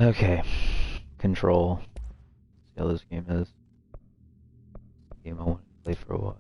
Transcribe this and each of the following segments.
Okay. Control. See how this game is. Game I want to play for a while.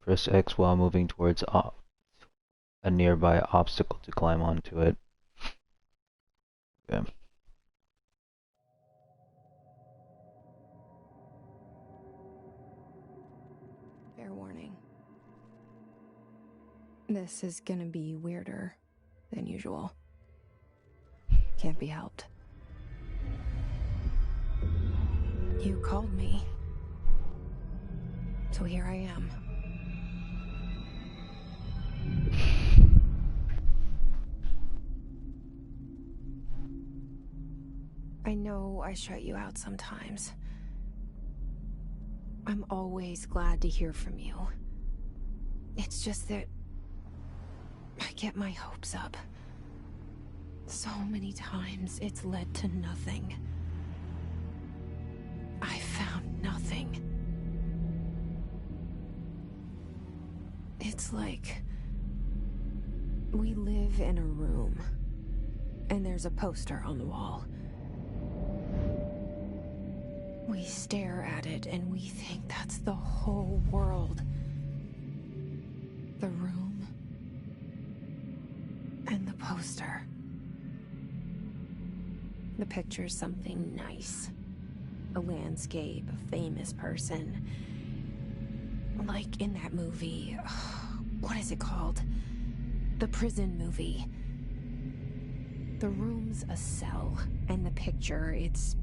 Press X while moving towards a nearby obstacle to climb onto it. Okay. Fair warning. This is gonna be weirder than usual. Can't be helped. You called me. So here I am. I know I shut you out sometimes. I'm always glad to hear from you. It's just that I get my hopes up. So many times it's led to nothing. I found nothing. It's like we live in a room, and there's a poster on the wall. We stare at it and we think that's the whole world. The room and the poster. The picture's something nice. A landscape, a famous person. Like in that movie, what is it called? The prison movie. The room's a cell, and the picture, it's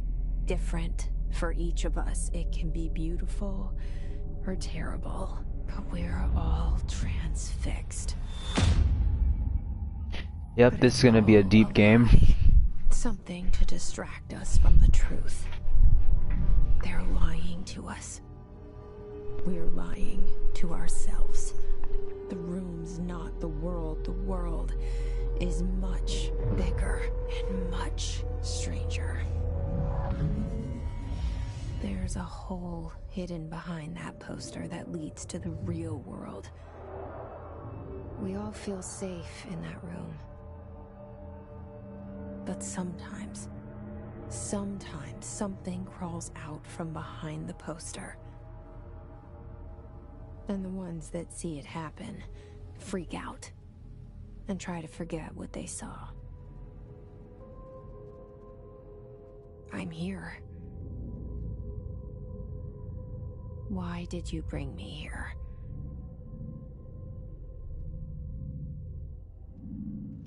different for each of us. It can be beautiful or terrible, but we're all transfixed. Yep, this is gonna be a deep game. Something to distract us from the truth. They're lying to us. We're lying to ourselves. The room's not the world. The world is much bigger and much stranger. There's a hole hidden behind that poster that leads to the real world. We all feel safe in that room. But sometimes something crawls out from behind the poster. And the ones that see it happen freak out and try to forget what they saw. I'm here. Why did you bring me here?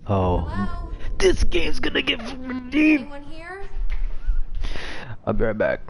Oh. Hello? This game's gonna get fucking deep! Anyone here? I'll be right back.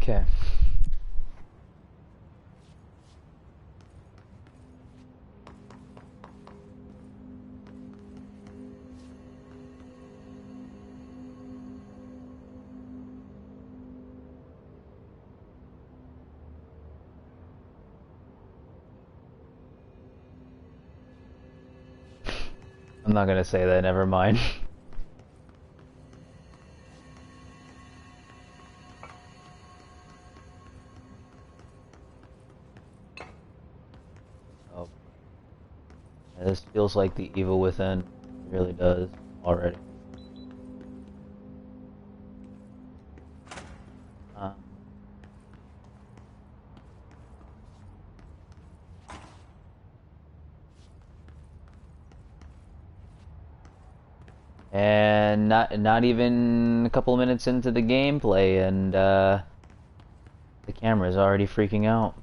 Okay. I'm not gonna say that, never mind. Oh, yeah, this feels like the evil within. It really does already. Uh, and not even a couple minutes into the gameplay, and the camera is already freaking out.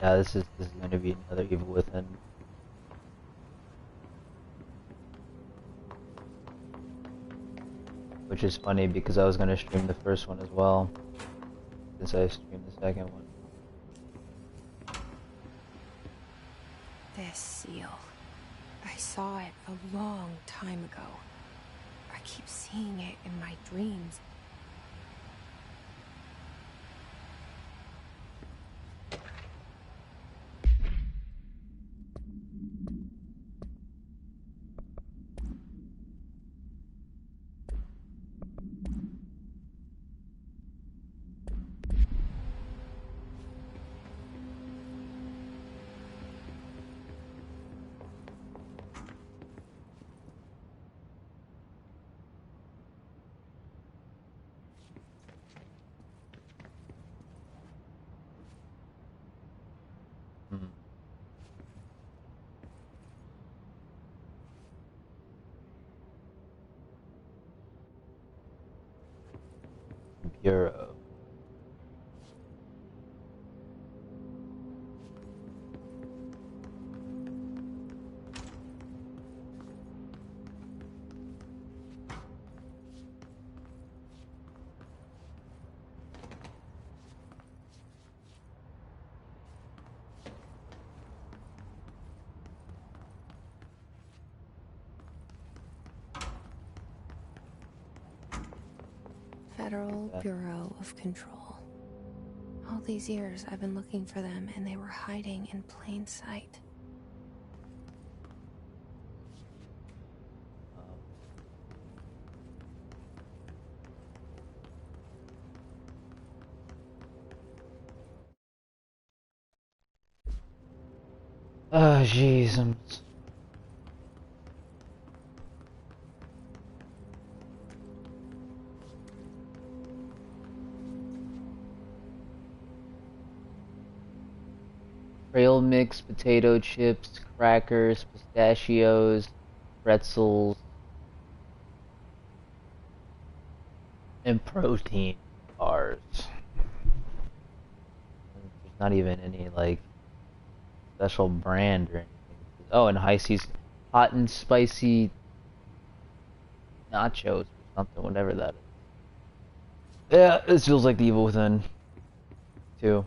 Yeah, this is going to be another evil within. Which is funny because I was going to stream the first one as well, since I streamed the second one. This seal. I saw it a long time ago. I keep seeing it in my dreams. Hmm. Bureau. Federal Yeah. Bureau of Control. All these years I've been looking for them and they were hiding in plain sight. Oh, jeez, trail mix, potato chips, crackers, pistachios, pretzels, and protein bars. There's not even any like special brand or anything. Oh, and High Seas hot and spicy nachos or something, whatever that is. Yeah, this feels like the evil within too.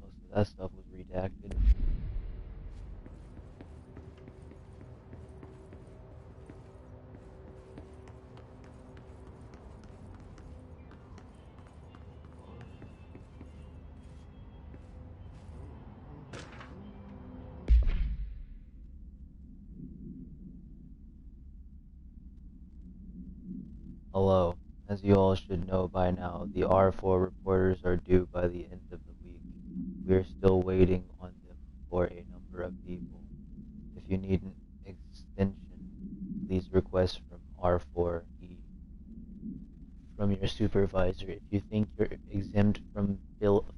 Most of that stuff was redacted. Hello. As you all should know by now, the R4 reporters are due by the end of the week. We are still waiting on them for a number of people. If you need an extension, please request from R4E. From your supervisor. If you think you're exempt from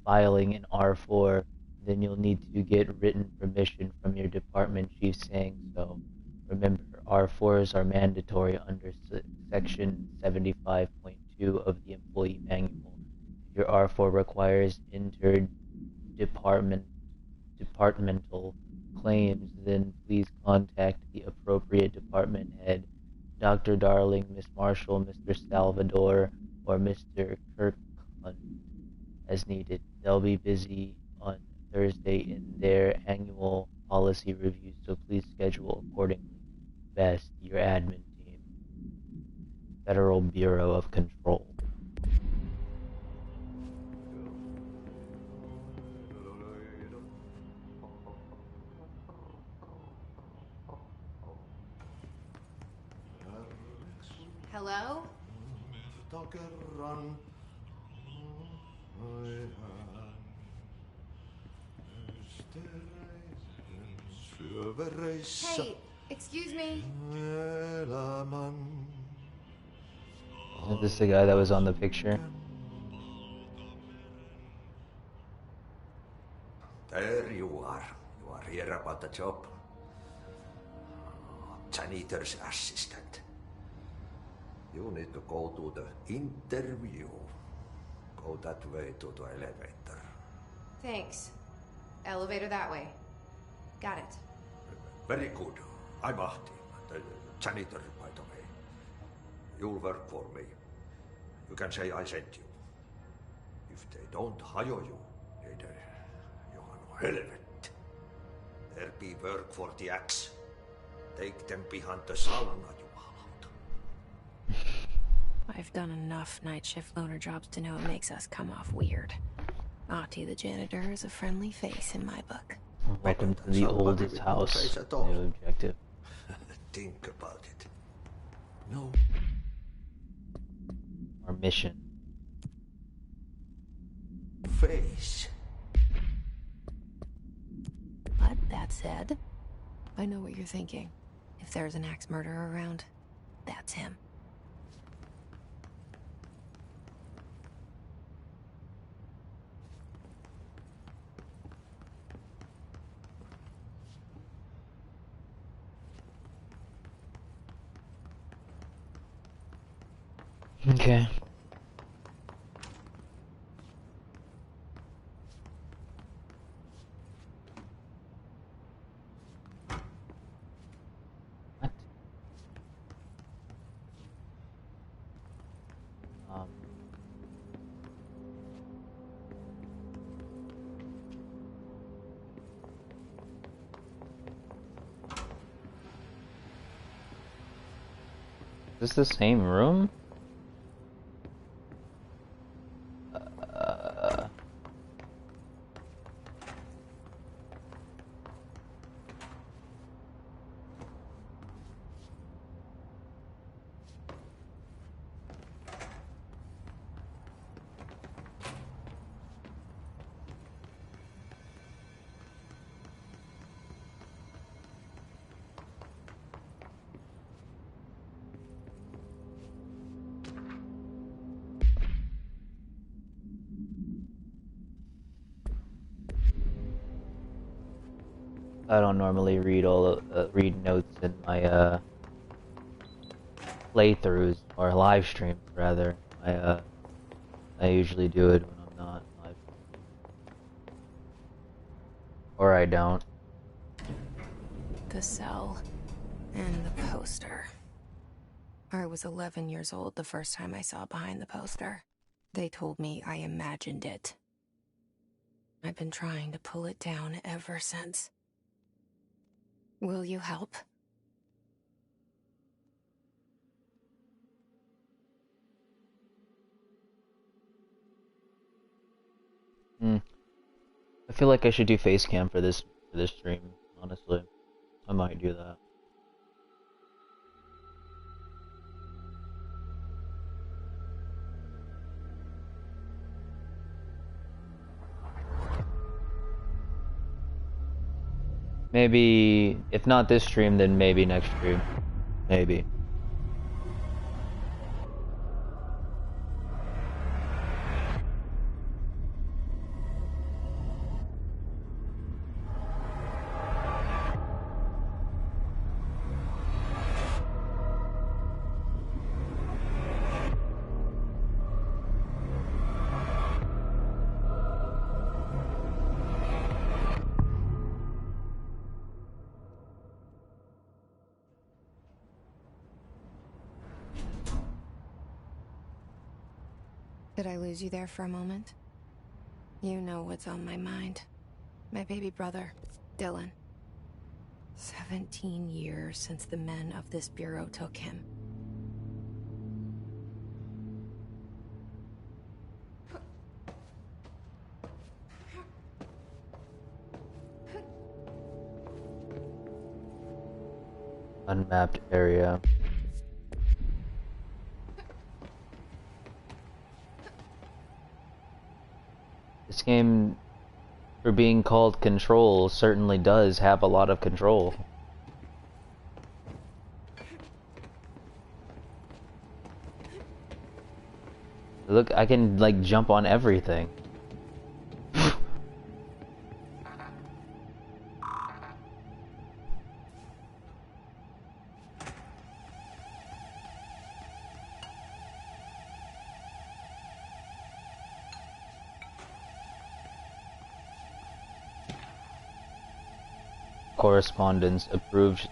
filing an R4, then you'll need to get written permission from your department chief saying so. Remember, R4s are mandatory under Section 75.2 of the Employee Manual. If your R4 requires departmental claims, then please contact the appropriate department head, Dr. Darling, Miss Marshall, Mr. Salvador, or Mr. Kirkland, as needed. They'll be busy on Thursday in their annual policy review, so please schedule accordingly. Best, your admin team. Federal Bureau of Control. Hello? Hey, excuse me. Isn't this the guy that was on the picture? There you are. You are here about the job. Janitor's assistant. You need to go to the interview. Go that way to the elevator. Thanks. Elevator that way. Got it. Very good. I'm Ahti, the janitor, by the way. You'll work for me. You can say I sent you. If they don't hire you, you are no helvet. There be work for the axe. Take them behind the sauna, you out. I've done enough night shift loner jobs to know it makes us come off weird. Ahti the janitor is a friendly face in my book. Welcome to the oldest house. New objective. Think about it. No. Our mission. Face. But that said, I know what you're thinking. If there's an axe murderer around, that's him. Okay. What? Is this the same room? I don't normally read read notes in my playthroughs or live streams rather. I usually do it when I'm not live, or I don't. The cell and the poster. I was 11 years old the first time I saw behind the poster. They told me I imagined it. I've been trying to pull it down ever since. Will you help? I feel like I should do face cam for this stream, honestly. I might do that. Maybe, if not this stream, then maybe next stream. Maybe. Did I lose you there for a moment? You know what's on my mind. My baby brother, Dylan. 17 years since the men of this bureau took him. Unmapped area. This game, for being called Control, certainly does have a lot of control. Look, I can, like, jump on everything. Correspondence approved.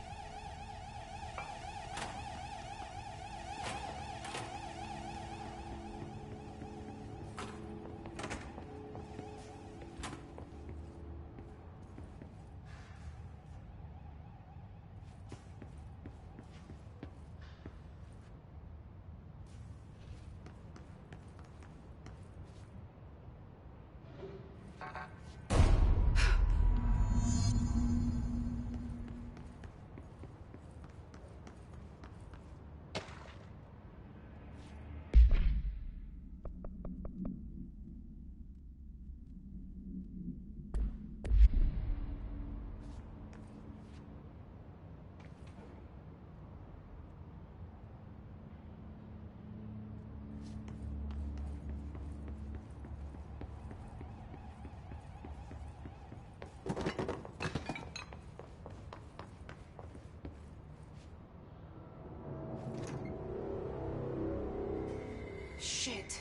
Shit.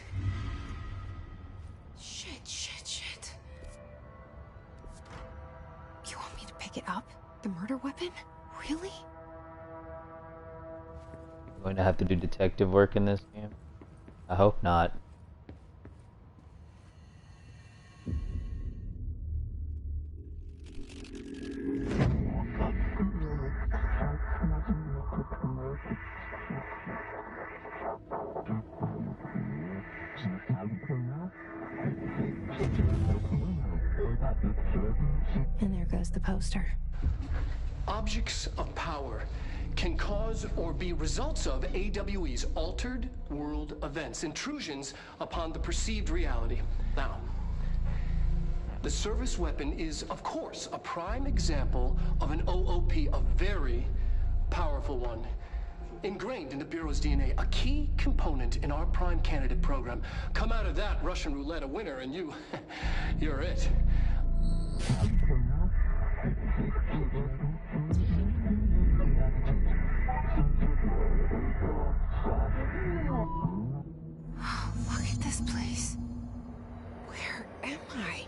Shit. You want me to pick it up? The murder weapon? Really? I'm going to have to do detective work in this game. I hope not. And there goes the poster. Objects of power can cause or be results of AWE's altered world events, intrusions upon the perceived reality. Now, the service weapon is, of course, a prime example of an OOP, a very powerful one. Ingrained in the Bureau's DNA, a key component in our prime candidate program. Come out of that Russian roulette a winner and you're it. Look at this place. Where am I?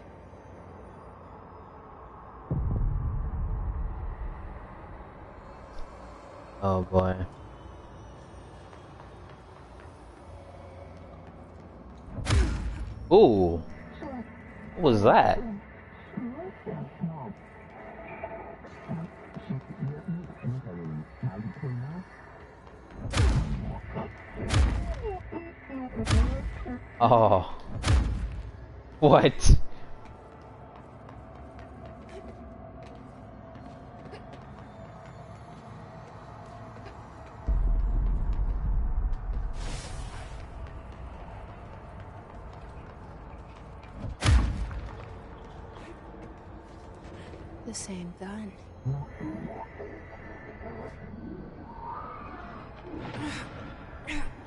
Oh boy. Ooh. What was that? Oh. What? The same gun.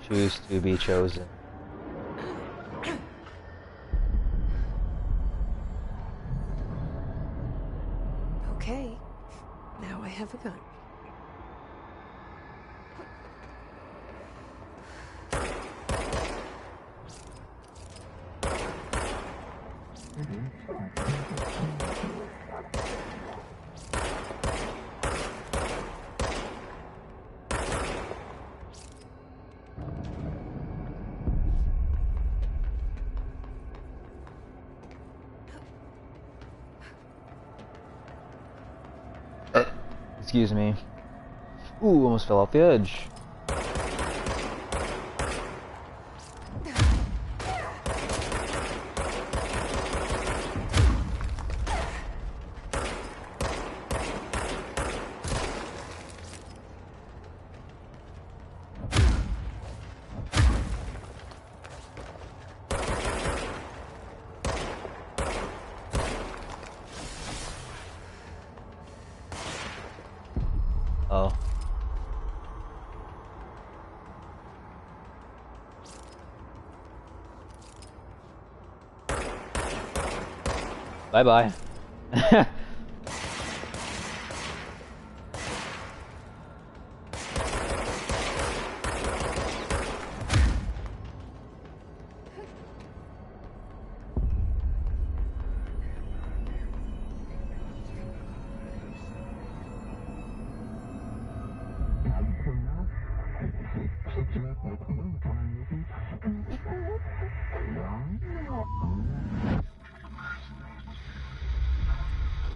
Choose to be chosen. Okay, now I have a gun. Excuse me. Ooh, almost fell off the edge. Oh. Bye-bye.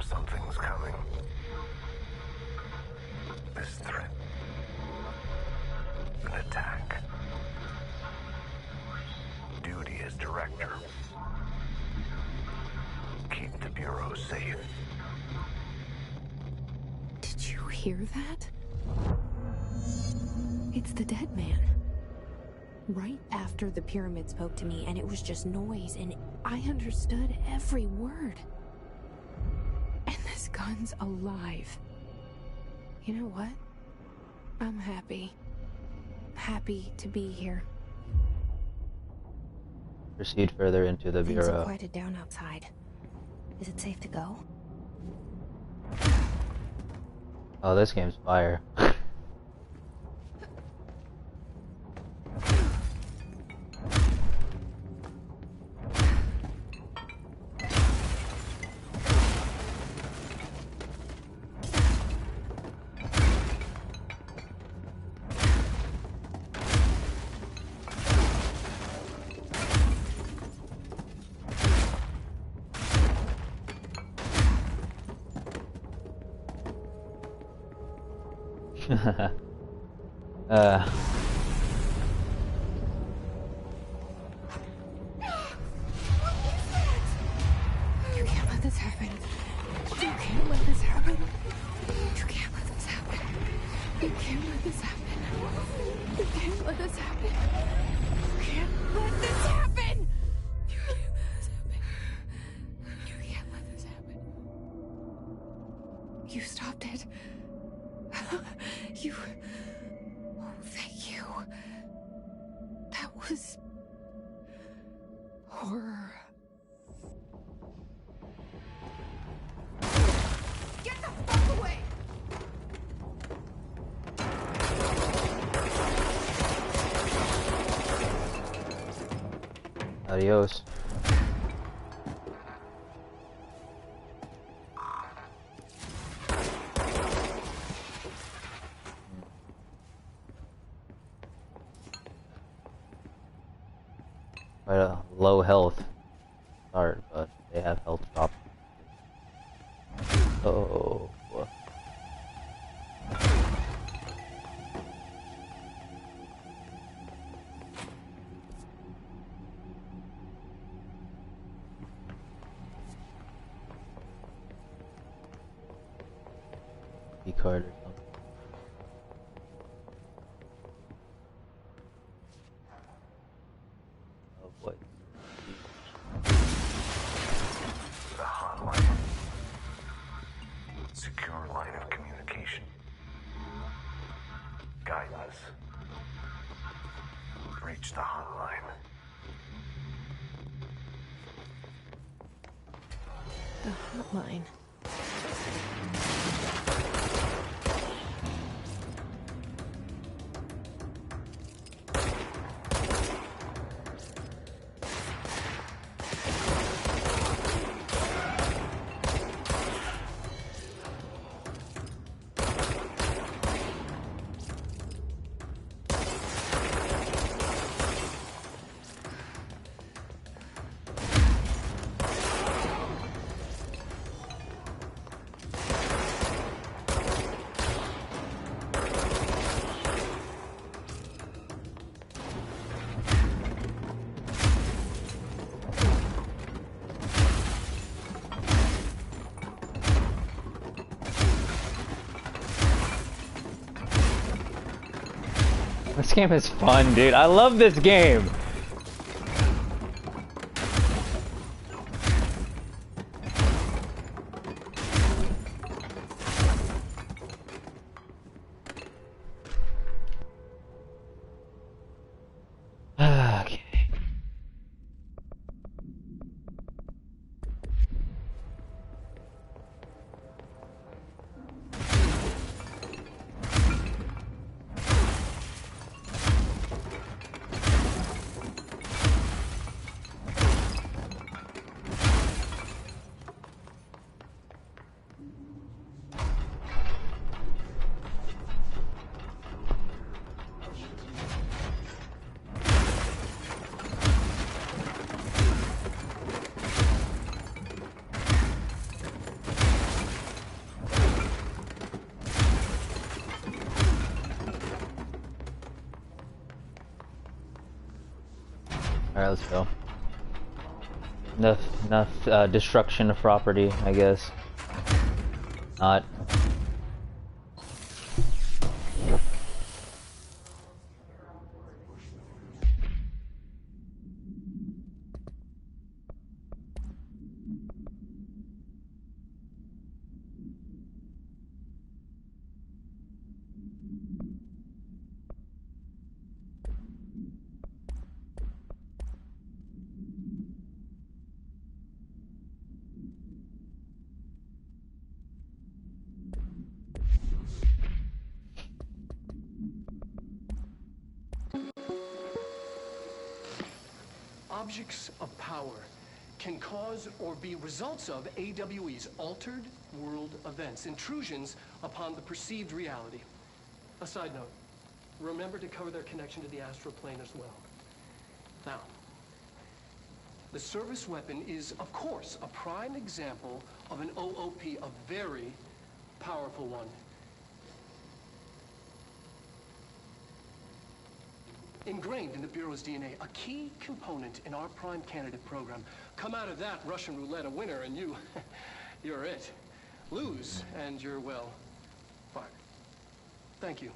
Something's coming. This threat. An attack. Duty as director. Keep the Bureau safe. Did you hear that? It's the dead man. Right after the pyramid spoke to me, and it was just noise, and I understood every word. And this gun's alive. You know what? I'm happy. Happy to be here. Proceed further into the Things have bureau. quieted down outside. Is it safe to go? Oh, this game's fire. uh. You can't let this happen. You can't let this happen. You can't let this happen. You can't let this happen. You can't let this happen. You can't let this happen. You can't let this happen. You can't let this happen. You stopped it. You... Oh, thank you. That was... horror. Get the fuck away! Adios. Quite a low health start, but they have health drop. Oh. Key card or something. Oh boy. The hotline. Secure line of The hotline. This game is fun, dude. I love this game. Okay. Alright, let's go. Enough destruction of property, I guess. Not. Objects of power can cause or be results of AWE's altered world events, intrusions upon the perceived reality. A side note, remember to cover their connection to the astral plane as well. Now, the service weapon is, of course, a prime example of an OOP, a very powerful one. Ingrained in the Bureau's DNA, a key component in our prime candidate program. Come out of that Russian roulette a winner and you're it. Lose and you're, well, fired. Thank you.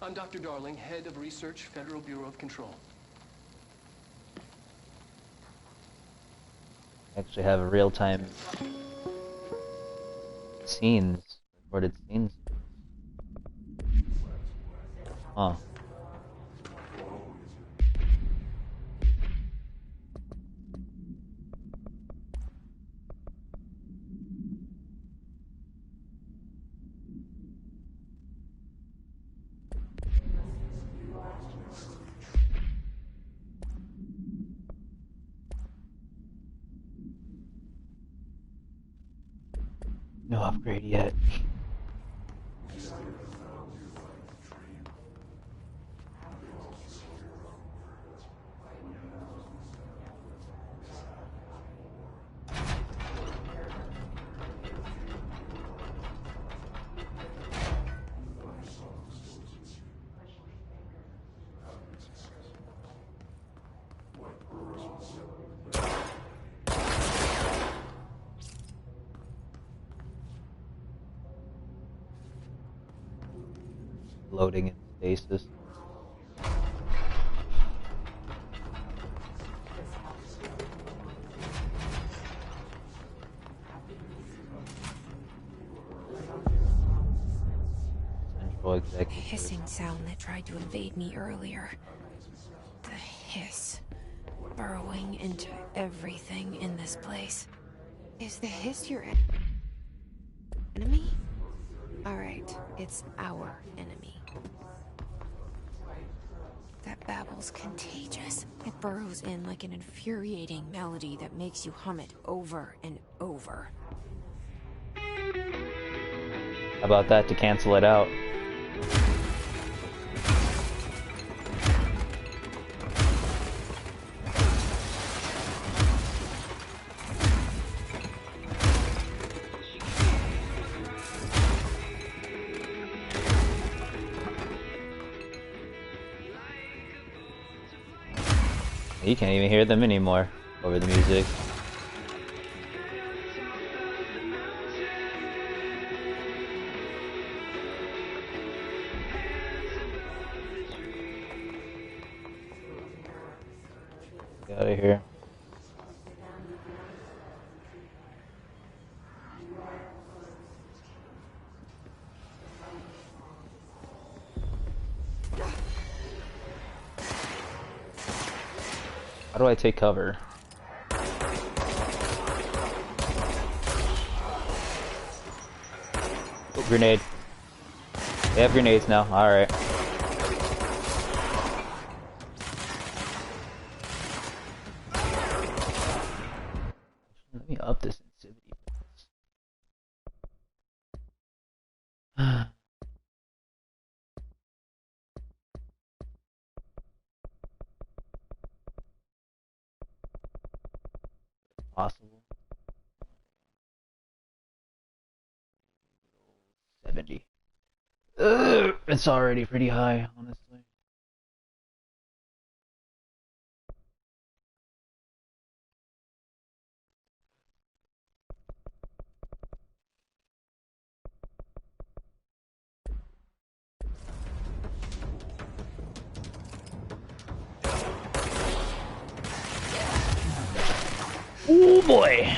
I'm Dr. Darling, Head of Research, Federal Bureau of Control. Actually have a real-time scenes, recorded scenes. Huh. No upgrade yet. Loading in stasis. Central executive. Hissing sound that tried to invade me earlier. The hiss. Burrowing into everything in this place. Is the hiss your enemy? Alright, it's our enemy. That babble's contagious. It burrows in like an infuriating melody that makes you hum it over and over. How about that to cancel it out? You can't even hear them anymore over the music. Get out of here. How do I take cover? Oh, grenade. They have grenades now. Alright. Let me up this sensitivity. Possible. 70. It's already pretty high, honestly. Oh boy!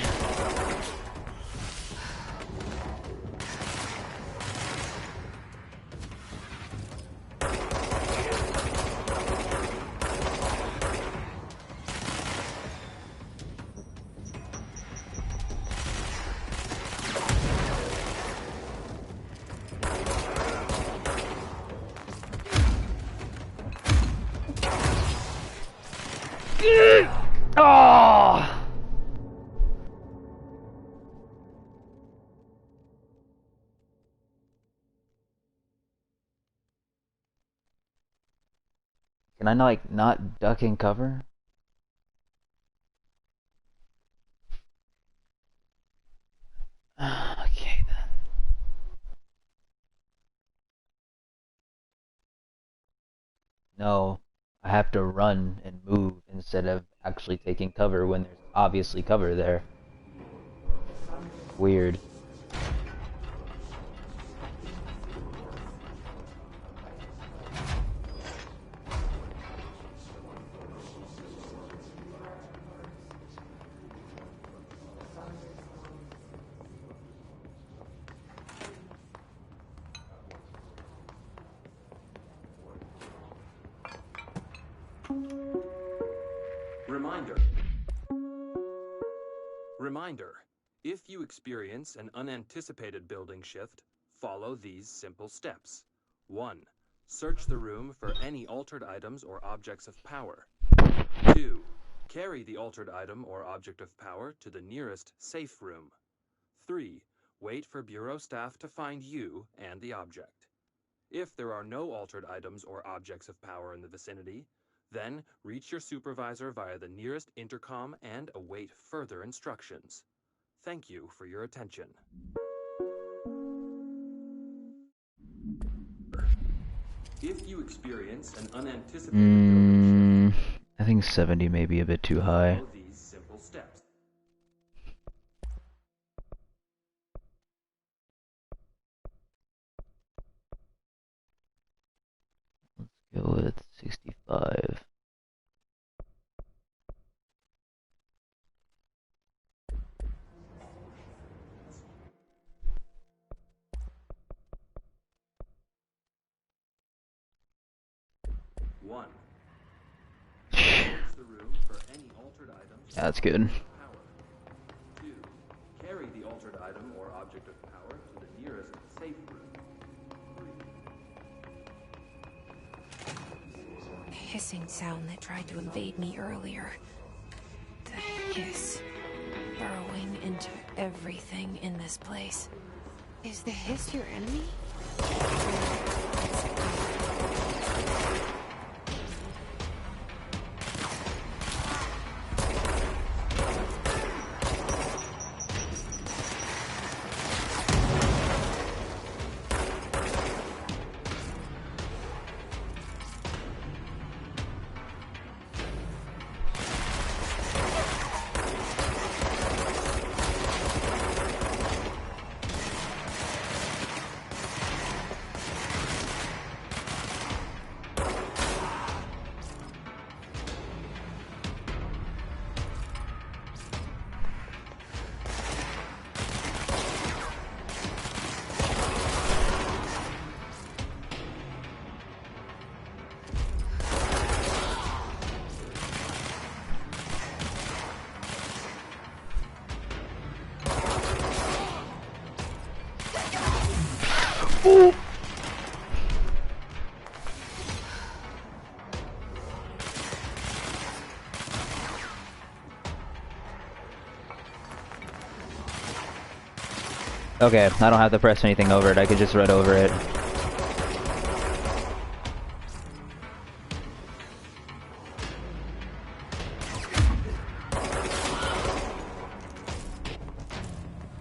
Oh! Can I not duck and cover? Okay then. No, I have to run and move instead of actually taking cover when there's obviously cover there. Weird. Reminder, if you experience an unanticipated building shift, follow these simple steps. 1. Search the room for any altered items or objects of power. 2. Carry the altered item or object of power to the nearest safe room. 3. Wait for Bureau staff to find you and the object. If there are no altered items or objects of power in the vicinity, then reach your supervisor via the nearest intercom and await further instructions. Thank you for your attention. If you experience an unanticipated building shift, I think 70 may be a bit too high. follow these simple steps. Go with 65. One. Search the room for any altered items. That's good. Power. 2. hissing sound that tried to invade me earlier. The hiss. Burrowing into everything in this place. Is the hiss your enemy? Okay, I don't have to press anything over it, I could just run over it.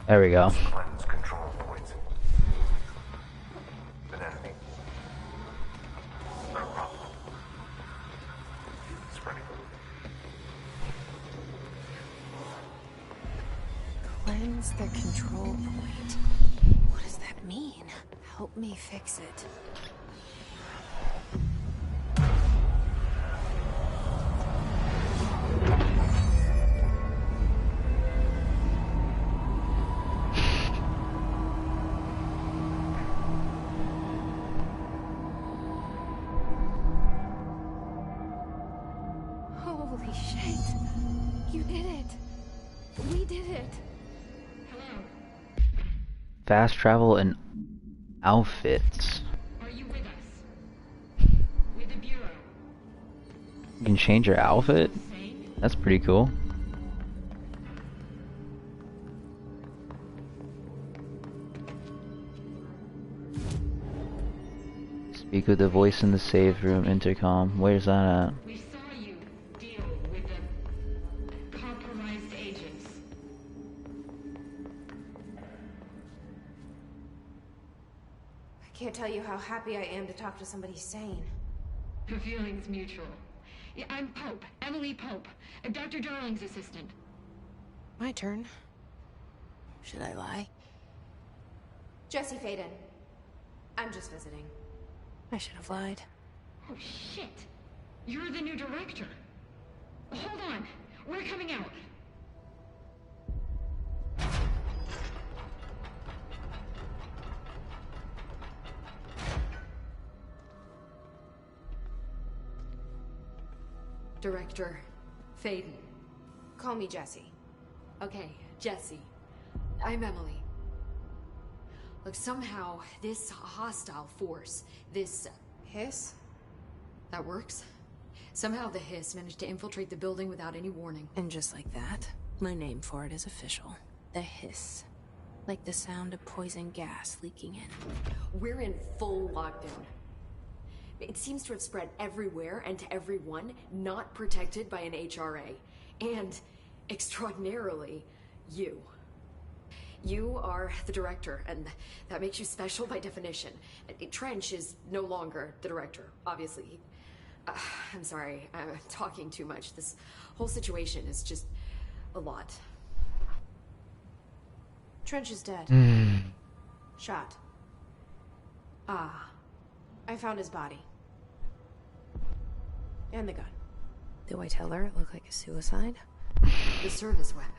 There we go. Cleanse control points. An enemy. Corrupt. Spreading. Cleanse the control point. What does that mean? Help me fix it. Holy shit. You did it. We did it. Hello. Fast travel and outfits. Are you with us? With the Bureau? You can change your outfit? That's pretty cool. Speak with the voice in the safe room intercom. Where's that at? We saw you deal with the compromised agents. I can't tell you how happy I am to talk to somebody sane. The feeling's mutual. Yeah, I'm Pope, Emily Pope, Dr. Darling's assistant. My turn. Should I lie? Jesse Faden. I'm just visiting. I should have lied. Oh, shit. You're the new director. Hold on. We're coming out. Director Faden. Call me Jesse. Okay, Jesse. I'm Emily. Look, somehow this hostile force, this Hiss? that works. Somehow the hiss managed to infiltrate the building without any warning. And just like that, my name for it is official. The hiss. Like the sound of poison gas leaking in. We're in full lockdown. It seems to have spread everywhere and to everyone not protected by an HRA. And, extraordinarily, you. You are the director, and that makes you special by definition. Trench is no longer the director, obviously. I'm sorry, I'm talking too much. This whole situation is just a lot. Trench is dead. Shot. Ah. I found his body. And the gun. Do I tell her it looked like a suicide? The service weapon.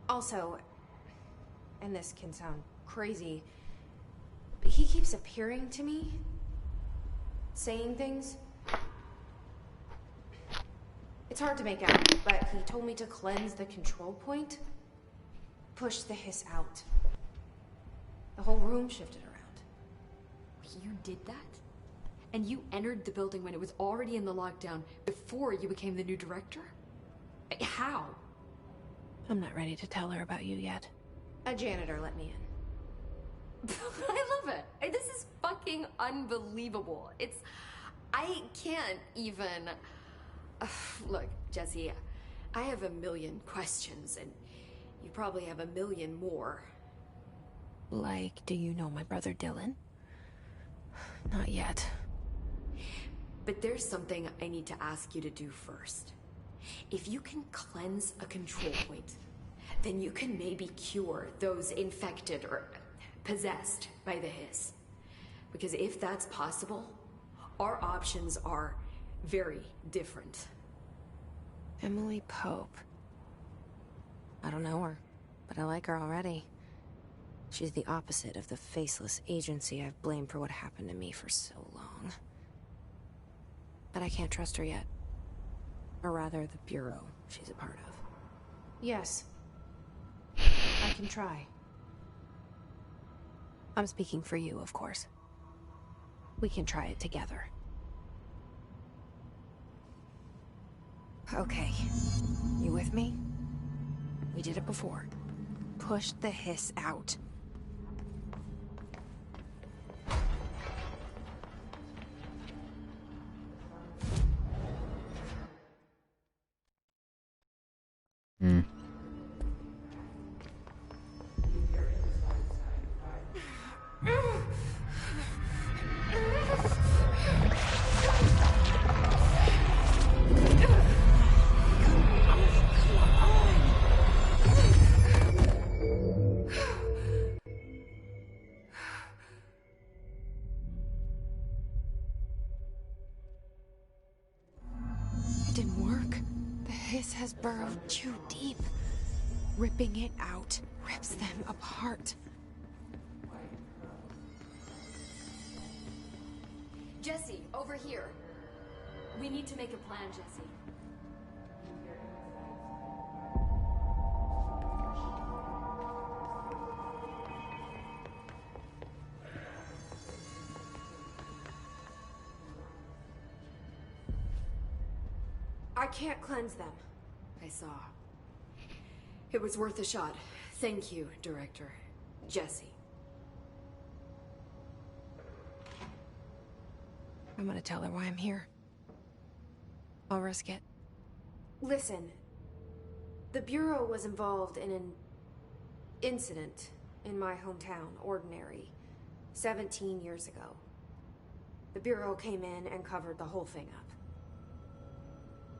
Also, and this can sound crazy, but he keeps appearing to me, saying things. It's hard to make out, but he told me to cleanse the control point, push the hiss out. The whole room shifted around. You did that? And you entered the building when it was already in the lockdown before you became the new director? How? I'm not ready to tell her about you yet. A janitor let me in. I love it. This is fucking unbelievable. I can't even... Look, Jesse, I have a million questions, and you probably have a million more. Like, do you know my brother Dylan? Not yet. But there's something I need to ask you to do first. If you can cleanse a control point, then you can maybe cure those infected or possessed by the hiss. Because if that's possible, our options are very different. Emily Pope. I don't know her, but I like her already. She's the opposite of the faceless agency I've blamed for what happened to me for so long. But I can't trust her yet. Or rather, the Bureau she's a part of. Yes. I can try. I'm speaking for you, of course. We can try it together. Okay. You with me? We did it before. Push the hiss out. Has burrowed too deep. Ripping it out rips them apart. Jesse, over here. We need to make a plan, Jesse. I can't cleanse them. I saw. It was worth a shot. Thank you, Director. Jesse. I'm gonna tell her why I'm here. I'll risk it. Listen. The Bureau was involved in an incident in my hometown, Ordinary, 17 years ago. The Bureau came in and covered the whole thing up.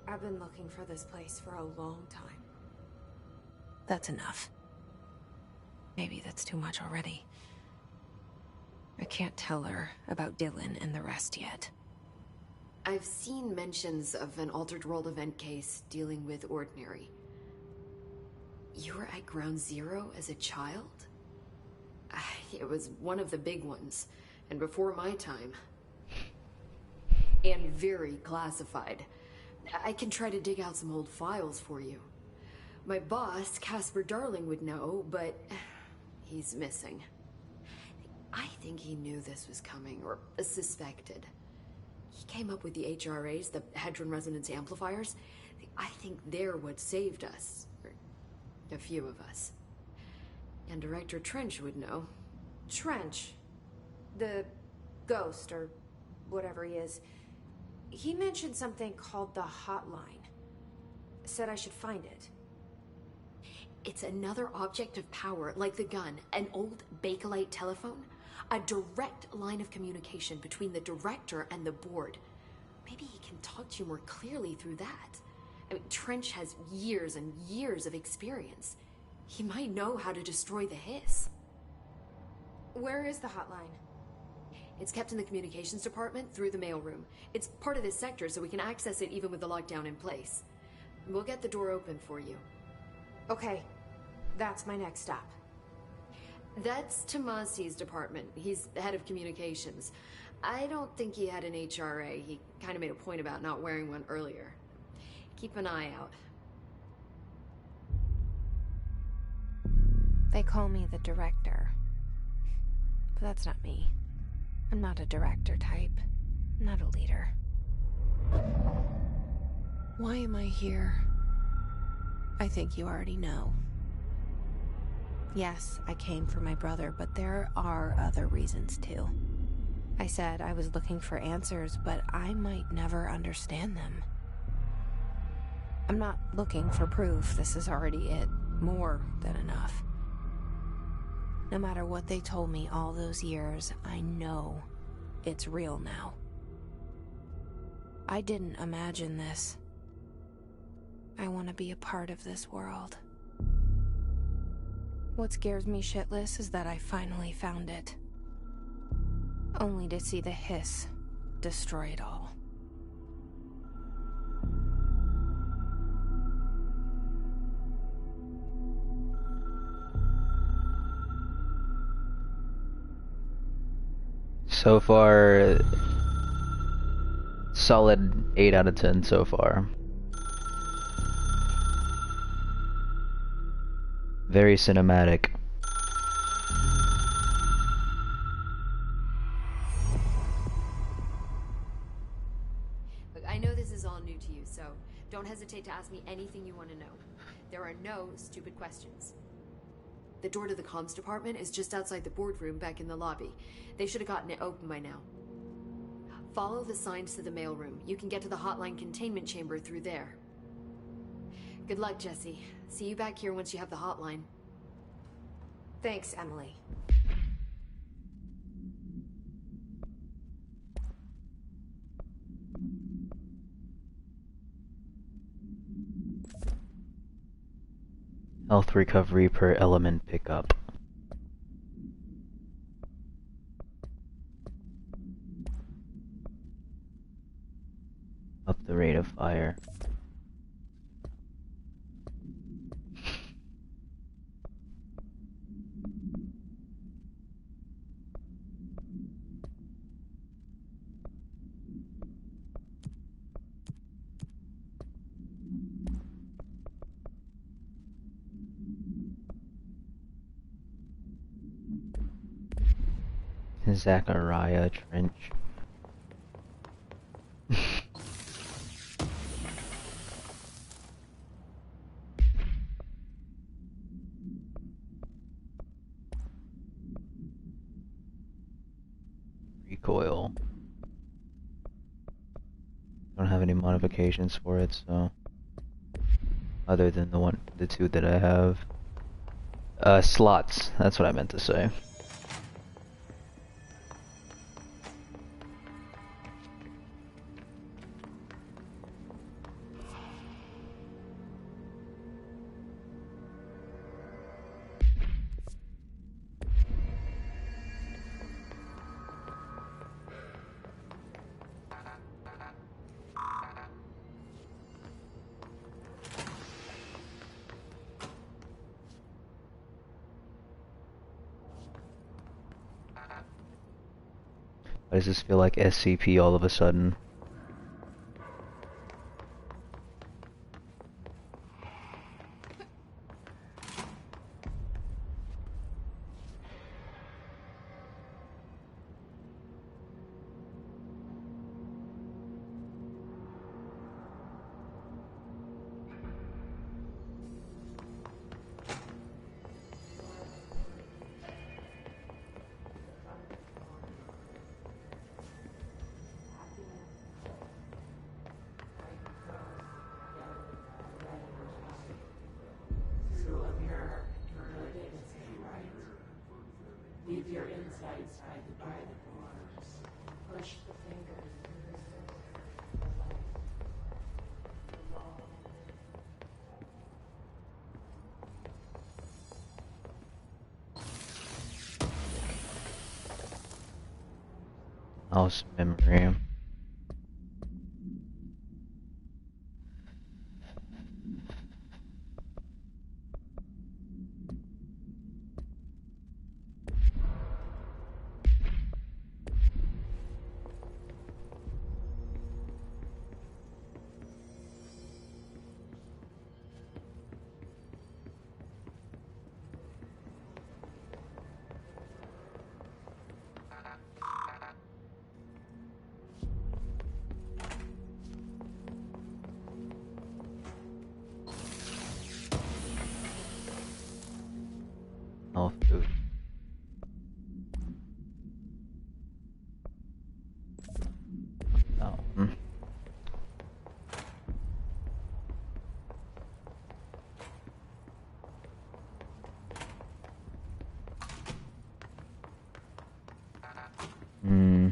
I've been looking for this place for a long time. That's enough. Maybe that's too much already. I can't tell her about Dylan and the rest yet. I've seen mentions of an Altered World event case dealing with Ordinary. You were at Ground Zero as a child? It was one of the big ones, and before my time. And very classified. I can try to dig out some old files for you. My boss, Casper Darling, would know, but he's missing. I think he knew this was coming, or suspected. He came up with the HRAs, the Hadron Resonance Amplifiers. I think they're what saved us. Or a few of us. And Director Trench would know. Trench? The ghost, or whatever he is. He mentioned something called the Hotline. Said I should find it. It's another object of power, like the gun, an old Bakelite telephone. A direct line of communication between the director and the board. Maybe he can talk to you more clearly through that. I mean, Trench has years and years of experience. He might know how to destroy the hiss. Where is the hotline? It's kept in the communications department through the mailroom. It's part of this sector, so we can access it even with the lockdown in place. We'll get the door open for you. Okay, that's my next stop. That's Tomasi's department. He's the head of communications. I don't think he had an HRA. He kind of made a point about not wearing one earlier. Keep an eye out. They call me the director. But that's not me. I'm not a director type. not a leader. Why am I here? I think you already know. Yes, I came for my brother, but there are other reasons too. I said I was looking for answers, but I might never understand them. I'm not looking for proof. This is already it. More than enough. No matter what they told me all those years, I know it's real now. I didn't imagine this. I want to be a part of this world. What scares me shitless is that I finally found it. Only to see the hiss destroy it all. So far, solid 8 out of 10 so far. Very cinematic. Look, I know this is all new to you, so don't hesitate to ask me anything you want to know. There are no stupid questions. The door to the comms department is just outside the boardroom back in the lobby. They should have gotten it open by now. Follow the signs to the mailroom. You can get to the hotline containment chamber through there. Good luck, Jesse. See you back here once you have the hotline. Thanks, Emily. Health recovery per element pickup. Up the rate of fire. Zachariah Trench. Recoil. Don't have any modifications for it, so other than the two that I have. Slots, that's what I meant to say. Why does this feel like SCP all of a sudden? Leave your insides guided by the force. Push the fingers through the light. Mouse memory. Oh, food. Oh. Hmm.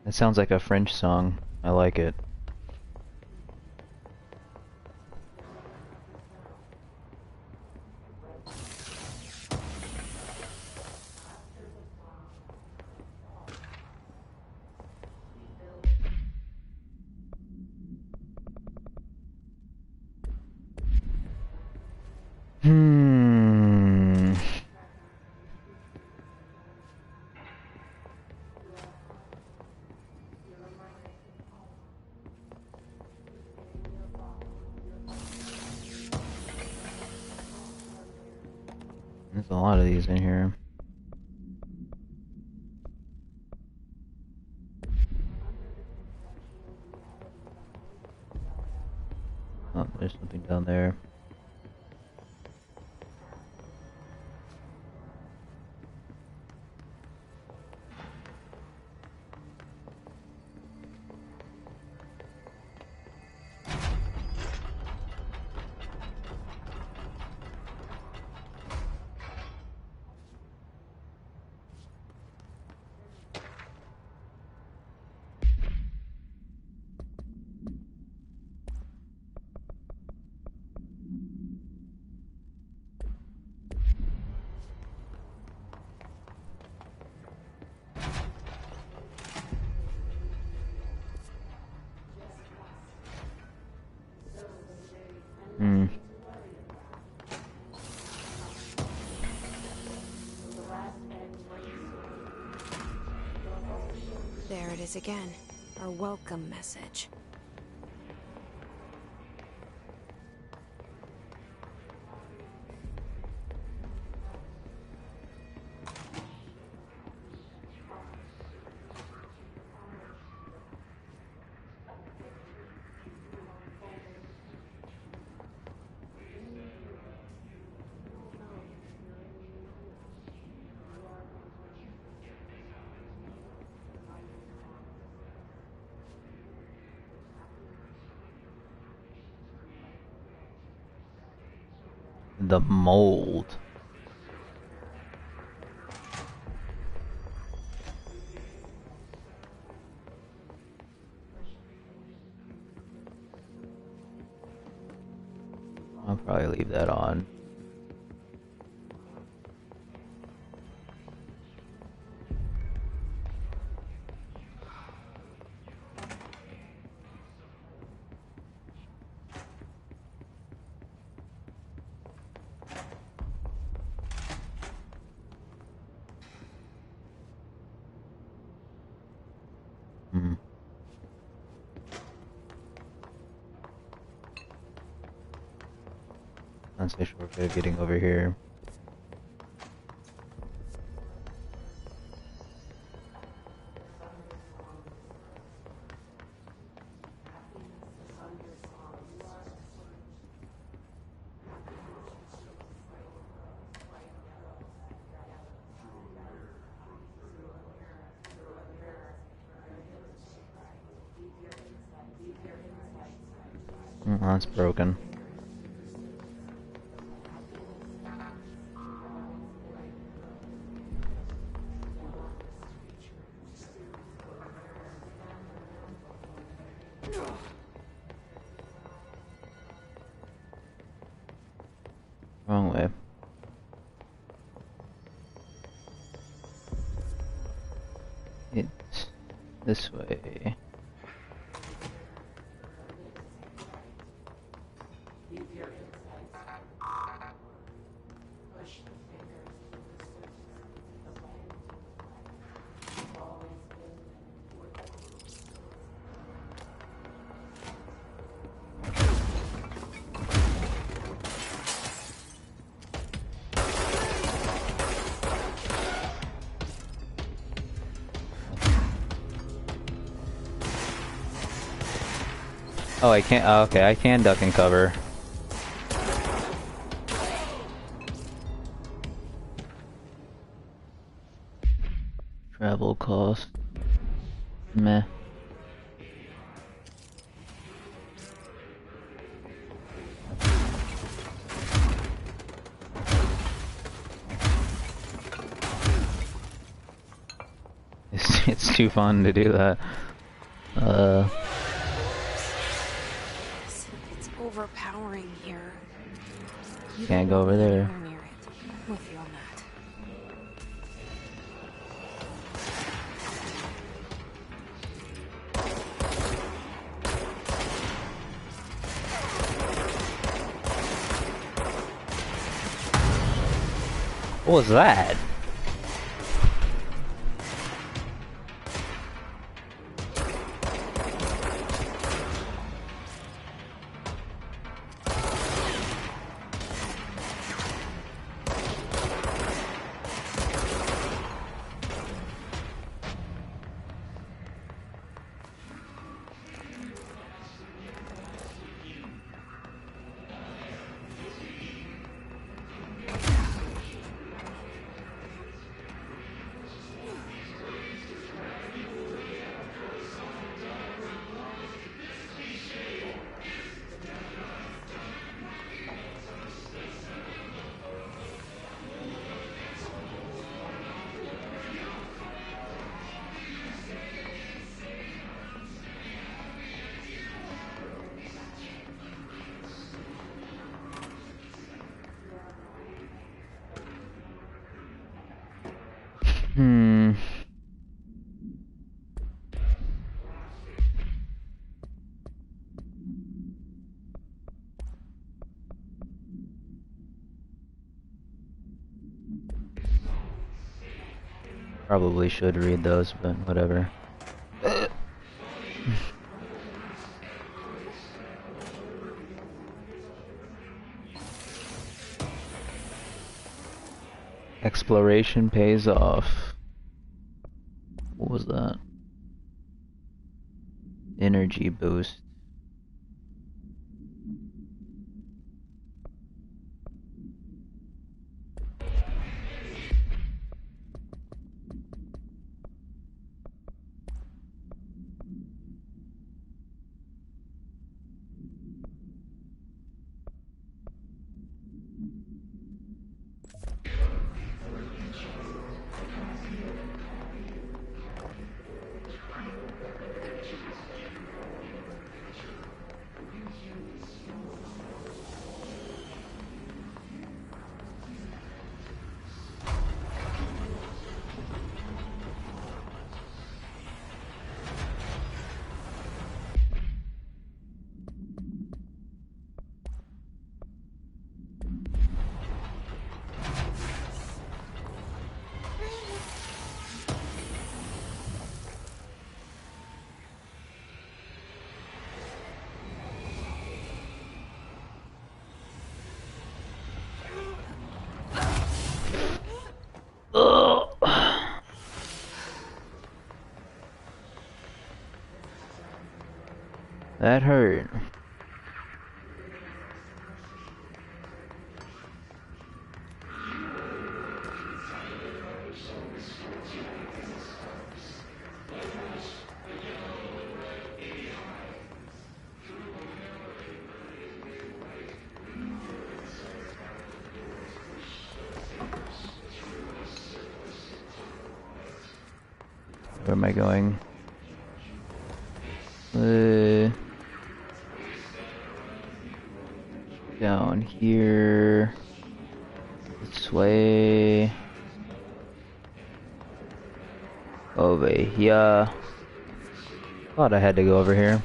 It sounds like a French song. I like it. Hmm. There's a lot of these in here. Oh, there's something down there. Hmm. There it is again. Our welcome message. The mold. I'll probably leave that on. Hmm. That's a shortcut of getting over here. Oh, that's broken. This way. Keep your insides. Push the fingers through the switches. The light into the black. You've always been an important. Oh, I can't. Oh, okay, I can duck and cover. Travel cost. Meh. It's too fun to do that. It's overpowering here. You Can't don't go over want me there. anywhere near it. I'm with you on that. What was that? Probably should read those, but whatever. Exploration pays off. What was that? Energy boost. That hurt. Where am I going? Down here. This way. Over here. Thought I had to go over here.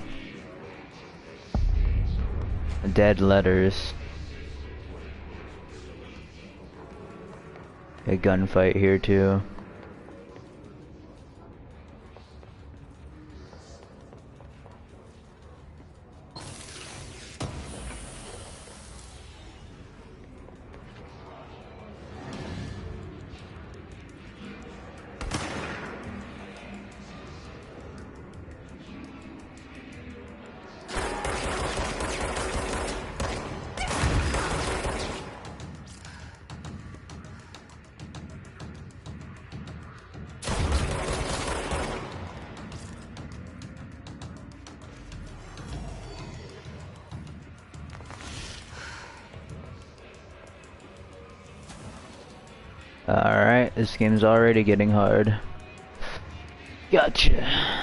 Dead letters. A gunfight here too. Alright, this game's already getting hard. Gotcha.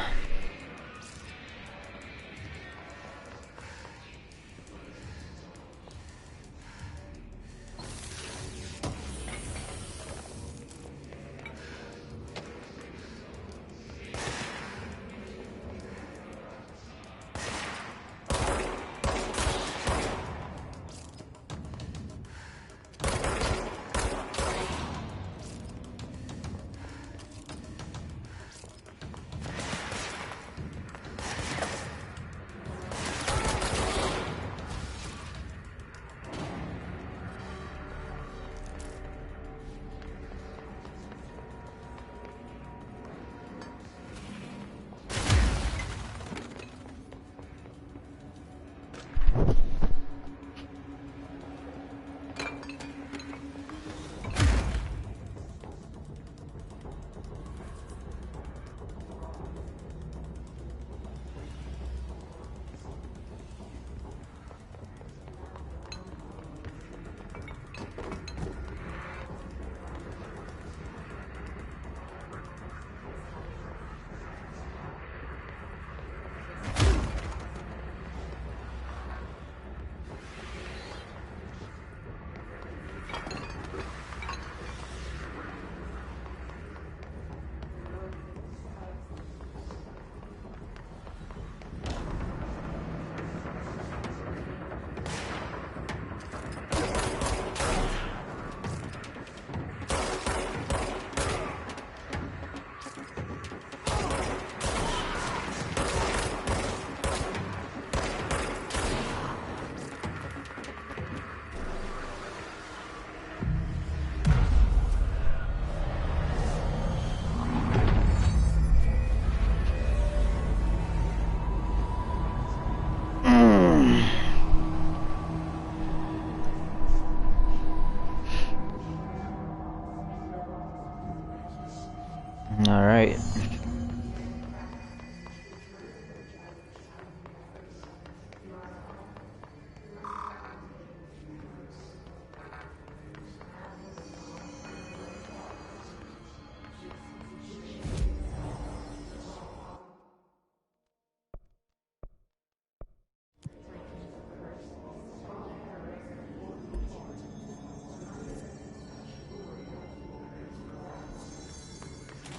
Alright.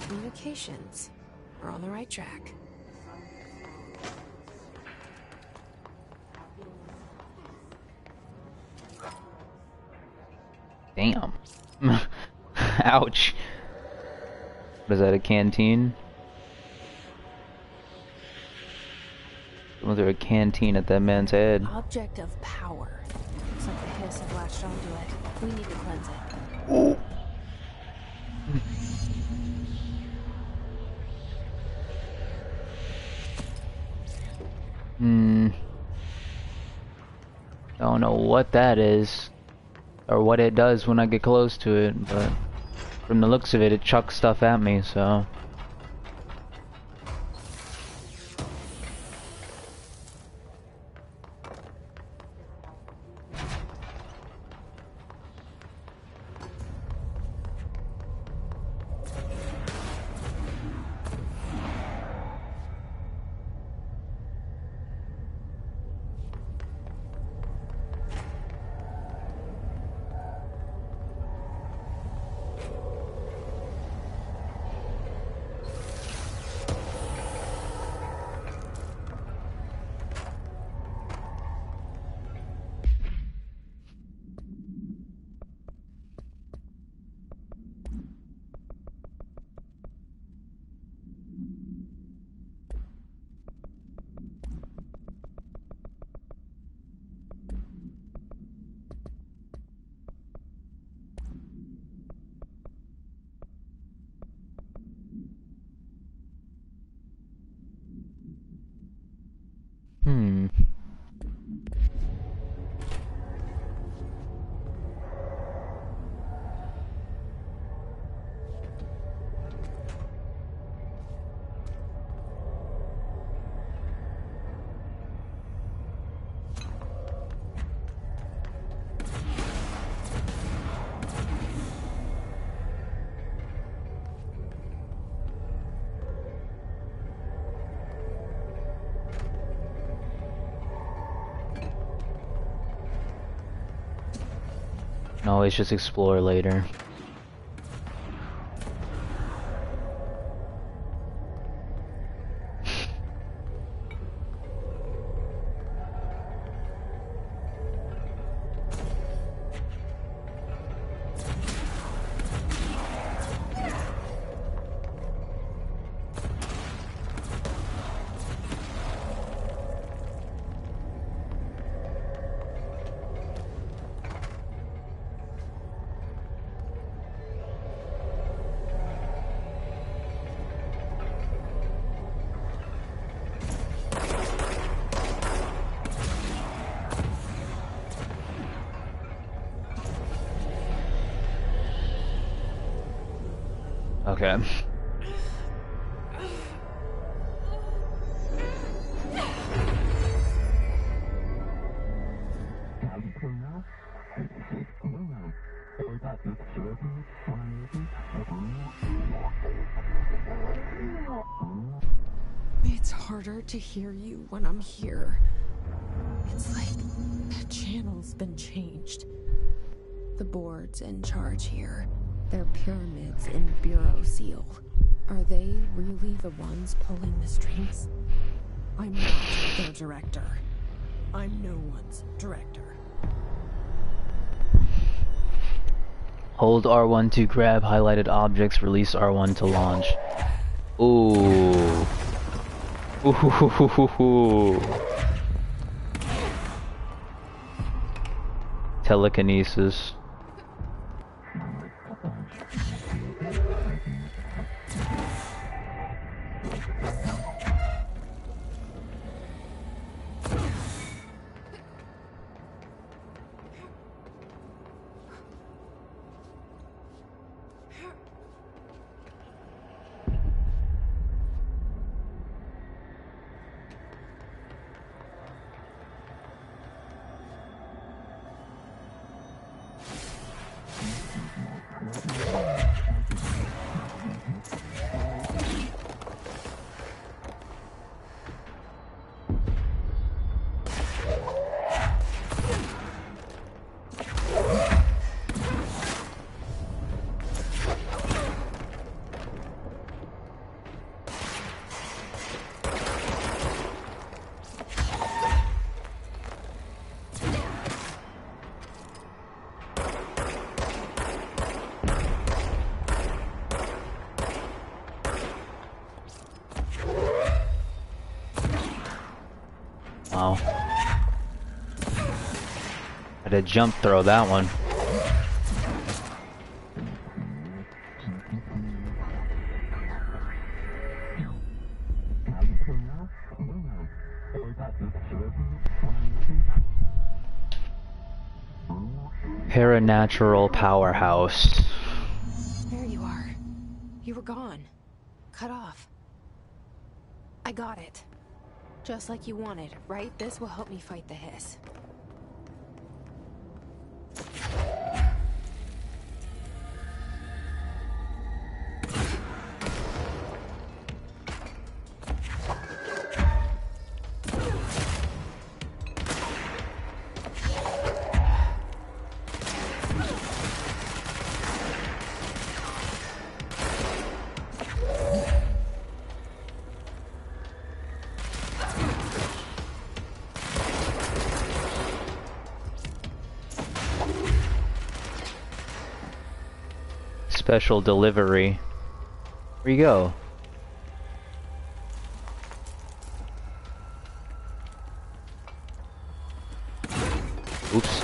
Communications. We're on the right track. Damn. Ouch. What is that, a canteen? Was there a canteen at that man's head? Object of power. Looks like the hiss have latched onto it. We need to cleanse it. Ooh. Don't know what that is or what it does when I get close to it, but from the looks of it, it chucks stuff at me, so. Can always just explore later. Okay. It's harder to hear you when I'm here. It's like the channel's been changed. The board's in charge here. They're pyramids in Bureau Seal. Are they really the ones pulling the strings? I'm not their director. I'm no one's director. Hold R1 to grab highlighted objects, release R1 to launch. Ooh. Ooh. Telekinesis. Wow. Had a jump throw that one. Paranatural powerhouse. There you are. You were gone. Cut off. I got it. Just like you wanted, right? This will help me fight the hiss. Special delivery. Where you go? Oops.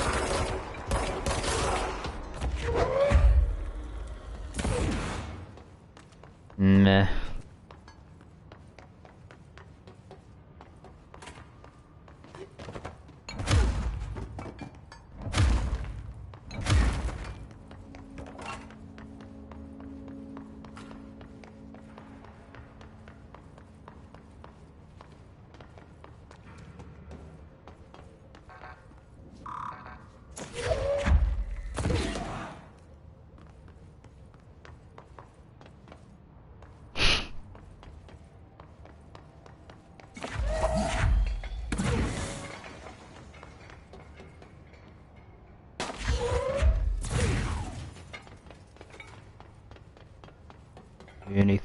Meh.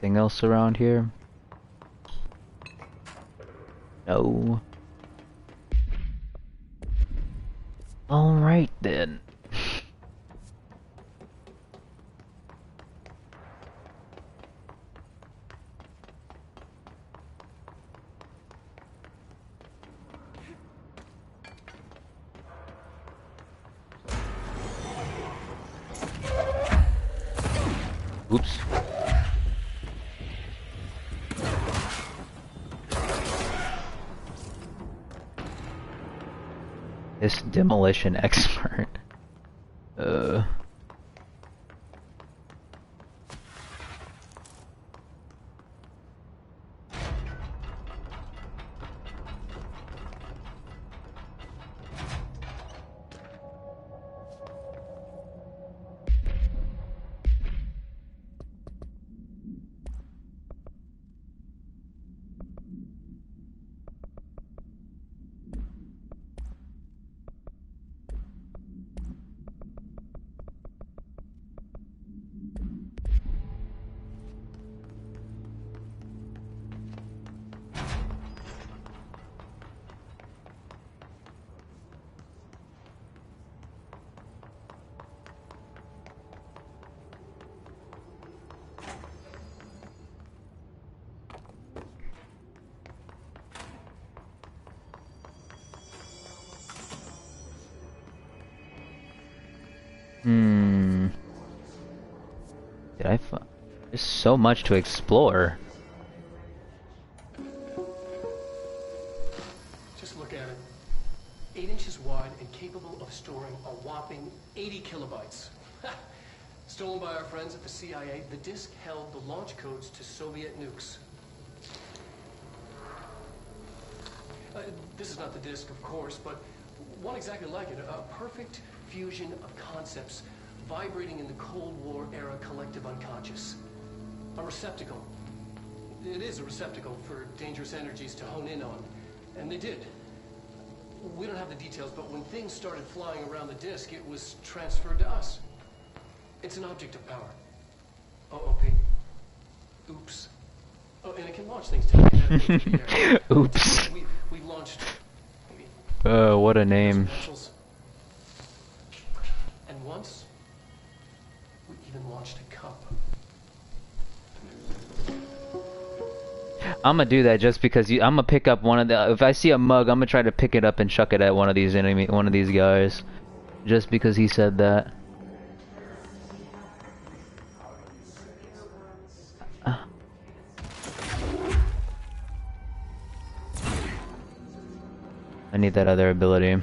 anything else around here? No. Alright then. Oops. This demolition expert. Did I find? There's so much to explore. Just look at it. 8 inches wide and capable of storing a whopping 80 kilobytes. Stolen by our friends at the CIA, the disk held the launch codes to Soviet nukes. This is not the disk, of course, but one exactly like it. A perfect fusion of concepts vibrating in the Cold War era collective unconscious. A receptacle. It is a receptacle for dangerous energies to hone in on. And they did. We don't have the details, but when things started flying around the disk, it was transferred to us. It's an object of power. OP. Oops. Oh, and it can launch things 10 kilometers in the air. Oops. We've launched maybe What a name. And once, we even launched a cup. I'm gonna do that just because I'm gonna pick up one of the. If I see a mug, I'm gonna try to pick it up and chuck it at one of these guys, just because he said that. I need that other ability.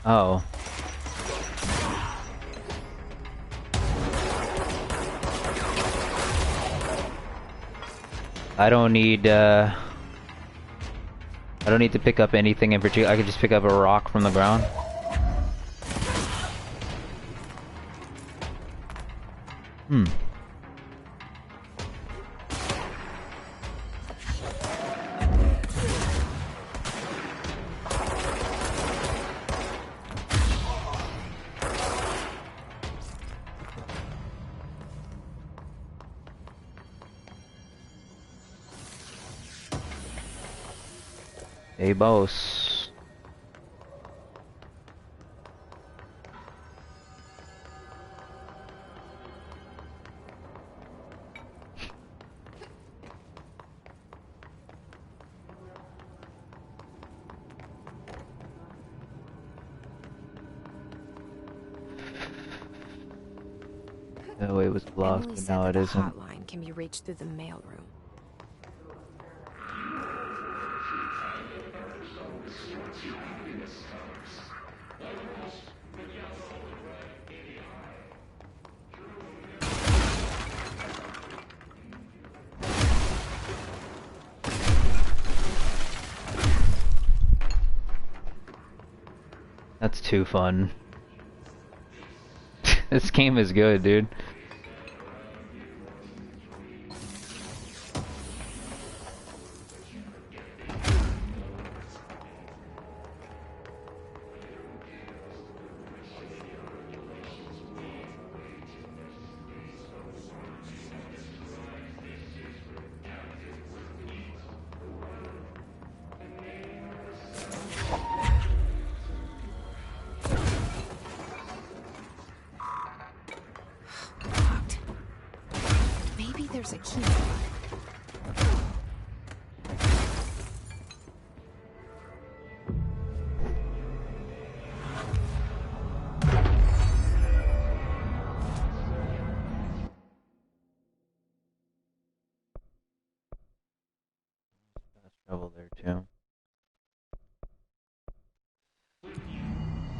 Oh. I don't need to pick up anything in particular. I can just pick up a rock from the ground. Hey, boss. Oh, it was blocked, but now it isn't. The hotline can be reached through the mailroom. That's too fun. This game is good, dude. Locked. Maybe there's a key. Fast travel there too.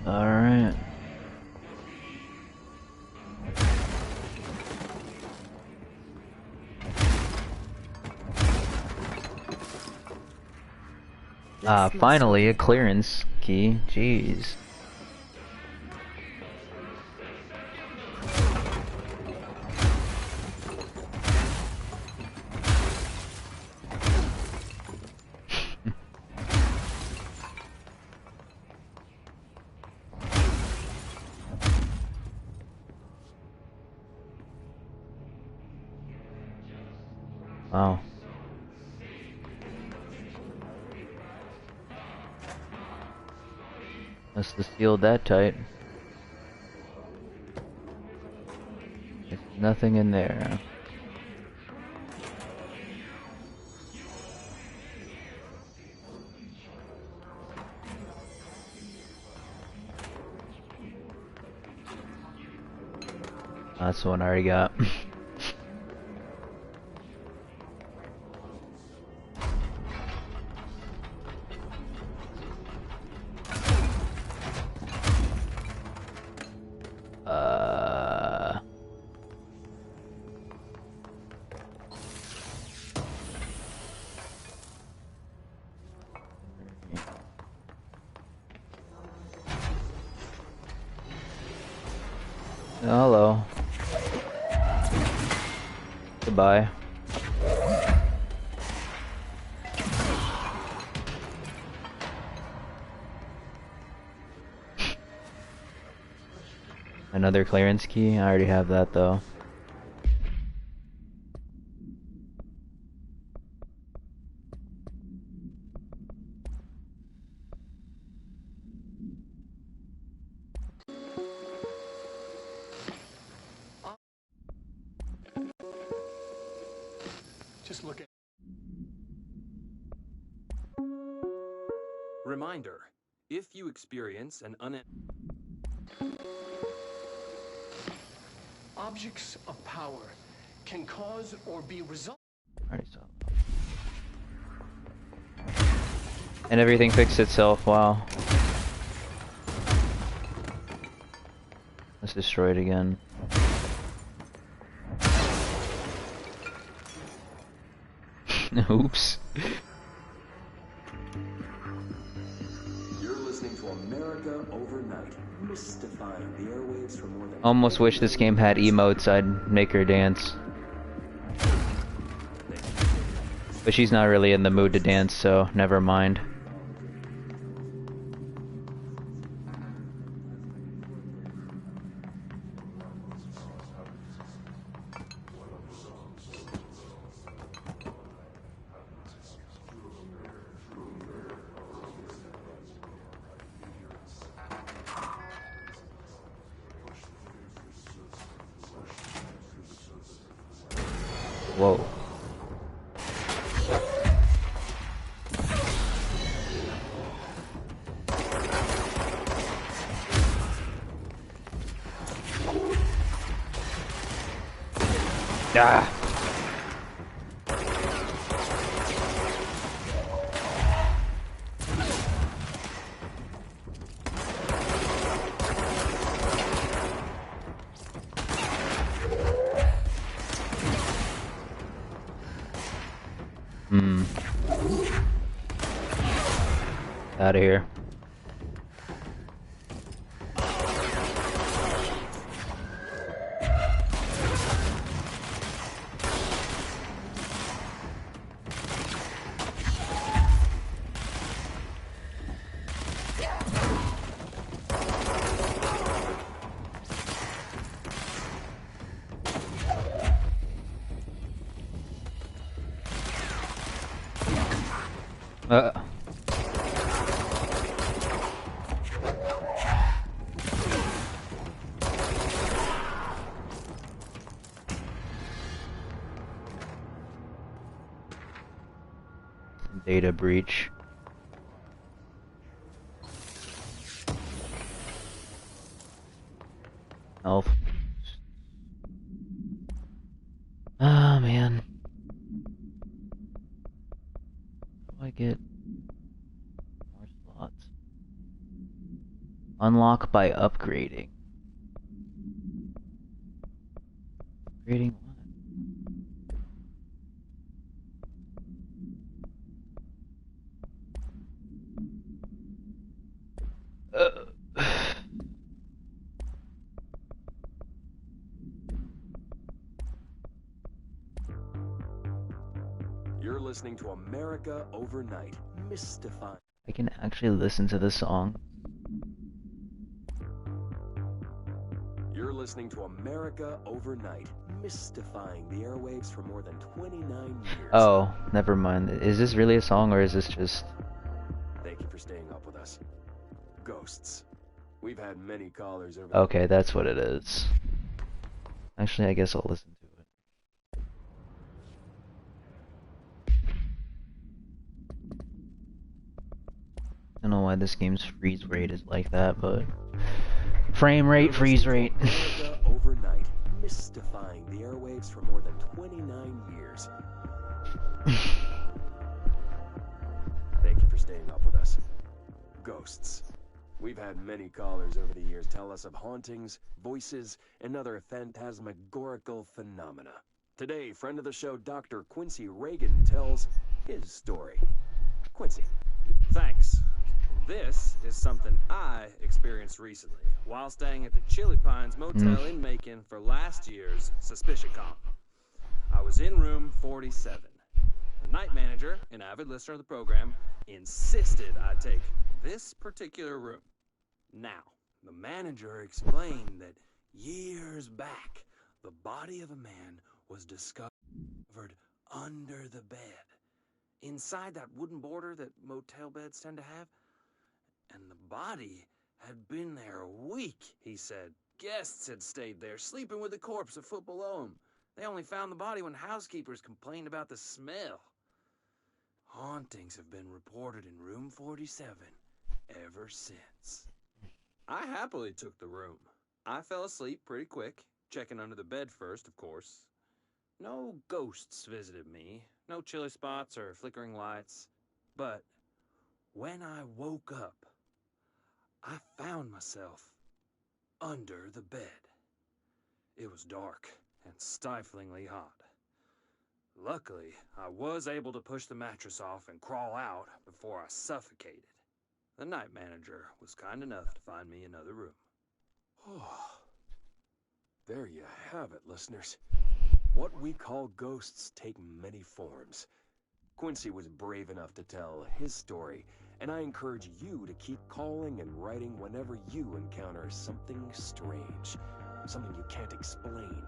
Alright. Finally a clearance key. Jeez. Wow. Must have sealed that tight. There's nothing in there. That's the one I already got. Hello. Goodbye. Another clearance key? I already have that though. Just look at. Reminder, if you experience an Objects of power can cause or be result. Already saw that. And everything fixed itself, wow. Let's destroy it again. Oops. You're listening to America Overnight, mystifying the airwaves for more than. Almost wish this game had emotes, I'd make her dance. But she's not really in the mood to dance, so never mind. Whoa. Ah. Out of here. Data breach. Health. Ah, man. How do I get more slots? Unlock by upgrading. Upgrading what? You're listening to America Overnight, mystifying. I can actually listen to the song. You're listening to America Overnight, mystifying the airwaves for more than 29 years. Oh, never mind. Is this really a song or is this just... Thank you for staying up with us. Ghosts. We've had many callers over... Okay, that's what it is. Actually, I guess I'll listen to it. I don't know why this game's freeze rate is like that, but... Frame rate, freeze rate. America Overnight, mystifying the airwaves for more than 29 years. Thank you for staying up with us. Ghosts. We've had many callers over the years tell us of hauntings, voices, and other phantasmagorical phenomena. Today, friend of the show, Dr. Quincy Reagan, tells his story. Quincy. Thanks. This is something I experienced recently while staying at the Chili Pines Motel in Macon for last year's SuspiciaCon. I was in room 47. The night manager, an avid listener of the program, insisted I take this particular room. Now, the manager explained that years back, the body of a man was discovered under the bed, inside that wooden border that motel beds tend to have. And the body had been there a week, he said. Guests had stayed there, sleeping with the corpse a foot below them. They only found the body when housekeepers complained about the smell. Hauntings have been reported in room 47 ever since. I happily took the room. I fell asleep pretty quick, checking under the bed first, of course. No ghosts visited me, no chilly spots or flickering lights. But when I woke up, I found myself under the bed. It was dark and stiflingly hot. Luckily, I was able to push the mattress off and crawl out before I suffocated. The night manager was kind enough to find me another room. Oh, there you have it, listeners. What we call ghosts take many forms. Quincy was brave enough to tell his story, and I encourage you to keep calling and writing whenever you encounter something strange, something you can't explain.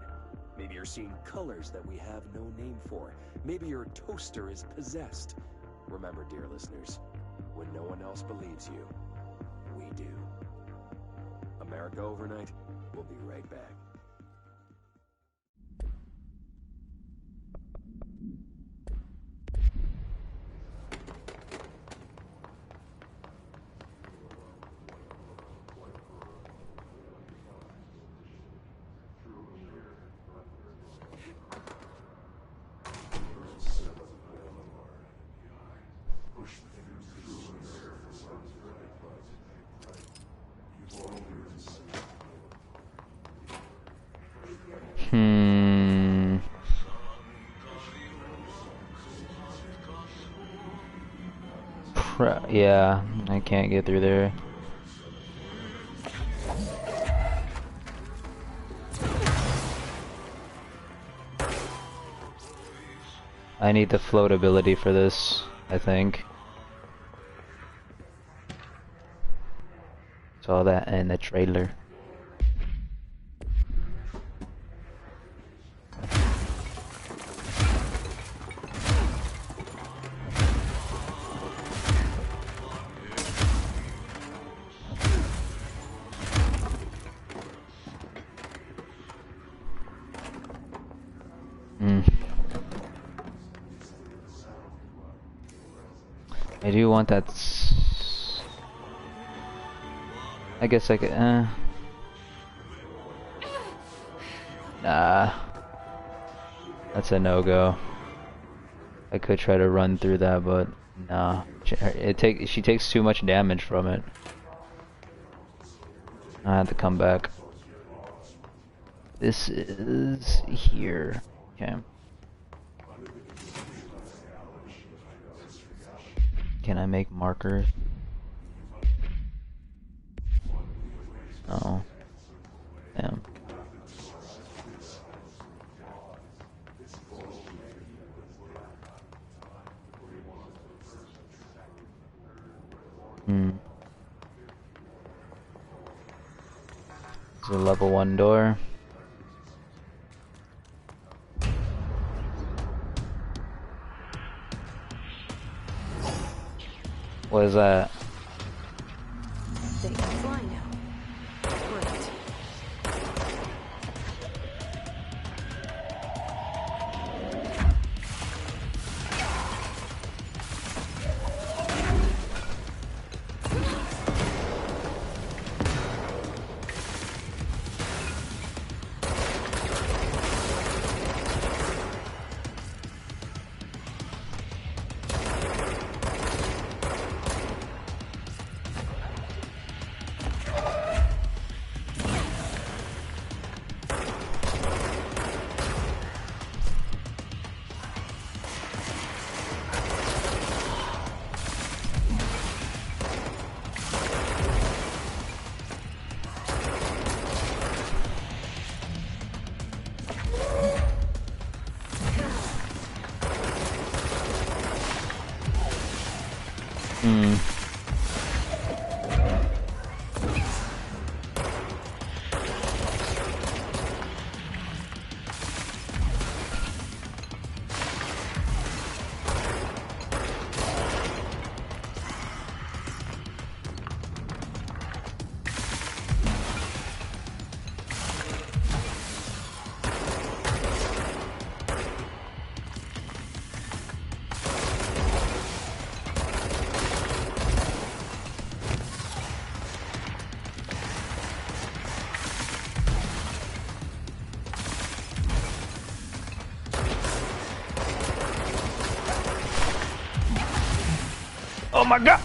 Maybe you're seeing colors that we have no name for. Maybe your toaster is possessed. Remember, dear listeners, when no one else believes you, we do. America Overnight, we'll be right back. Yeah, I can't get through there. I need the floatability for this, I think. Saw that in the trailer. I do want that. I guess I could. Nah, that's a no-go. I could try to run through that, but nah. She takes too much damage from it. I have to come back. This is here. Okay. Can I make markers? Oh. Damn. It's a level 1 door. What is that? They can fly now. Great. Oh my god!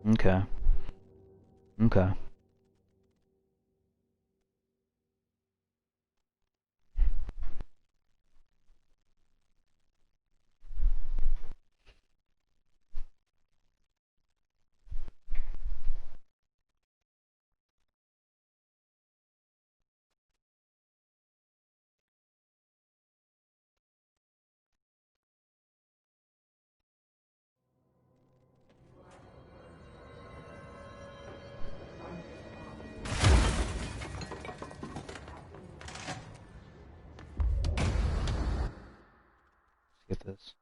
Okay. Okay. Get this.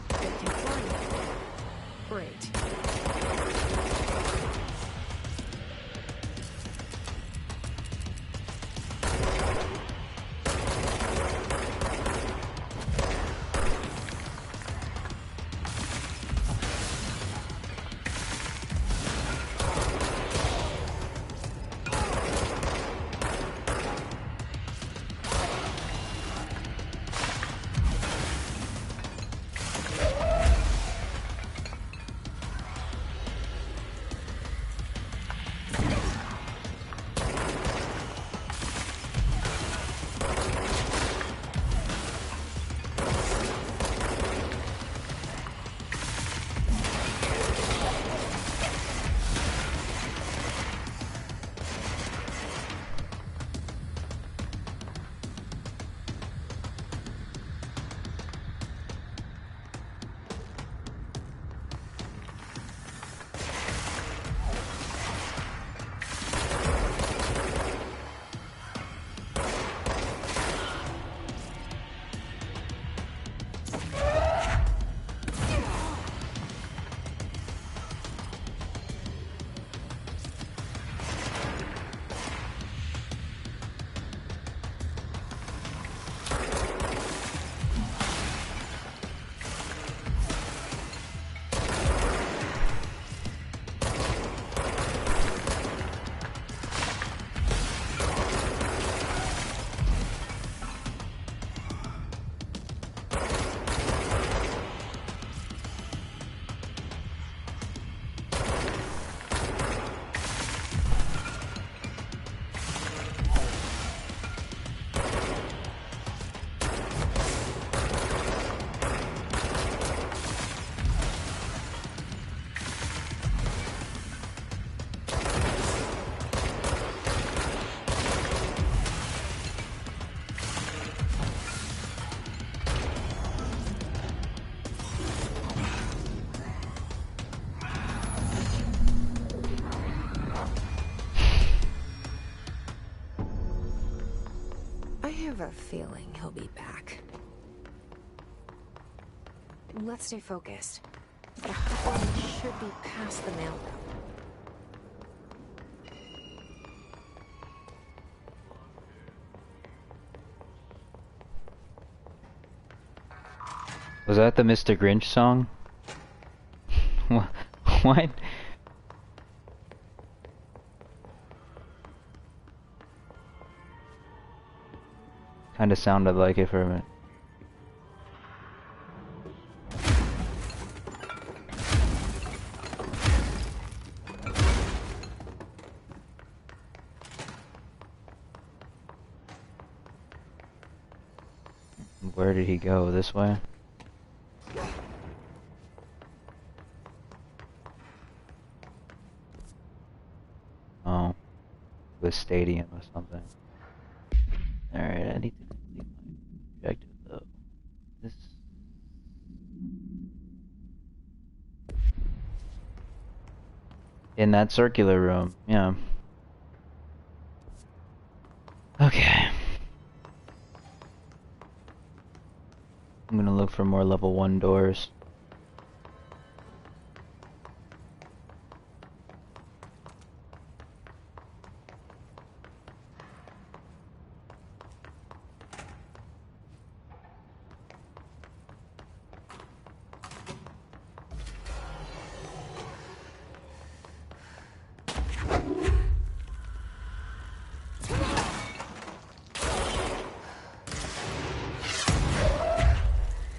They can fly now. Great. have a feeling he'll be back. Let's stay focused. The hotline should be past the mailroom. Was that the Mr. Grinch song? What? Kinda sounded like it for a minute. Where did he go? This way? Oh. The stadium or something. Alright, I need to complete my objective though. This... In that circular room, yeah. Okay. I'm gonna look for more level 1 doors.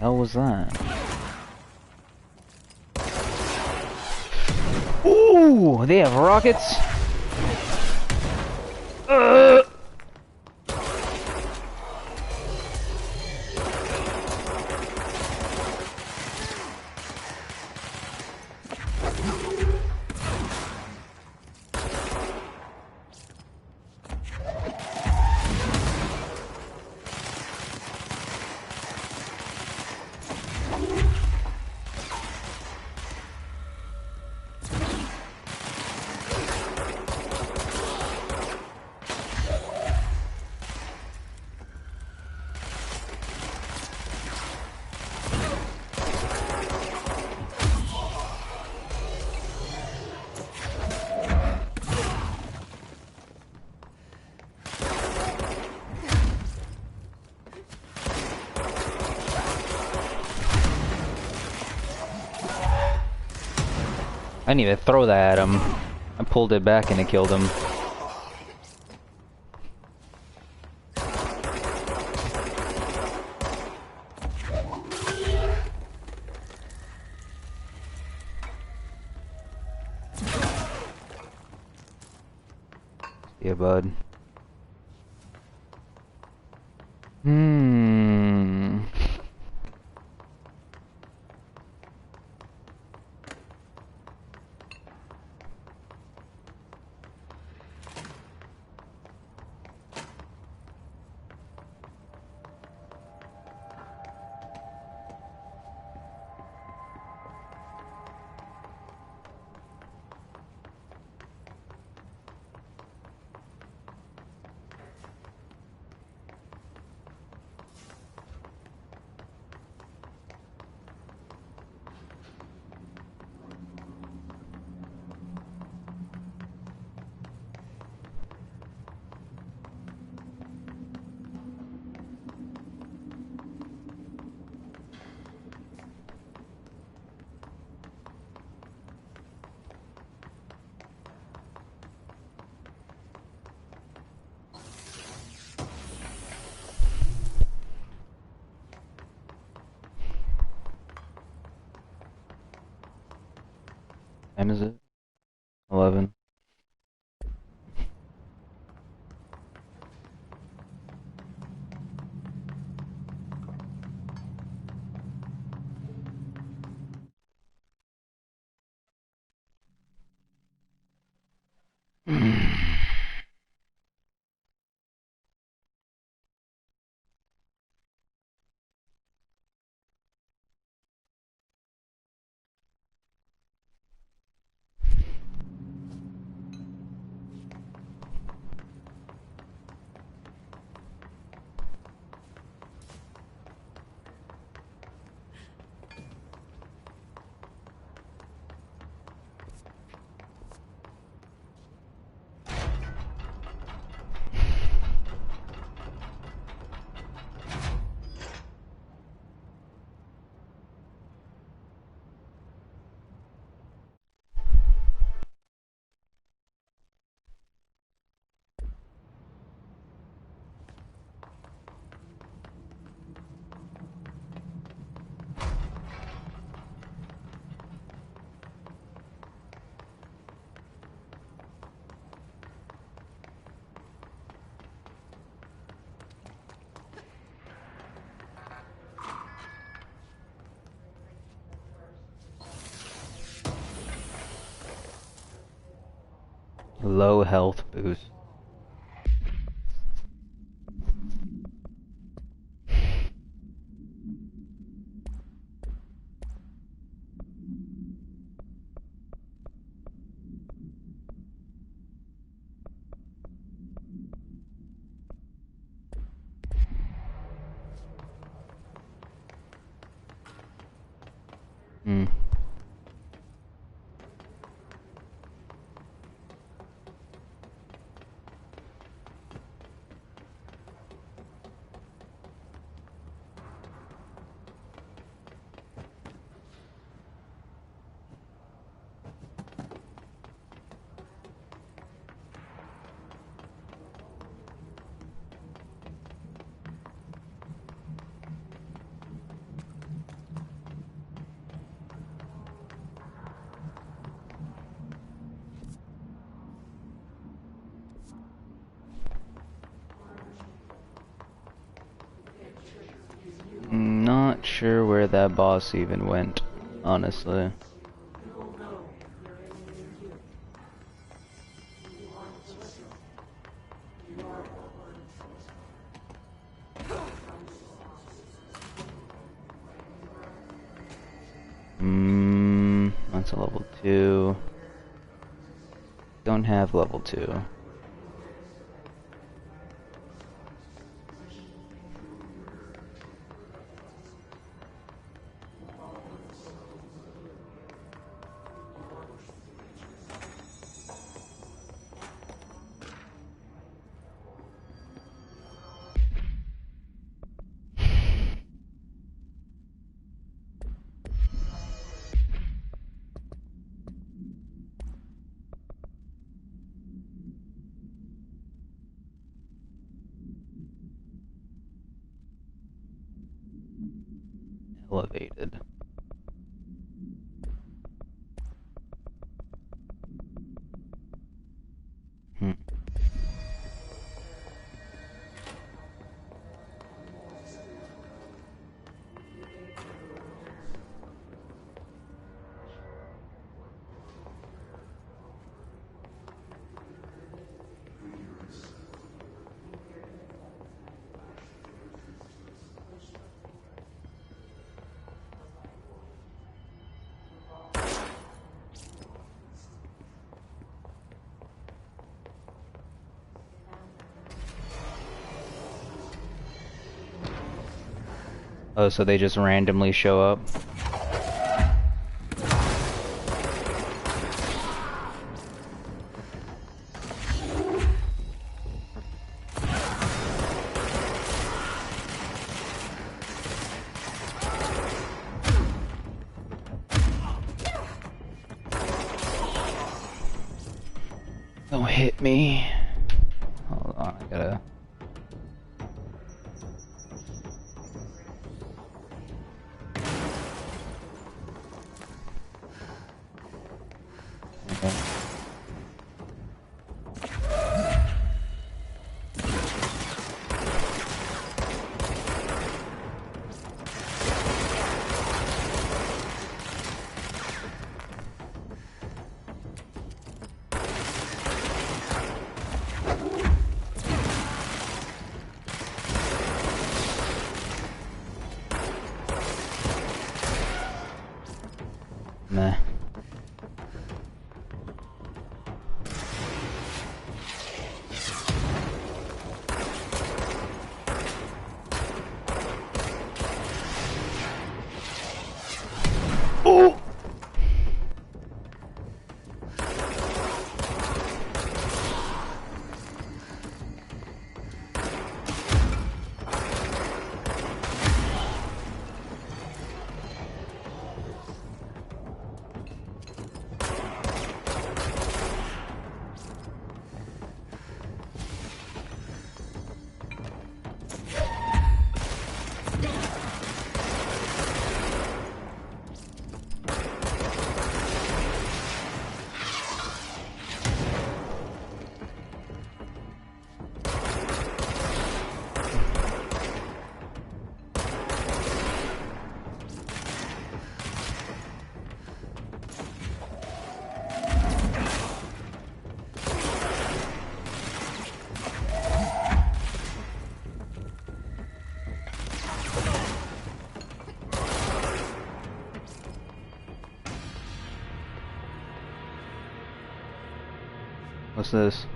Hell was that? Ooh, they have rockets. I didn't even throw that at him. I pulled it back and it killed him. Yeah, bud. Time is it? 11. Low health boost. Hmm. Not sure where that boss even went, honestly. That's a level 2. Don't have level 2. Elevated. Oh, so they just randomly show up? Don't hit me. Hold on, I gotta... Meh. Oh! What's this?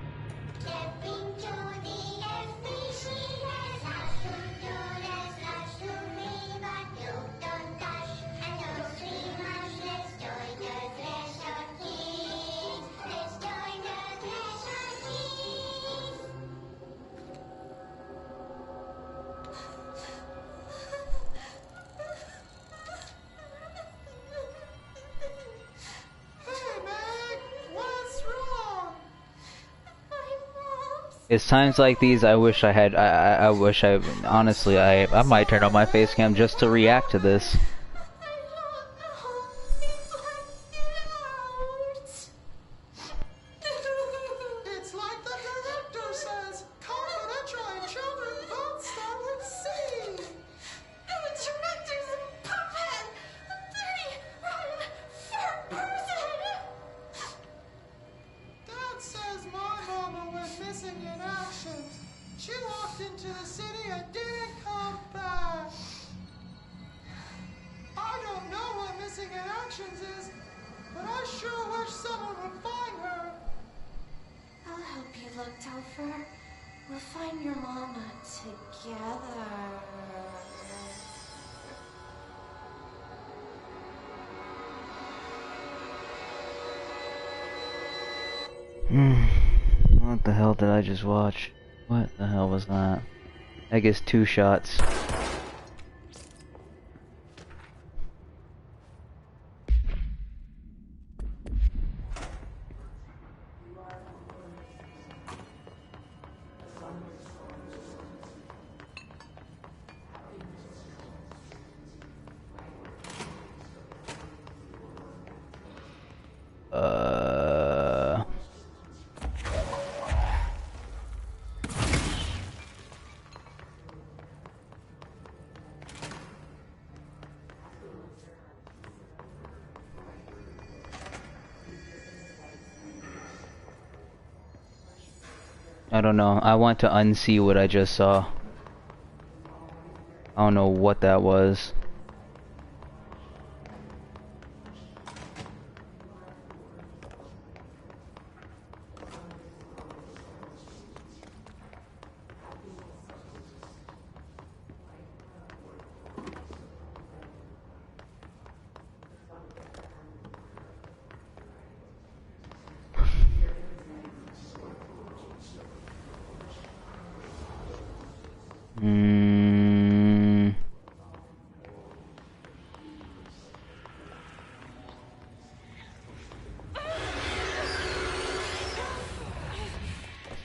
It's times like these I wish I had, I wish I, honestly, I might turn on my face cam just to react to this. It's like the director says, confidential and children both start with C. The director's a puppet, a dirty, rotten, fat person. Dad says my mama went missing in action. She walked into the city and didn't come back. I don't know what missing in actions is, but I sure wish someone would find her. I'll help you look, Topher. We'll find your mama together. What the hell did I just watch? What the hell was that? I guess 2 shots. I don't know. I want to unsee what I just saw. I don't know what that was.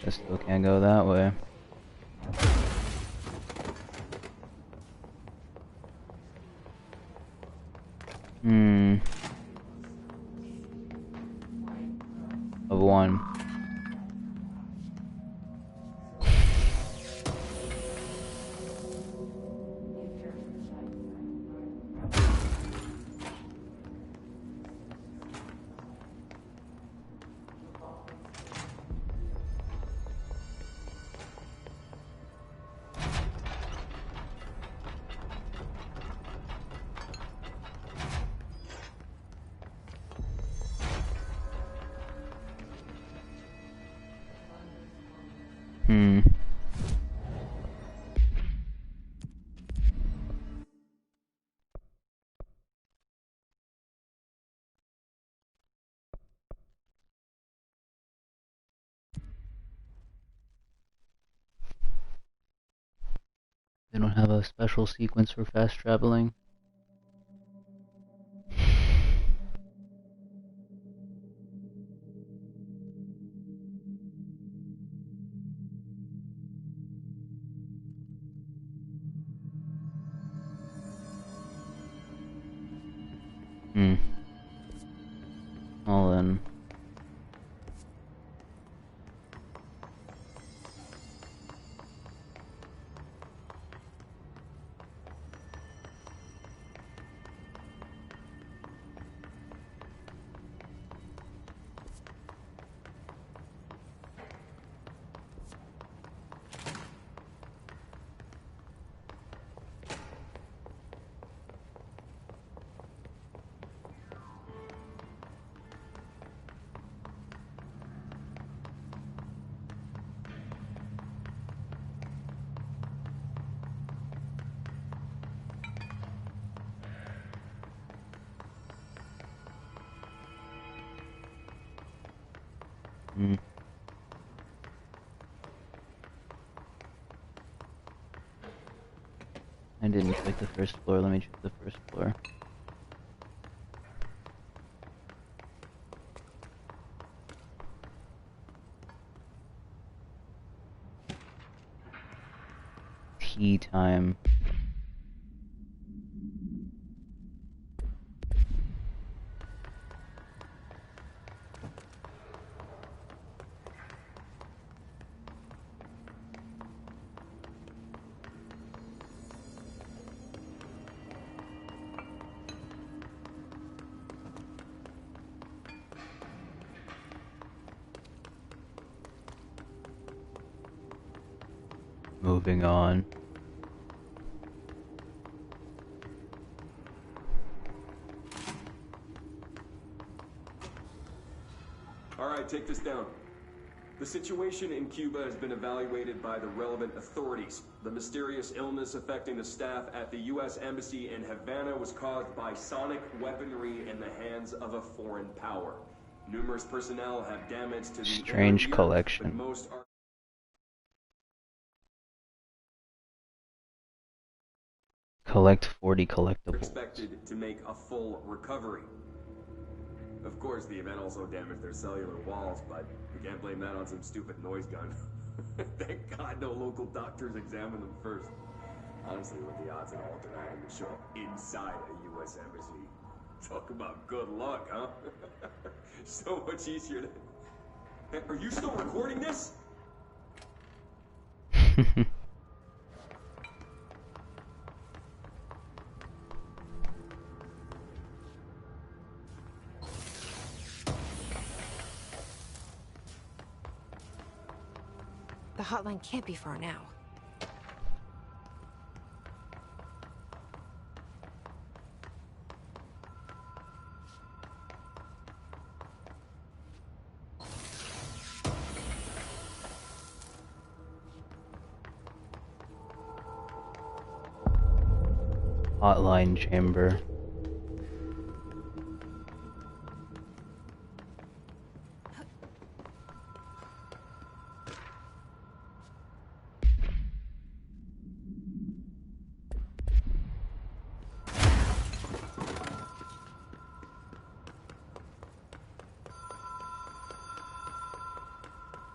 I still can't go that way. Of one. They don't have a special sequence for fast traveling. All in. Hmm. I didn't check the first floor. Let me check the first floor. Tea time. Moving on. Alright, take this down. The situation in Cuba has been evaluated by the relevant authorities. The mysterious illness affecting the staff at the U.S. Embassy in Havana was caused by sonic weaponry in the hands of a foreign power. Numerous personnel have damage to the Strange inner ear, collection. but most are Collect 40 collectibles. expected to make a full recovery. Of course, the event also damaged their cellular walls, but we can't blame that on some stupid noise gun. Thank God no local doctors examined them first. Honestly, what the odds at all that I would show up inside a U.S. embassy? Talk about good luck, huh? So much easier to... Hey, are you still recording this? The hotline can't be far now. Hotline chamber.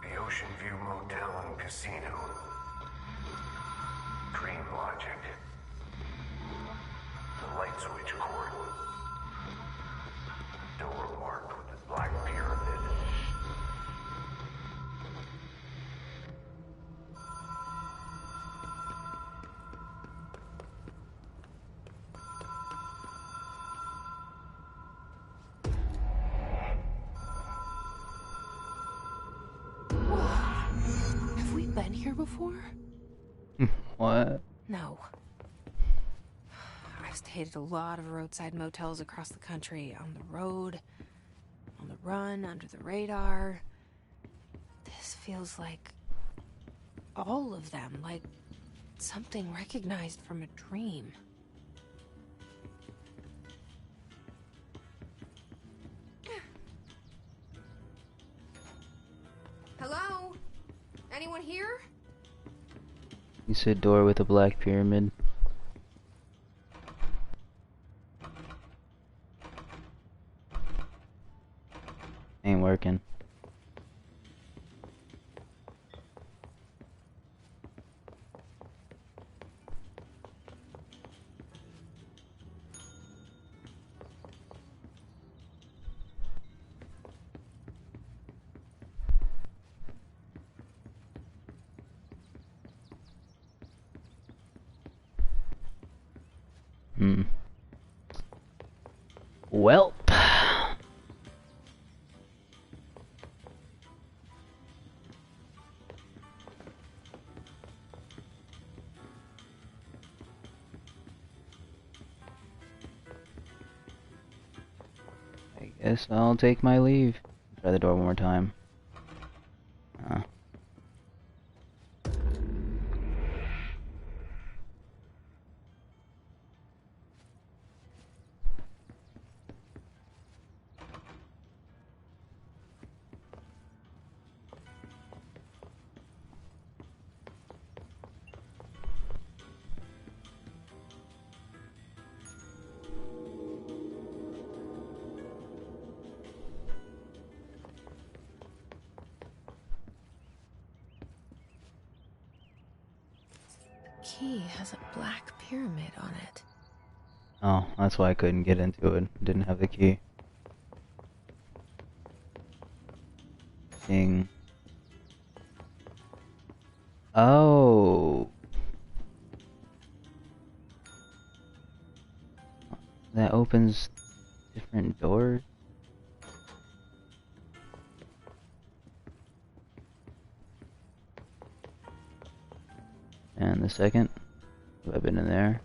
The Ocean View Motel and Casino. Dream logic. The light switch cord. Door marked with the black pyramid. Have we been here before? What? No. I've stayed at a lot of roadside motels across the country, on the road, on the run, under the radar. This feels like all of them, like something recognized from a dream. Hello? Anyone here? You said door with a black pyramid. Ain't working. Welp. I guess I'll take my leave. Try the door one more time. key has a black pyramid on it. Oh, that's why I couldn't get into it. Didn't have the key. Ding. Oh. That opens different doors. And the second, have I been in there?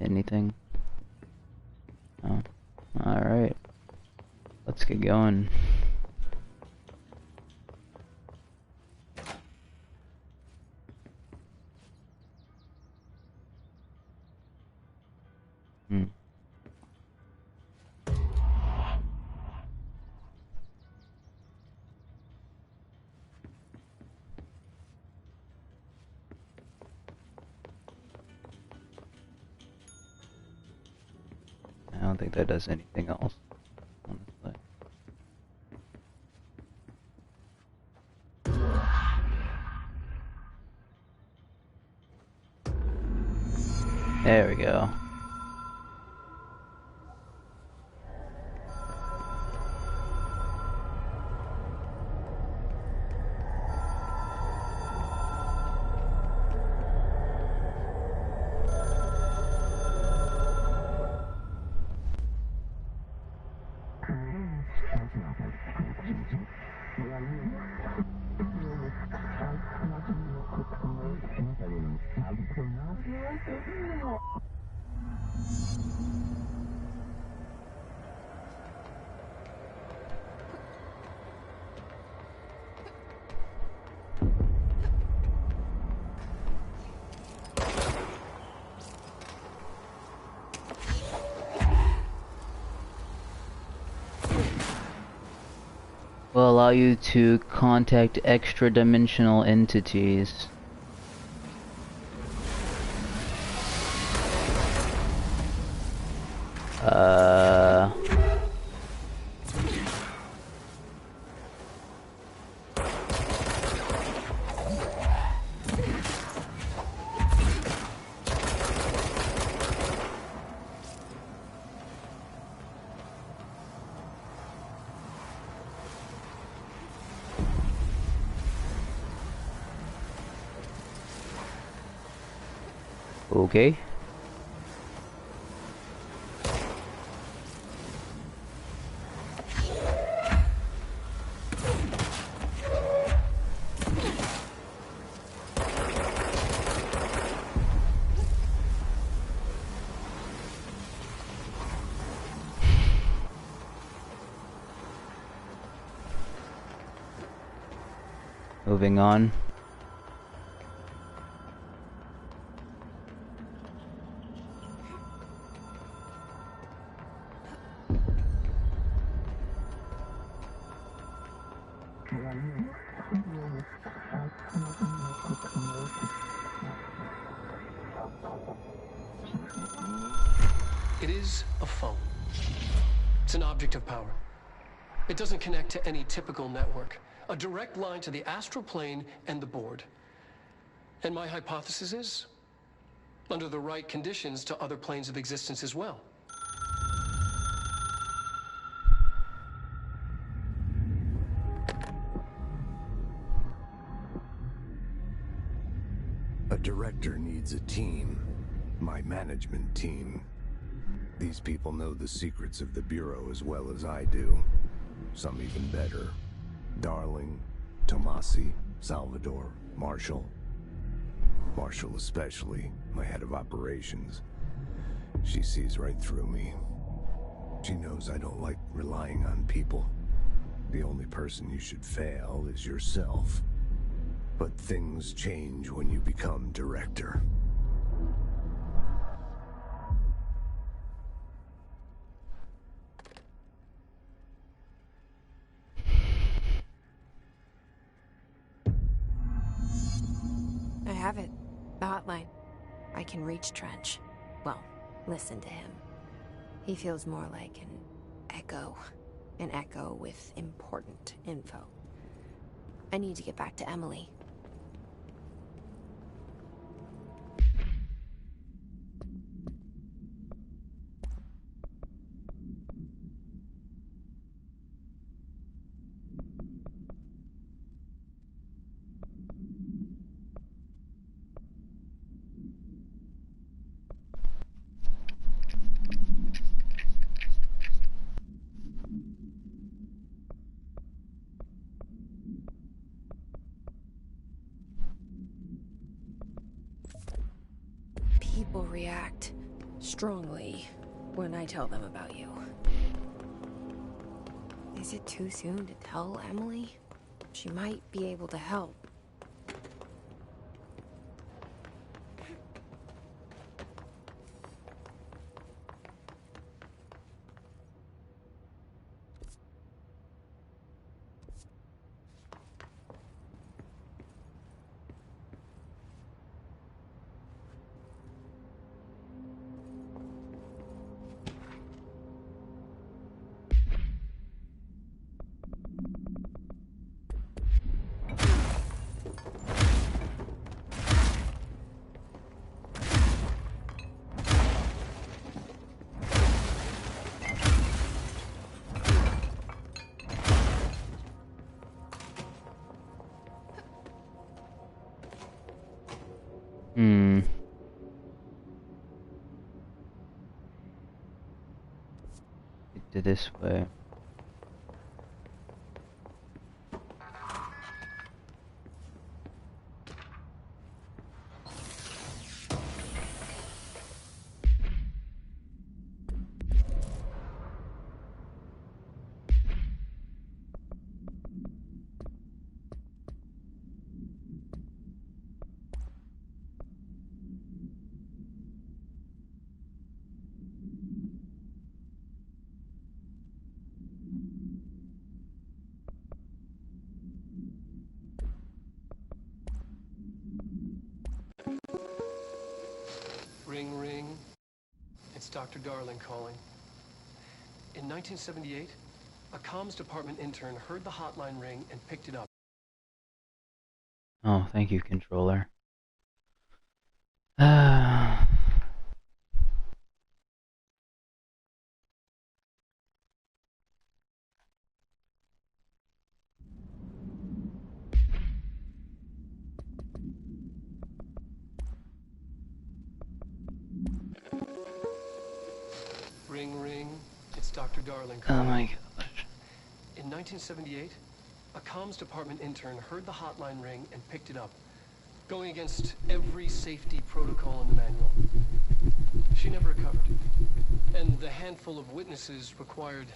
Anything? Oh, alright. Let's get going. I don't think that does anything else, honestly. There we go. Will allow you to contact extra-dimensional entities. Okay. Moving on. It is a phone. It's an object of power. It doesn't connect to any typical network. A direct line to the astral plane and the board. And my hypothesis is, under the right conditions, to other planes of existence as well. A director needs a team. My management team. These people know the secrets of the Bureau as well as I do. Some even better. Darling, Tomasi, Salvador, Marshall. Marshall especially, my head of operations. She sees right through me. She knows I don't like relying on people. The only person you should fail is yourself. But things change when you become director. I have it. The hotline. I can reach Trench. Well, listen to him. He feels more like an echo. An echo with important info. I need to get back to Emily. react strongly when I tell them about you. Is it too soon to tell Emily? She might be able to help. To this way. Ring, ring. It's Dr. Darling calling. In 1978, a comms department intern heard the hotline ring and picked it up. Oh, thank you, controller. Ring, ring. It's Dr. Darling Oh calling. my gosh. In 1978, a comms department intern heard the hotline ring and picked it up, going against every safety protocol in the manual. She never recovered, and the handful of witnesses required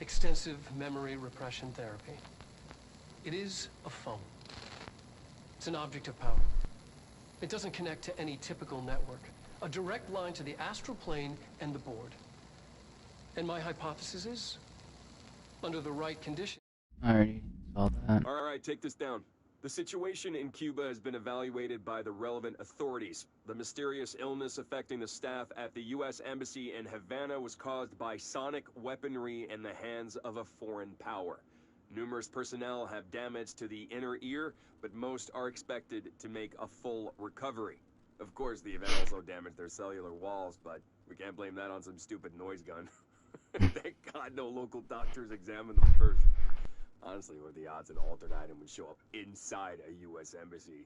extensive memory repression therapy. It is a phone. It's an object of power. It doesn't connect to any typical network. A direct line to the astral plane and the board. And my hypothesis is, under the right conditions... I already saw that. Alright, take this down. The situation in Cuba has been evaluated by the relevant authorities. The mysterious illness affecting the staff at the U.S. Embassy in Havana was caused by sonic weaponry in the hands of a foreign power. Numerous personnel have damage to the inner ear, but most are expected to make a full recovery. Of course, the event also damaged their cellular walls, but we can't blame that on some stupid noise gun. Thank God no local doctors examined them first. Honestly, what are the odds an altered item would show up inside a U.S. embassy?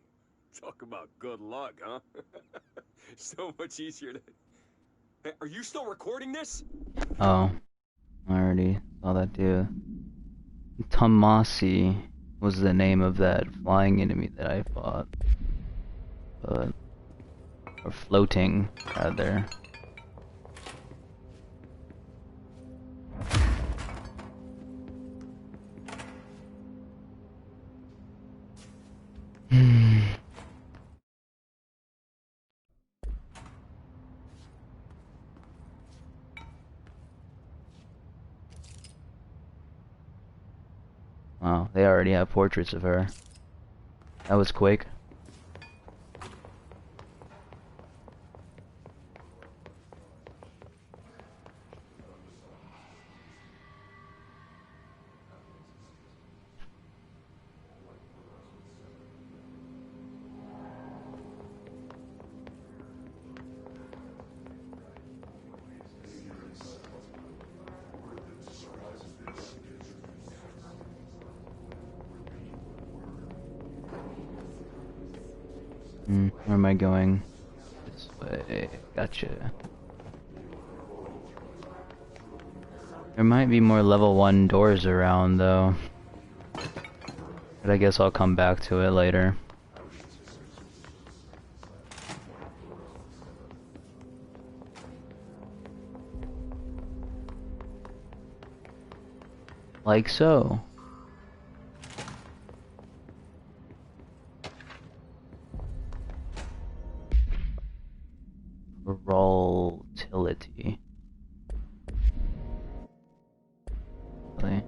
Talk about good luck, huh? So much easier to... Hey, are you still recording this? Oh, I already saw that too. Tomasi was the name of that flying enemy that I fought. But... or floating, rather. Wow, they already have portraits of her. That was quick. Where am I going? This way. Gotcha. There might be more level 1 doors around, though. But I guess I'll come back to it later. Like so. Volatility. Really?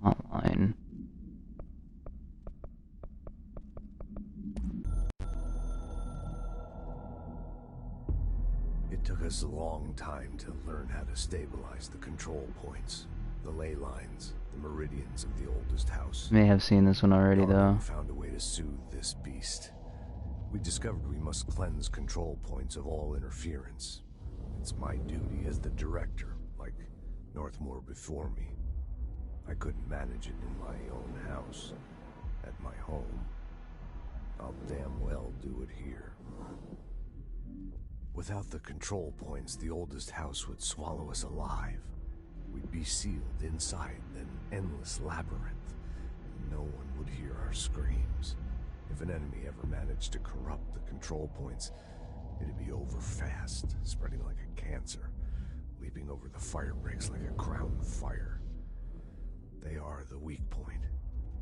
Online. It took us a long time to learn how to stabilize the control points, the ley lines, the meridians of the oldest house. May have seen this one already, though. We found a way to soothe this beast. We discovered we must cleanse control points of all interference. It's my duty as the director, like Northmore before me. I couldn't manage it in my own house, at my home. I'll damn well do it here. Without the control points, the oldest house would swallow us alive. We'd be sealed inside an endless labyrinth. No one would hear our screams. If an enemy ever managed to corrupt the control points, it'd be over fast, spreading like a cancer, leaping over the fire breaks like a crown of fire. They are the weak point.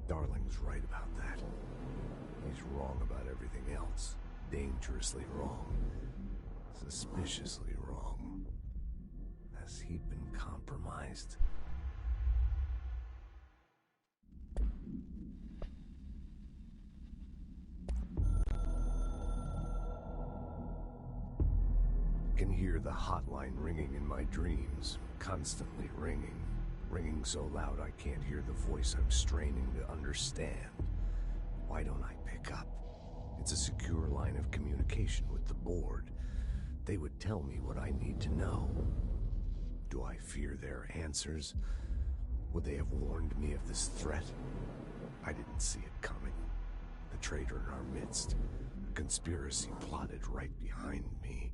Darling's right about that. He's wrong about everything else. Dangerously wrong. Suspiciously wrong. Has he been compromised? I can hear the hotline ringing in my dreams, constantly ringing. Ringing so loud I can't hear the voice I'm straining to understand. Why don't I pick up? It's a secure line of communication with the board. They would tell me what I need to know. Do I fear their answers? Would they have warned me of this threat? I didn't see it coming. The traitor in our midst. A conspiracy plotted right behind me.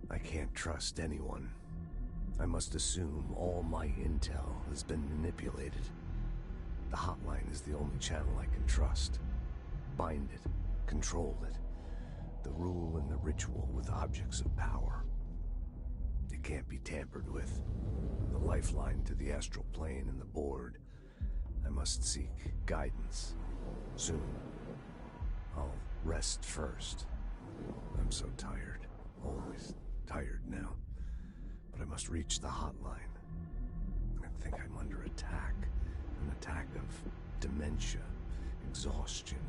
I can't trust anyone. I must assume all my intel has been manipulated. The hotline is the only channel I can trust. Bind it, control it. The rule and the ritual with objects of power. It can't be tampered with. The lifeline to the astral plane and the board. I must seek guidance. Soon. I'll rest first. I'm so tired. Always tired now. But I must reach the hotline. I think I'm under attack. An attack of dementia, exhaustion.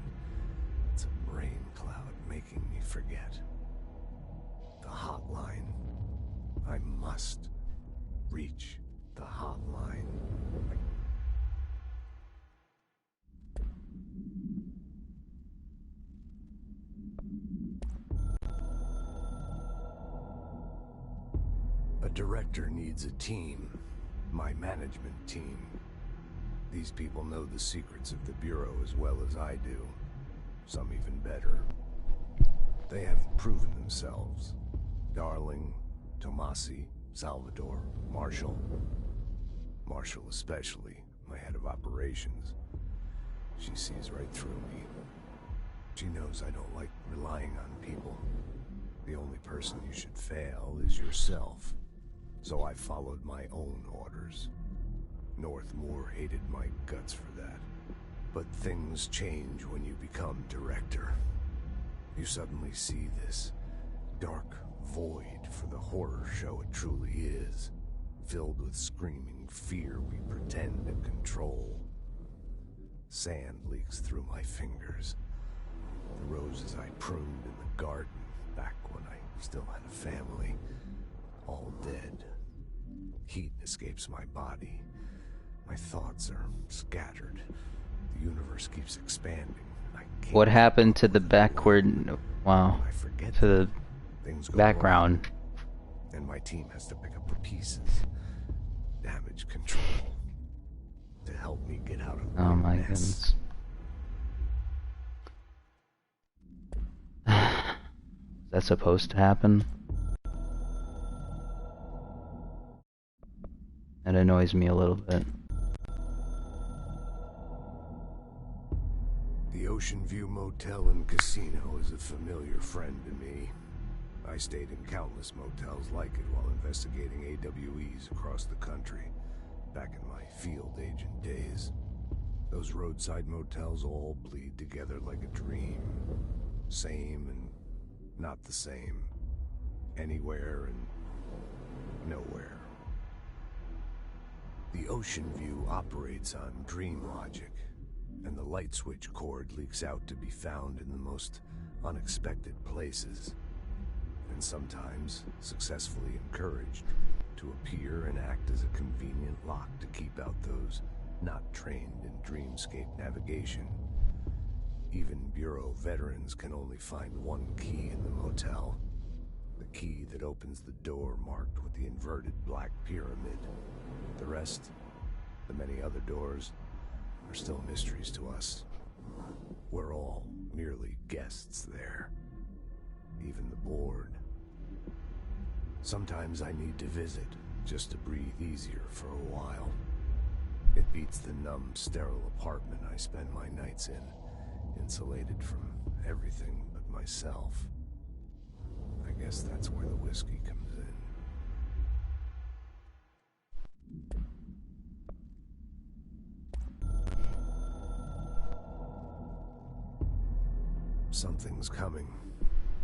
It's a brain cloud making me forget. The hotline. I must reach the hotline. A director needs a team. My management team. These people know the secrets of the Bureau as well as I do. Some even better. They have proven themselves. Darling, Tomasi, Salvador, Marshall. Marshall especially, my head of operations. She sees right through me. She knows I don't like relying on people. The only person you should fail is yourself. So I followed my own orders. Northmore hated my guts for that. But things change when you become director. You suddenly see this dark void for the horror show it truly is, filled with screaming fear we pretend to control. Sand leaks through my fingers. The roses I pruned in the garden back when I still had a family, all dead. Heat escapes my body. My thoughts are scattered. The universe keeps expanding. What happened to the backward? Wow. To the background. Wrong, and my team has to pick up the pieces. Damage control. To help me get out of oh my mess. Goodness. Is that supposed to happen? That annoys me a little bit. The Ocean View Motel and Casino is a familiar friend to me. I stayed in countless motels like it while investigating AWEs across the country, back in my field agent days. Those roadside motels all bleed together like a dream. Same and not the same. Anywhere and nowhere. The ocean view operates on dream logic, and the light switch cord leaks out to be found in the most unexpected places, and sometimes successfully encouraged to appear and act as a convenient lock to keep out those not trained in dreamscape navigation. Even Bureau veterans can only find one key in the motel. The key that opens the door marked with the inverted black pyramid. The rest, the many other doors, are still mysteries to us. We're all merely guests there. Even the board. Sometimes I need to visit, just to breathe easier for a while. It beats the numb, sterile apartment I spend my nights in, insulated from everything but myself. I guess that's where the whiskey comes in. Something's coming.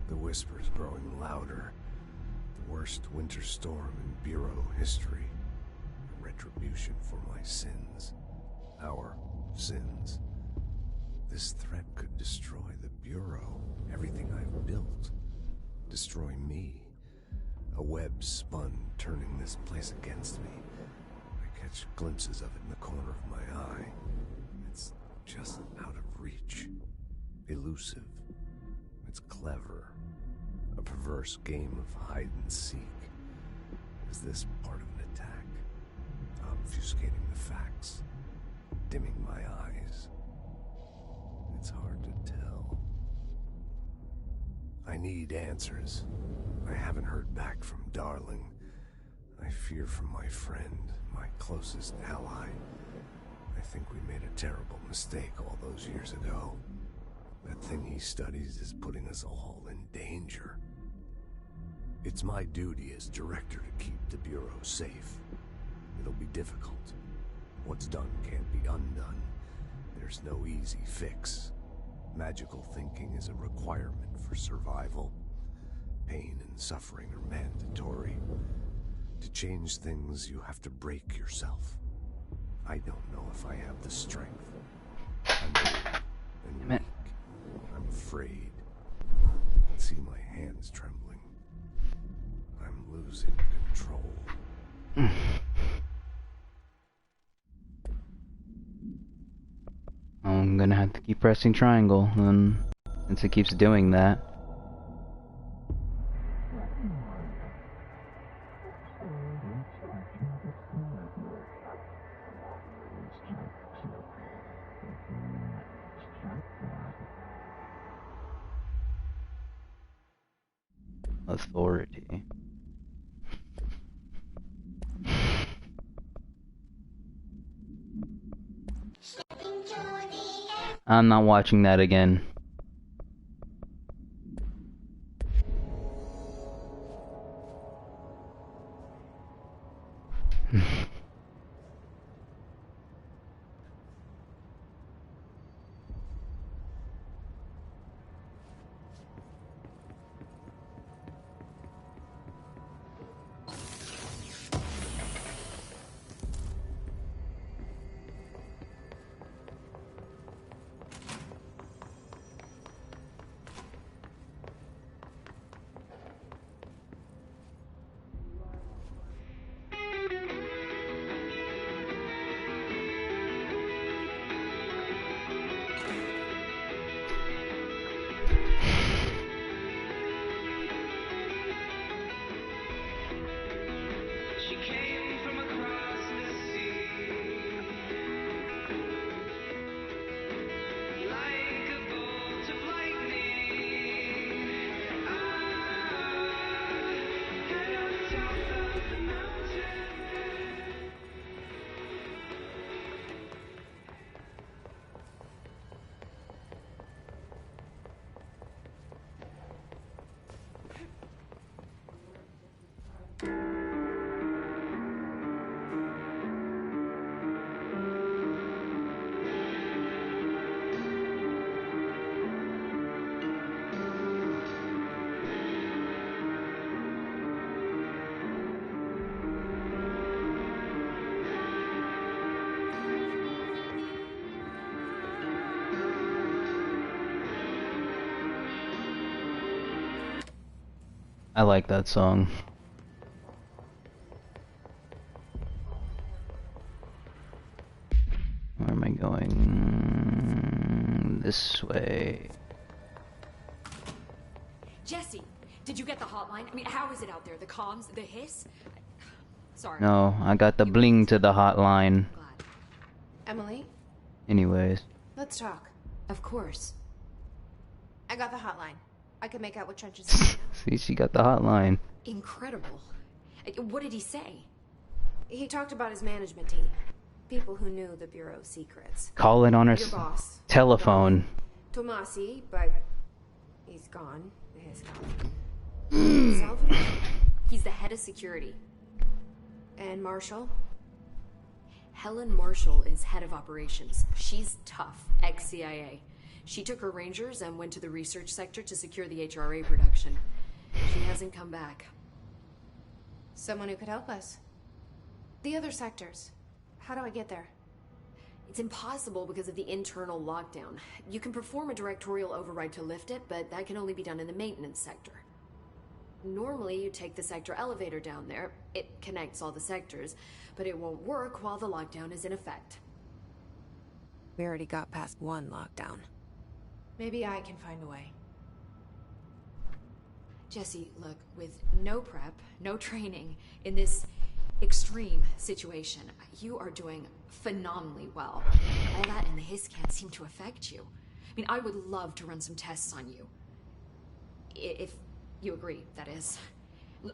The whispers growing louder. The worst winter storm in Bureau history. A retribution for my sins. Our sins. This threat could destroy the Bureau, everything I've built. Destroy me. A web spun, turning this place against me. I catch glimpses of it in the corner of my eye. It's just out of reach. Elusive. It's clever. A perverse game of hide and seek. Is this part of an attack? Obfuscating the facts. Dimming my eyes. It's hard to tell. I need answers. I haven't heard back from Darling. I fear for my friend, my closest ally. I think we made a terrible mistake all those years ago. That thing he studies is putting us all in danger. It's my duty as director to keep the Bureau safe. It'll be difficult. What's done can't be undone. There's no easy fix. Magical thinking is a requirement for survival. Pain and suffering are mandatory. To change things, you have to break yourself. I don't know if I have the strength. I'm old and weak. I'm afraid. I can see my hands trembling. I'm losing control. I'm gonna have to keep pressing triangle, and since it keeps doing that. Authority. I'm not watching that again. I like that song. Where am I going? This way. Jesse, did you get the hotline? I mean, how is it out there? The comms, the hiss? Sorry. No, I got the bling to the hotline. Emily, Anyways. let's talk. Of course. I got the hotline. I can make out what Trench is saying. See, she got the hotline. Incredible. What did he say? He talked about his management team. People who knew the Bureau's secrets. Calling on her Your boss. telephone. Tomasi, but he's gone. His Salvador. He's the head of security. And Marshall? Helen Marshall is head of operations. She's tough, ex-CIA. She took her Rangers and went to the research sector to secure the HRA production. She hasn't come back. Someone who could help us. The other sectors. How do I get there? It's impossible because of the internal lockdown. You can perform a directorial override to lift it, but that can only be done in the maintenance sector. Normally, you take the sector elevator down there. It connects all the sectors, but it won't work while the lockdown is in effect. We already got past one lockdown. Maybe I can find a way. Jesse, look, with no prep, no training, in this extreme situation, you are doing phenomenally well. All that and the hiss can't seem to affect you. I mean, I would love to run some tests on you. If you agree, that is.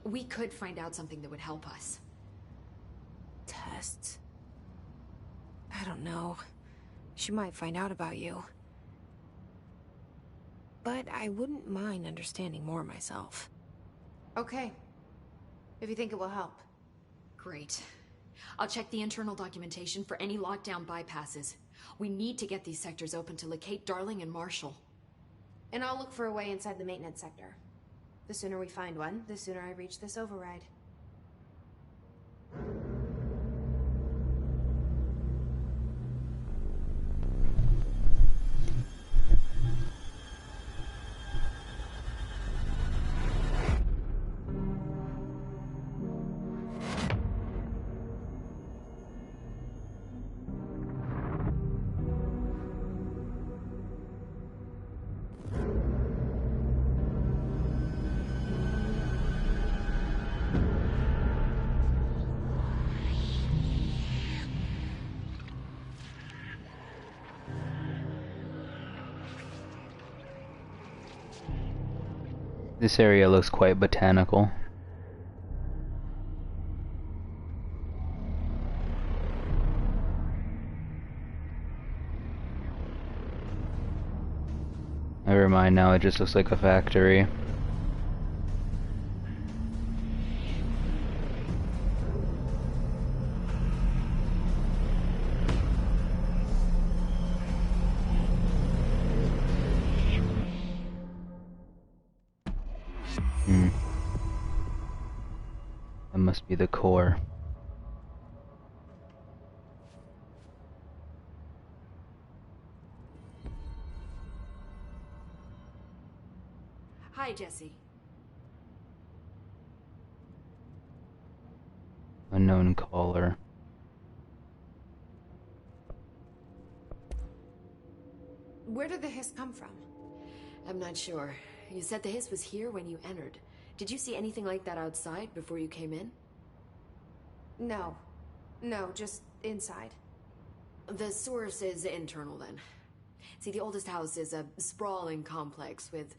We could find out something that would help us. Tests? I don't know. She might find out about you. But I wouldn't mind understanding more myself. Okay. If you think it will help. Great. I'll check the internal documentation for any lockdown bypasses. We need to get these sectors open to locate Darling and Marshall. And I'll look for a way inside the maintenance sector. The sooner we find one, the sooner I reach this override. This area looks quite botanical. Never mind, now it just looks like a factory. That must be the core. Hi, Jesse. Unknown caller. Where did the hiss come from? I'm not sure. You said the hiss was here when you entered. Did you see anything like that outside before you came in? No. No, just inside. The source is internal, then. See, the oldest house is a sprawling complex with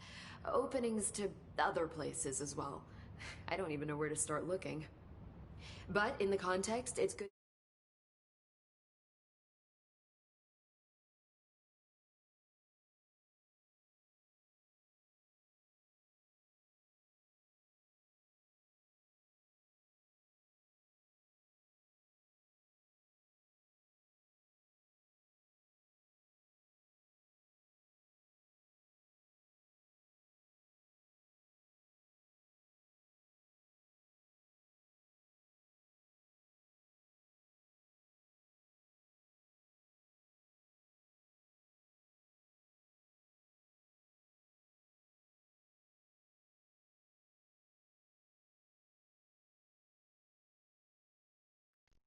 openings to other places as well. I don't even know where to start looking. But in the context, it's good.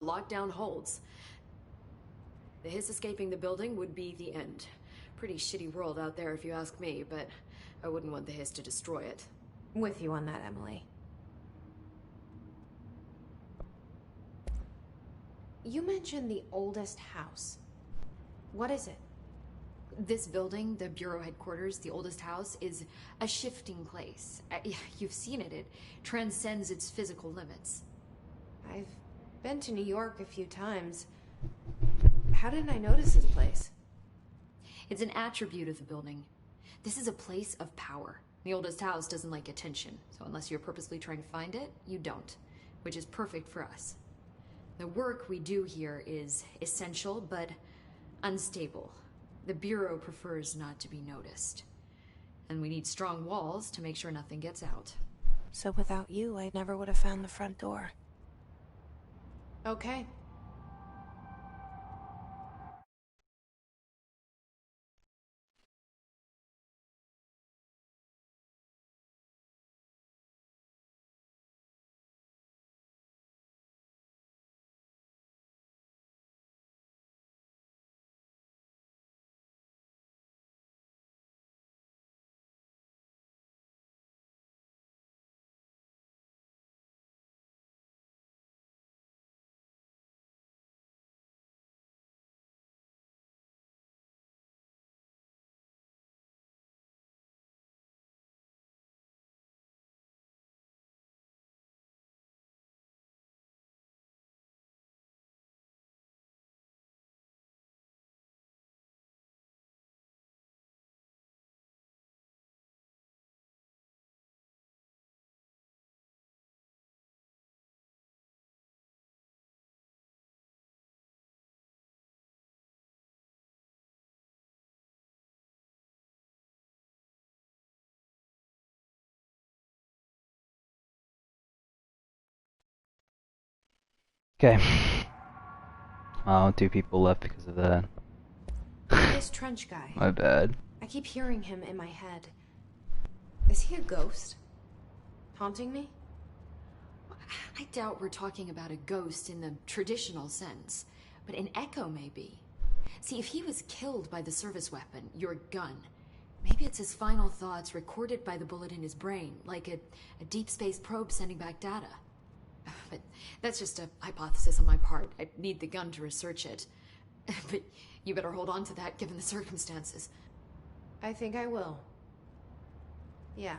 Lockdown holds. The hiss escaping the building would be the end. Pretty shitty world out there if you ask me, but I wouldn't want the hiss to destroy it. With you on that, Emily. You mentioned the oldest house. What is it? This building, the Bureau headquarters, the oldest house, is a shifting place. You've seen it. It transcends its physical limits. I've been to New York a few times. How didn't I notice this place? It's an attribute of the building. This is a place of power. The oldest house doesn't like attention, so unless you're purposely trying to find it, you don't, which is perfect for us. The work we do here is essential, but unstable. The Bureau prefers not to be noticed. And we need strong walls to make sure nothing gets out. So without you, I never would have found the front door. Okay. Okay. Oh, 2 people left because of that. This trench guy. My bad. I keep hearing him in my head. Is he a ghost? Haunting me? I doubt we're talking about a ghost in the traditional sense, but an echo maybe. See, if he was killed by the service weapon, your gun, maybe it's his final thoughts recorded by the bullet in his brain, like a deep space probe sending back data. But that's just a hypothesis on my part. I need the gun to research it. But you better hold on to that given the circumstances. I think I will. Yeah.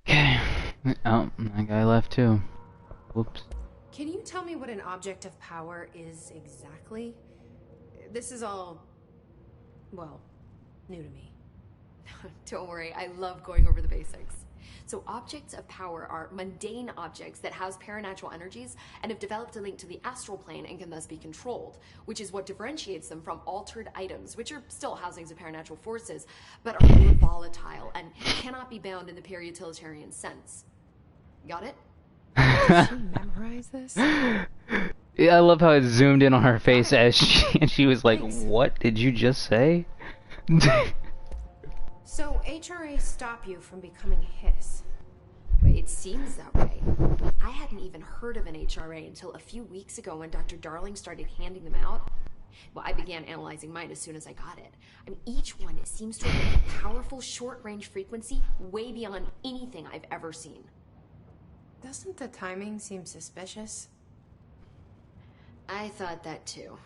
Okay. Oh, that guy left too. Whoops. Can you tell me what an object of power is exactly? This is all, well, new to me. Don't worry, I love going over the basics. So objects of power are mundane objects that house paranatural energies and have developed a link to the astral plane and can thus be controlled, which is what differentiates them from altered items, which are still housings of paranatural forces, but are more volatile and cannot be bound in the peri-utilitarian sense. Got it? Did she memorize this? Yeah, I love how it zoomed in on her face as she was like, Thanks. "What did you just say?" So HRA stop you from becoming his? It seems that way. I hadn't even heard of an HRA until a few weeks ago when Dr. Darling started handing them out. Well, I began analyzing mine as soon as I got it. I mean, each one seems to have a powerful short-range frequency way beyond anything I've ever seen. Doesn't the timing seem suspicious? I thought that too.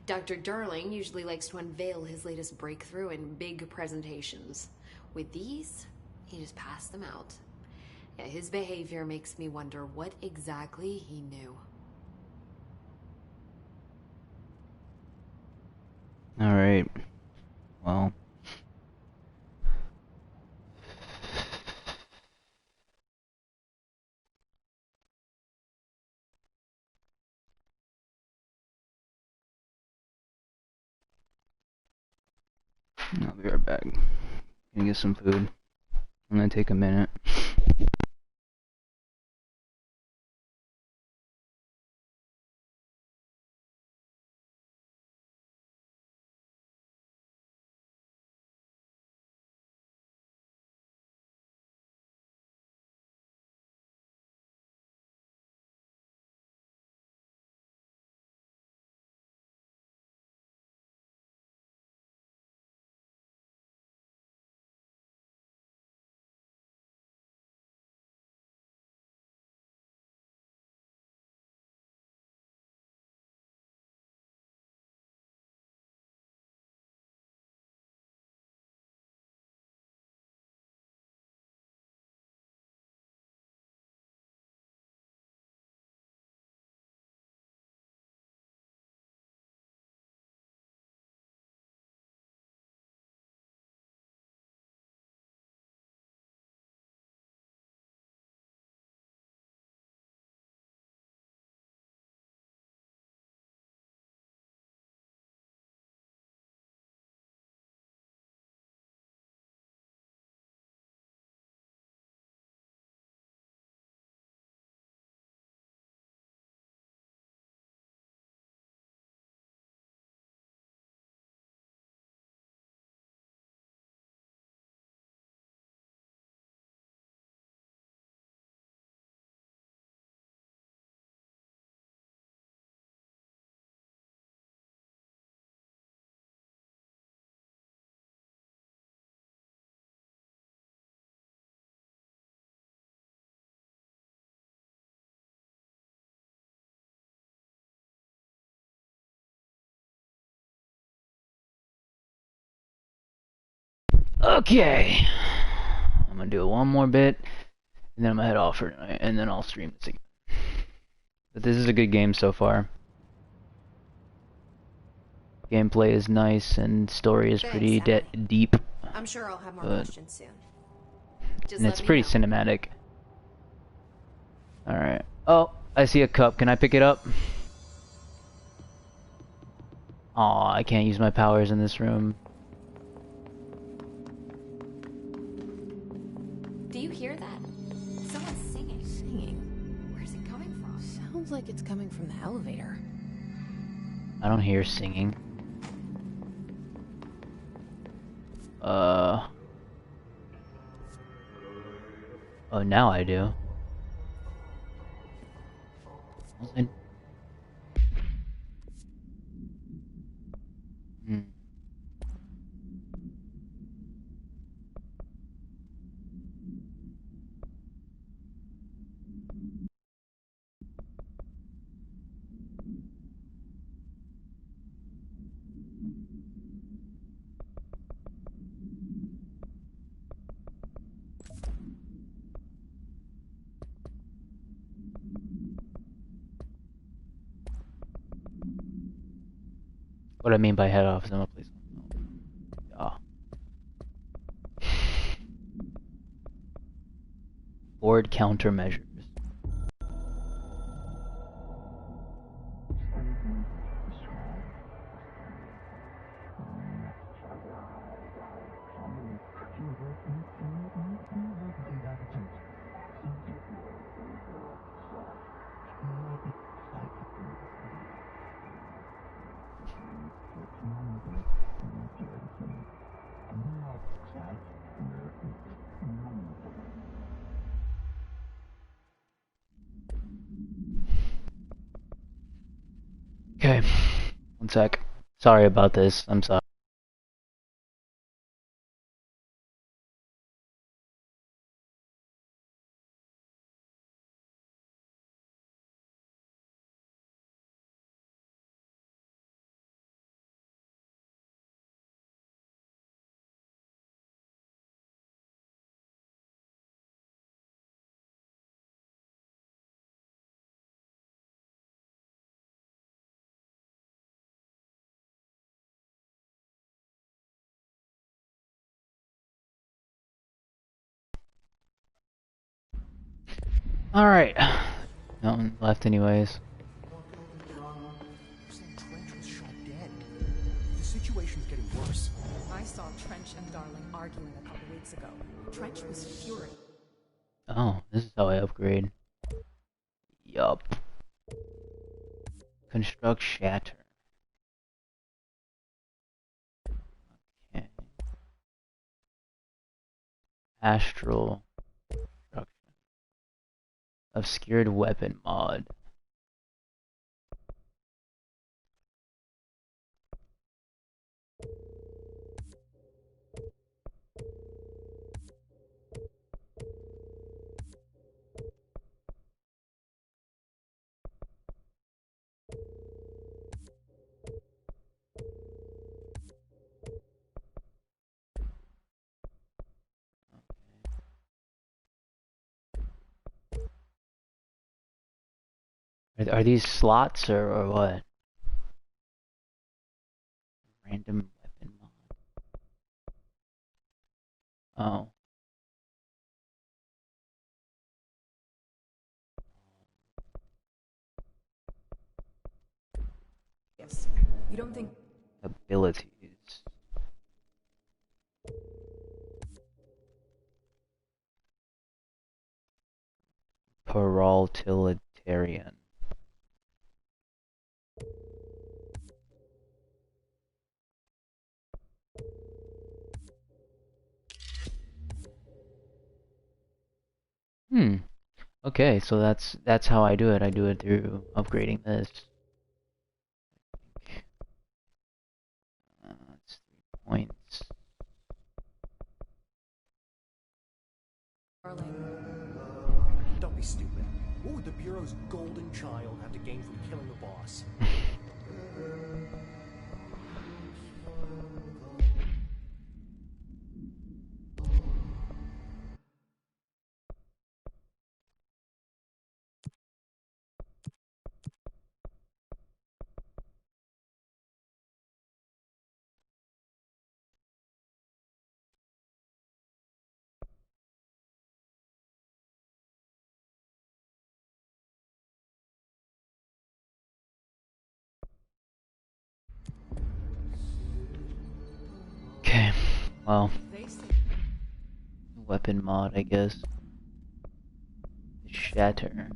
Dr. Darling usually likes to unveil his latest breakthrough in big presentations. With these, he just passed them out. Yeah, his behavior makes me wonder what exactly he knew. Alright. Well. I'll be right back. Gonna get some food. I'm gonna take a minute. Okay. I'm gonna do one more bit, and then I'm gonna head off for tonight, and then I'll stream this again. But this is a good game so far. Gameplay is nice, and story is pretty deep. I'm sure I'll have more questions soon. And it's pretty cinematic. Alright. Oh, I see a cup. Can I pick it up? Aw, I can't use my powers in this room. Do you hear that? Someone's singing. Singing? Where's it coming from? Sounds like it's coming from the elevator. I don't hear singing. Oh, now I do. What I mean by head off is I'm gonna play something else. Board countermeasures. Okay, one sec. Sorry about this. I'm sorry. Alright. No one left anyways. The situation's getting worse. I saw Trench and Darling arguing a couple weeks ago. Trench was furious. Oh, this is how I upgrade. Yup. Construct shatter. Okay. Astral construction. Obscured weapon mod. Are these slots or what? Random weapon mod. Oh. Yes. You don't think Abilities. Paraltilitarian. Okay, so that's how I do it. I do it through upgrading this. That's 3 points. Don't be stupid. What would the Bureau's golden child have to gain from killing the boss? Okay, well, weapon mod, I guess. Shatter.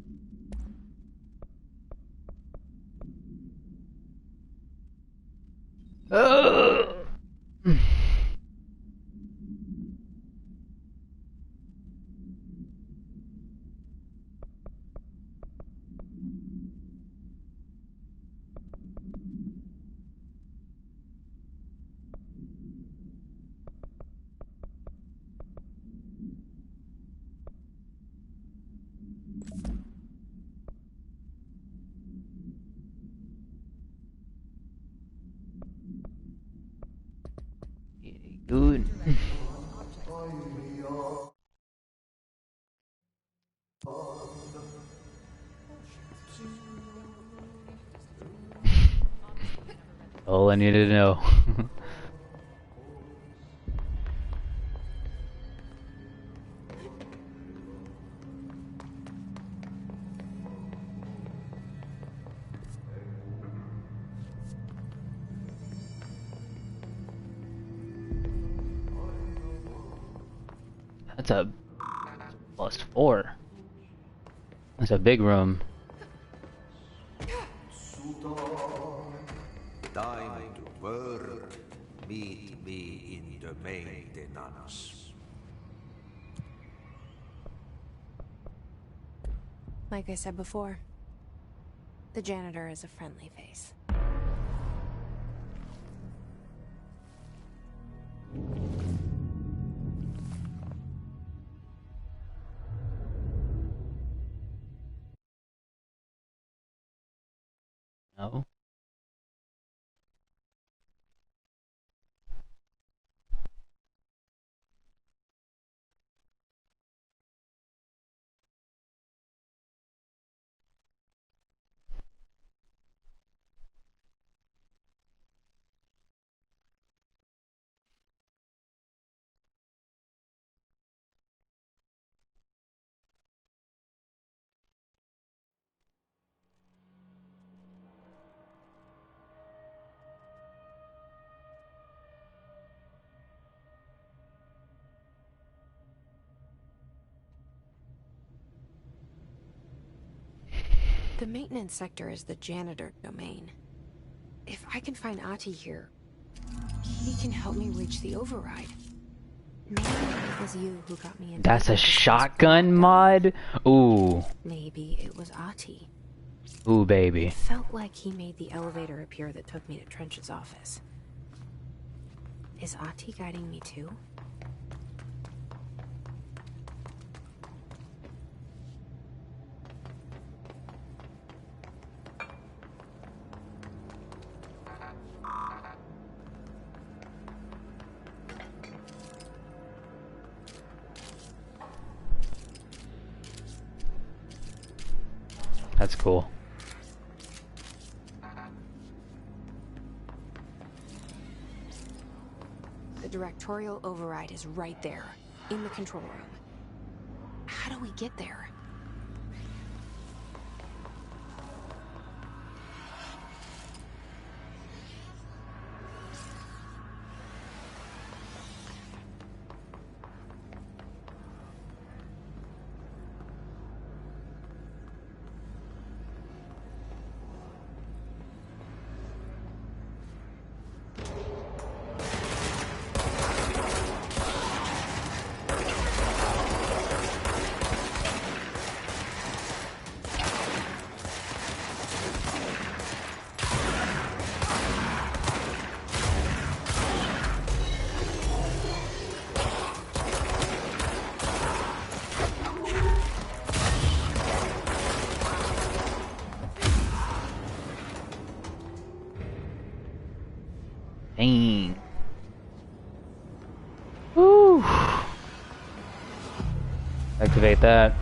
Good. All I needed to know. That's a +4. That's a big room. Time to work. Meet me in the maintenance. Like I said before, the janitor is a friendly face. No? The maintenance sector is the janitor domain. If I can find Ahti here, he can help me reach the override. Maybe it was you who got me into That's a this shotgun mod? Ooh. Maybe it was Ahti. Ooh, baby. It felt like he made the elevator appear that took me to Trench's office. Is Ahti guiding me too? That's cool. The directorial override is right there, in the control room. How do we get there? Dang. Woo. Activate that.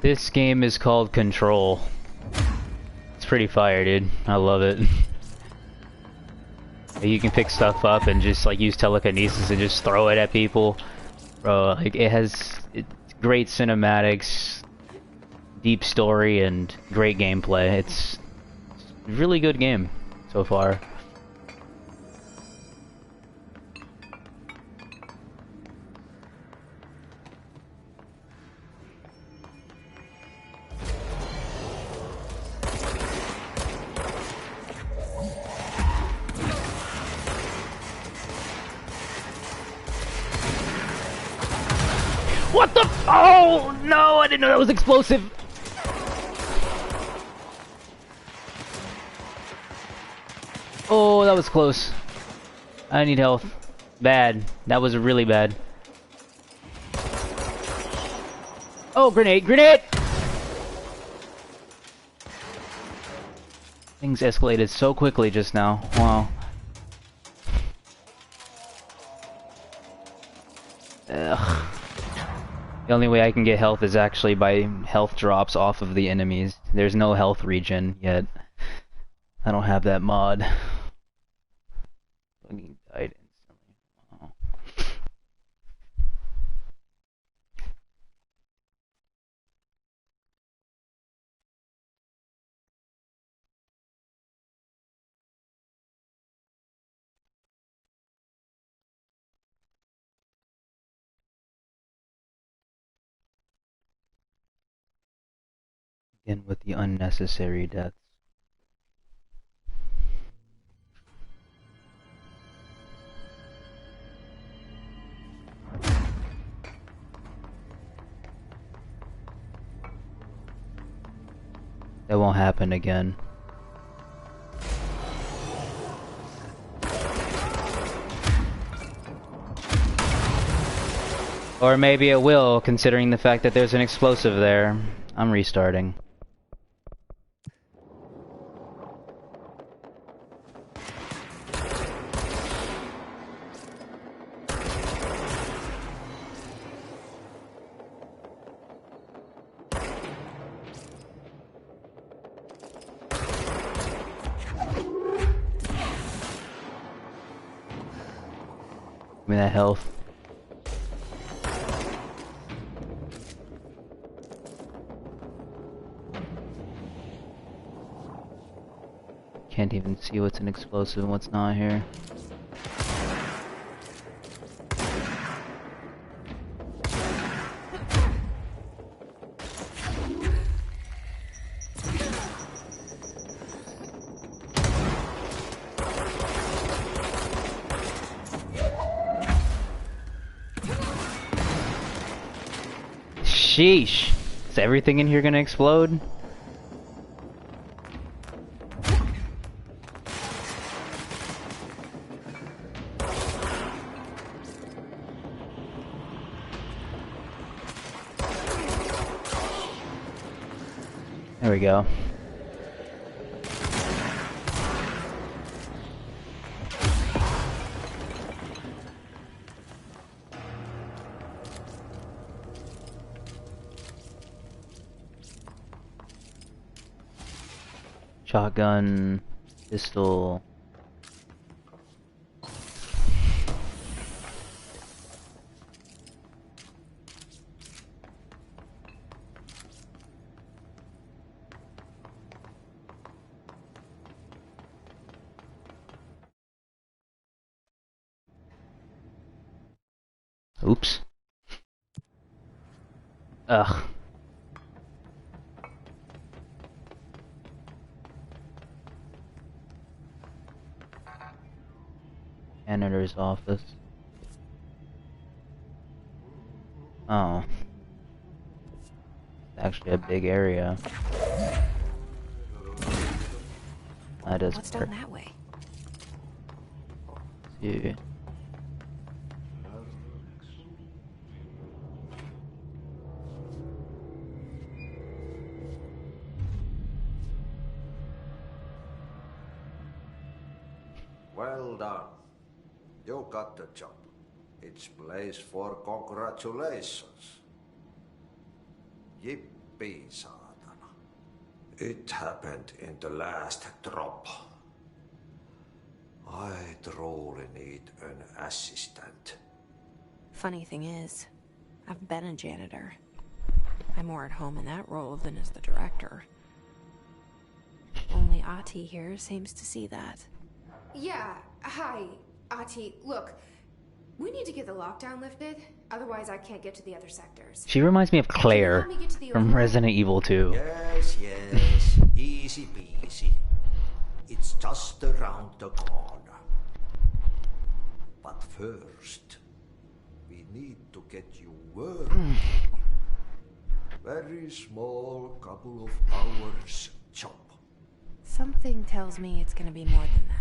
This game is called Control. It's pretty fire, dude. I love it. You can pick stuff up and just like use telekinesis and just throw it at people. Bro, like it has great cinematics, deep story, and great gameplay. It's a really good game so far. What the? Oh no! I didn't know that was explosive. Oh, that was close. I need health. Bad. That was really bad. Oh, grenade! Grenade! Things escalated so quickly just now. Wow. Ugh. The only way I can get health is actually by health drops off of the enemies. There's no health regen yet. I don't have that mod. Fucking died instantly. Wow. Again with the unnecessary deaths. That won't happen again. Or maybe it will, considering the fact that there's an explosive there. I'm restarting. Give me that health. Can't even see what's an explosive and what's not here. Sheesh. Is everything in here gonna explode? There we go. Shotgun, pistol. Oops. Ugh. Janitor's office. Oh. It's actually a big area. That is. What's down that way? Yeah. Well done. You got the job. It's place for congratulations. Yippee, saatana. It happened in the last drop. I truly need an assistant. Funny thing is, I've been a janitor. I'm more at home in that role than as the director. Only Ahti here seems to see that. Yeah, hi, Ahti. Look, we need to get the lockdown lifted, otherwise I can't get to the other sectors. She reminds me of Claire from Resident Evil 2. Yes, yes. Easy peasy. It's just around the corner. But first, we need to get you working. Very small, couple of hours job. Something tells me it's gonna be more than that.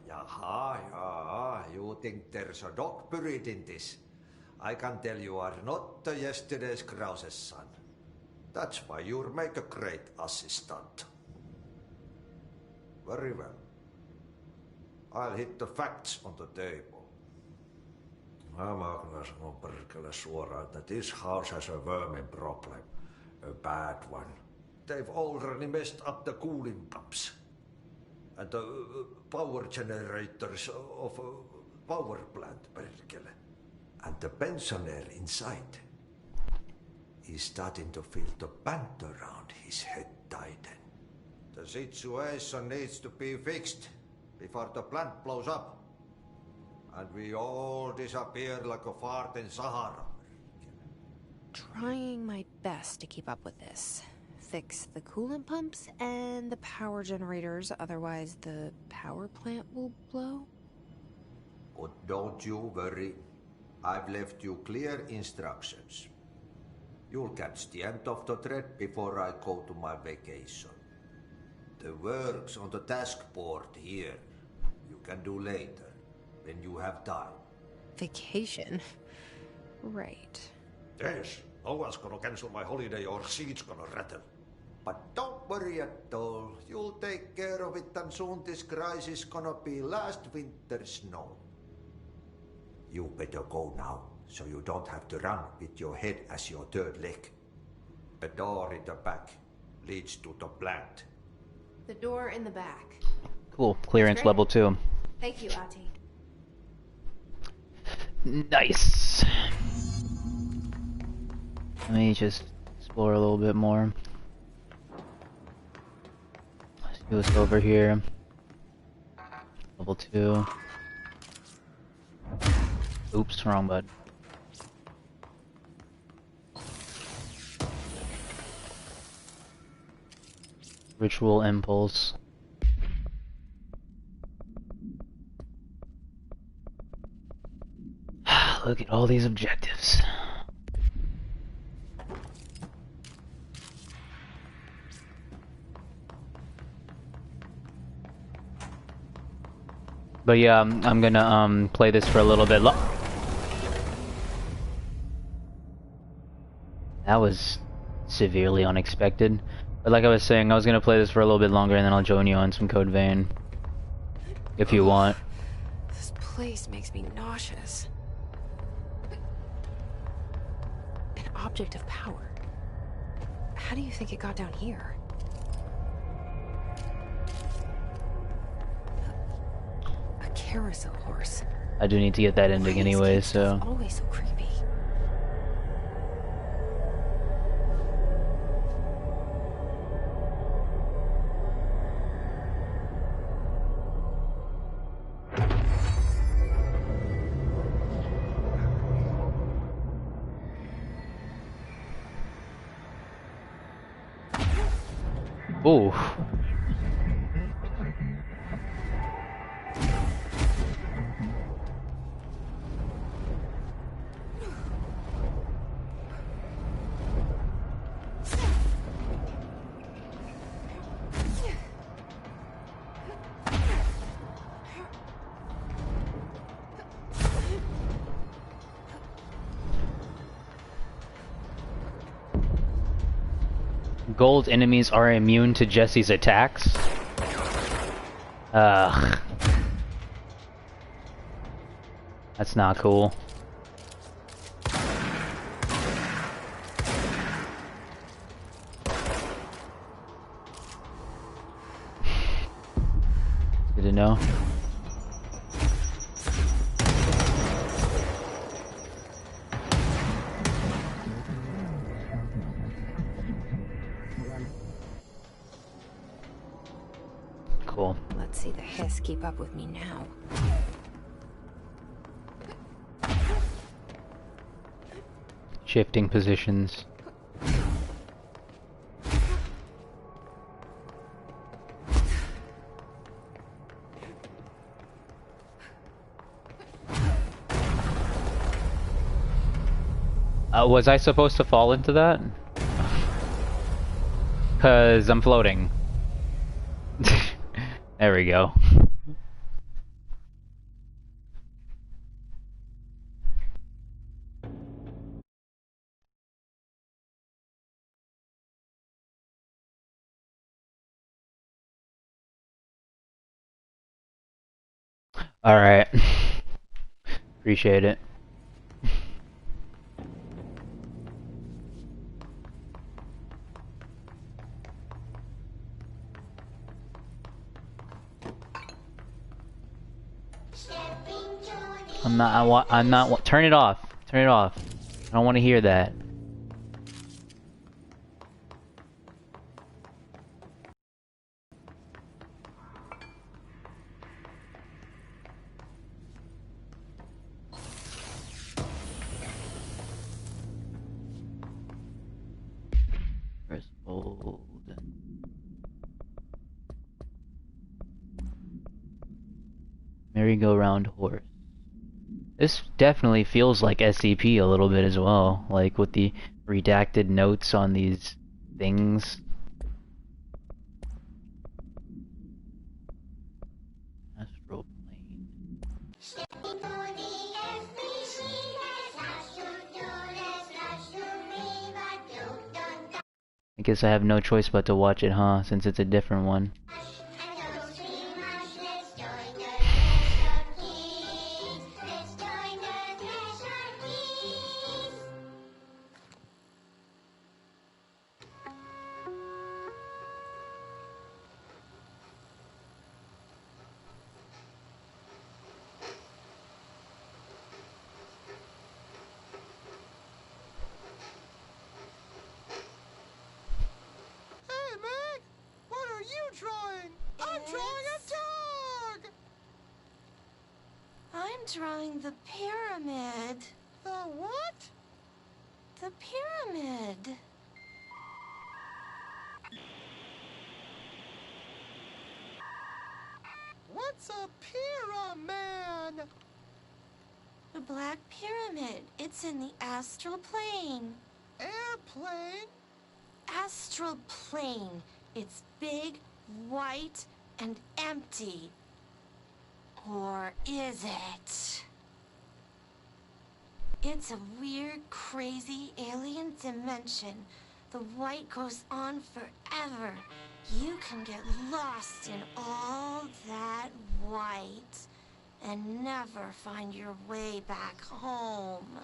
Yeah. You think there's a dog buried in this? I can tell you are not yesterday's Krause's son. That's why you'll make a great assistant. Very well. I'll hit the facts on the table. Mä kyllä sanon perkele suoraan, että this house has a vermin problem. A bad one. They've already messed up the cooling pumps. And the power generators of a power plant, perkele. And the pensioner inside is starting to feel the band around his head tighten. The situation needs to be fixed before the plant blows up. And we all disappear like a fart in Sahara. Trying my best to keep up with this. Fix the coolant pumps and the power generators, otherwise the power plant will blow. But don't you worry. I've left you clear instructions. You'll catch the end of the thread before I go to my vacation. The work's on the task board here. You can do later, when you have time. Vacation? Right. Yes, no one's gonna cancel my holiday or seat's gonna rattle. But don't worry at all. You'll take care of it, and soon this crisis gonna be last winter's snow. You better go now, so you don't have to run with your head as your third leg. The door in the back leads to the plant. The door in the back. Cool. Clearance level 2. Thank you, Ati. Nice. Let me just explore a little bit more. Let's do this over here. Level 2. Oops, wrong button. Ritual impulse. Look at all these objectives. But yeah, I'm gonna play this for a little bit. That was severely unexpected. But like I was saying, I was gonna play this for a little bit longer and then I'll join you on some Code Vein. If you want. This place makes me nauseous. An object of power. How do you think it got down here? A carousel horse. I do need to get that ending anyway, so. Always so creepy. Ooh. Gold enemies are immune to Jesse's attacks. Ugh. That's not cool. Good to know. Cool. Let's see the hiss keep up with me now. Shifting positions. Was I supposed to fall into that? 'Cause I'm floating. There we go. All right. Appreciate it. I'm not, turn it off. Turn it off. I don't want to hear that. Press hold. Merry-go-round horse. This definitely feels like SCP a little bit as well, like with the redacted notes on these things. Astral plane. I guess I have no choice but to watch it, huh? Since it's a different one. Hey, Meg! What are you drawing? I'm drawing a dog! I'm drawing the pyramid. The what? The pyramid. What's a pyramid? The Black Pyramid. It's in the astral plane. Airplane? Astral plane. It's big, white, and empty. Or is it? It's a weird, crazy alien dimension. The white goes on forever. You can get lost in all that white and never find your way back home.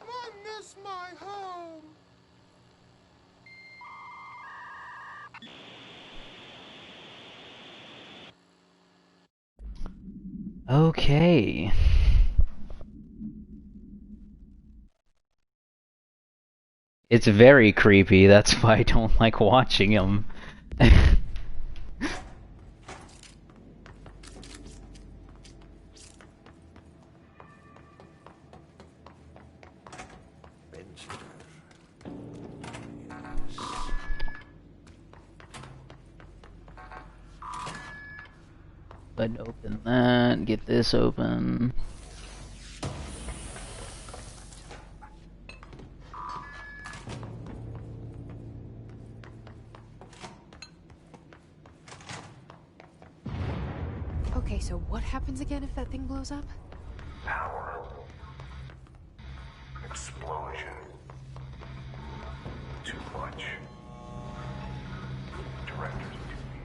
I miss my home. Okay. It's very creepy, that's why I don't like watching him. Let's open that, get this open. Okay, so what happens again if that thing blows up? Power. Explosion. Too much. Director's duty.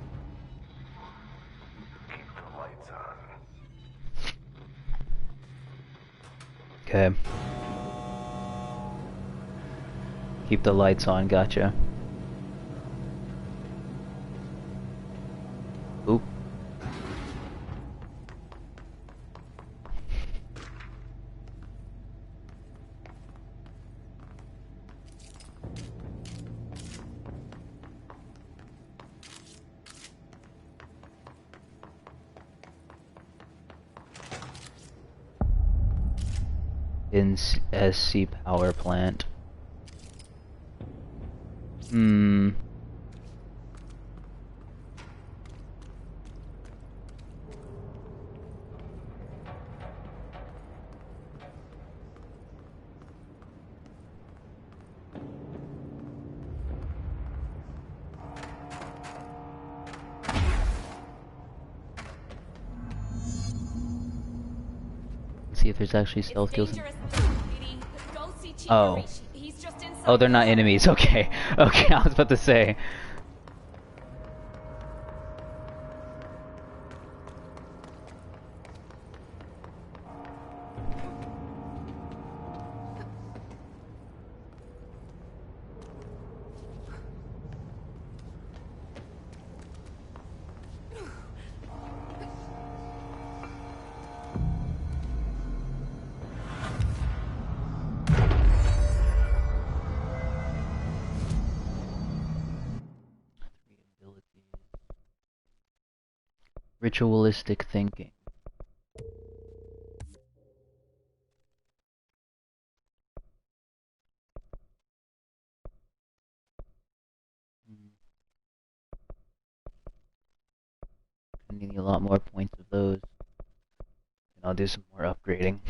Keep the lights on. Okay. Keep the lights on, gotcha. Oop. In SC power plant. See if there's actually stealth kills. Oh. Oh, they're not enemies. Okay. Okay, I was about to say. Ritualistic thinking. definitely need a lot more points of those. And I'll do some more upgrading.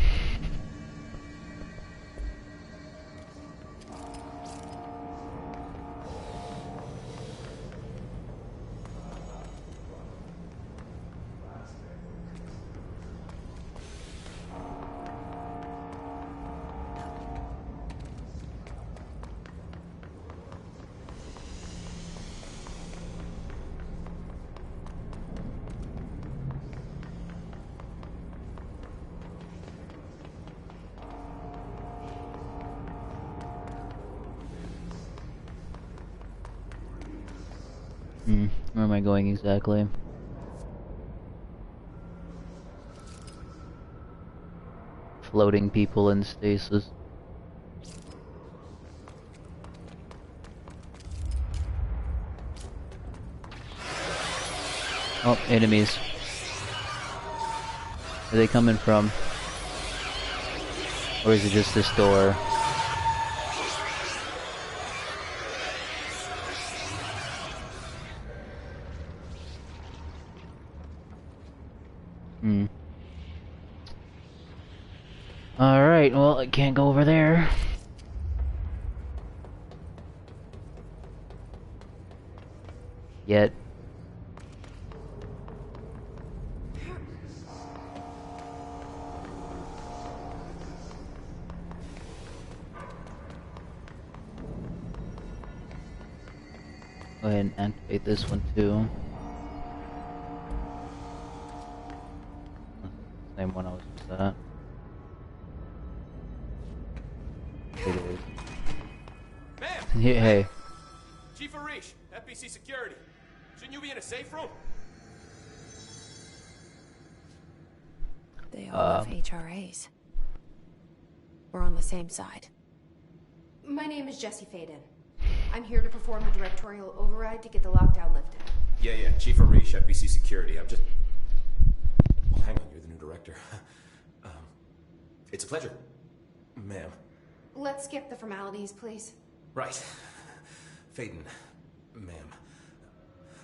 Where am I going exactly? Floating people in stasis. Oh, enemies. Where are they coming from? Or is it just this door? Alright, well, I can't go over there. Yet. Go ahead and activate this one too. Same one I was just at. It is. Ma'am! Hey. Chief Arish, FBC Security. Shouldn't you be in a safe room? They all have HRAs. We're on the same side. My name is Jesse Faden. I'm here to perform a directorial override to get the lockdown lifted. Yeah, Chief Arish, FBC Security. I'm just... Oh, hang on, you're the new director. It's a pleasure, ma'am. Let's skip the formalities, please. Right. Faden, ma'am.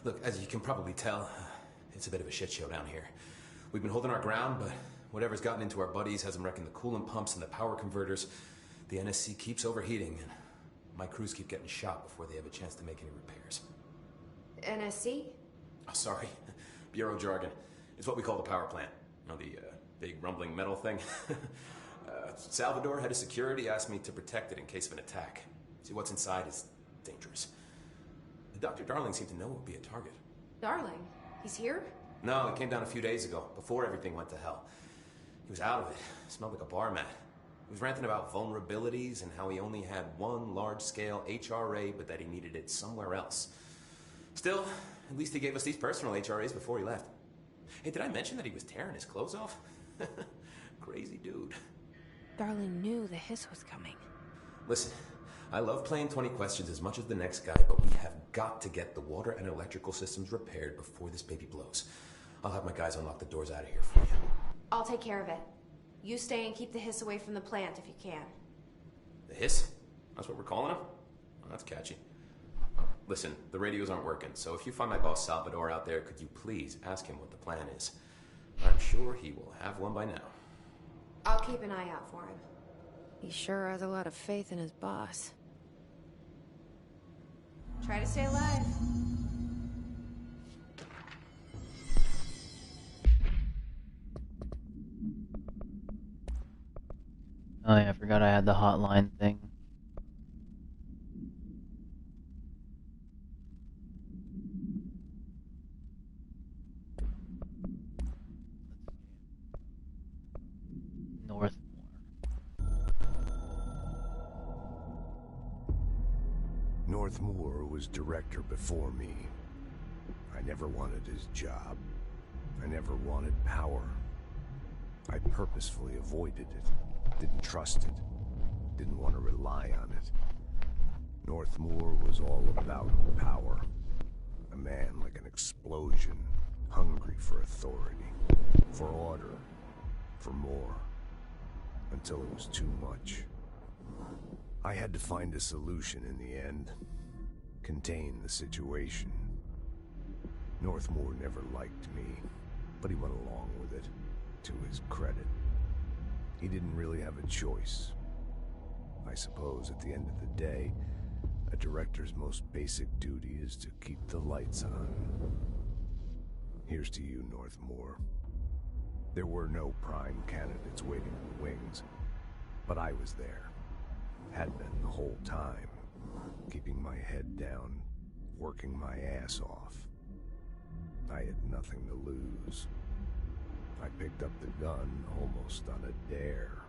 Look, as you can probably tell, it's a bit of a shit show down here. We've been holding our ground, but whatever's gotten into our buddies has them wrecking the coolant pumps and the power converters. The NSC keeps overheating, and my crews keep getting shot before they have a chance to make any repairs. NSC? Oh, sorry. Bureau jargon. It's what we call the power plant. You know, the big rumbling metal thing? Salvador, head of security, asked me to protect it in case of an attack. See, what's inside is dangerous. Dr. Darling seemed to know it would be a target. Darling? He's here? No, he came down a few days ago, before everything went to hell. He was out of it. Smelled like a bar mat. He was ranting about vulnerabilities and how he only had one large-scale HRA, but that he needed it somewhere else. Still, at least he gave us these personal HRAs before he left. Hey, did I mention that he was tearing his clothes off? Crazy dude. Darling knew the hiss was coming. Listen, I love playing 20 questions as much as the next guy, but we have got to get the water and electrical systems repaired before this baby blows. I'll have my guys unlock the doors out of here for you. I'll take care of it. You stay and keep the hiss away from the plant if you can. The hiss? That's what we're calling him? Oh, that's catchy. Listen, the radios aren't working, so if you find my boss Salvador out there, could you please ask him what the plan is? I'm sure he will have one by now. I'll keep an eye out for him. He sure has a lot of faith in his boss. Try to stay alive. Oh yeah, I forgot I had the hotline thing. Northmore. Northmore was director before me. I never wanted his job. I never wanted power. I purposefully avoided it. Didn't trust it. Didn't want to rely on it. Northmore was all about power. A man like an explosion, hungry for authority, for order, for more, until it was too much. I had to find a solution in the end. Contain the situation. Northmore never liked me, but he went along with it, to his credit. He didn't really have a choice. I suppose at the end of the day, a director's most basic duty is to keep the lights on. Here's to you, Northmore. There were no prime candidates waiting in the wings, but I was there. Had been the whole time, keeping my head down, working my ass off. I had nothing to lose. I picked up the gun almost on a dare.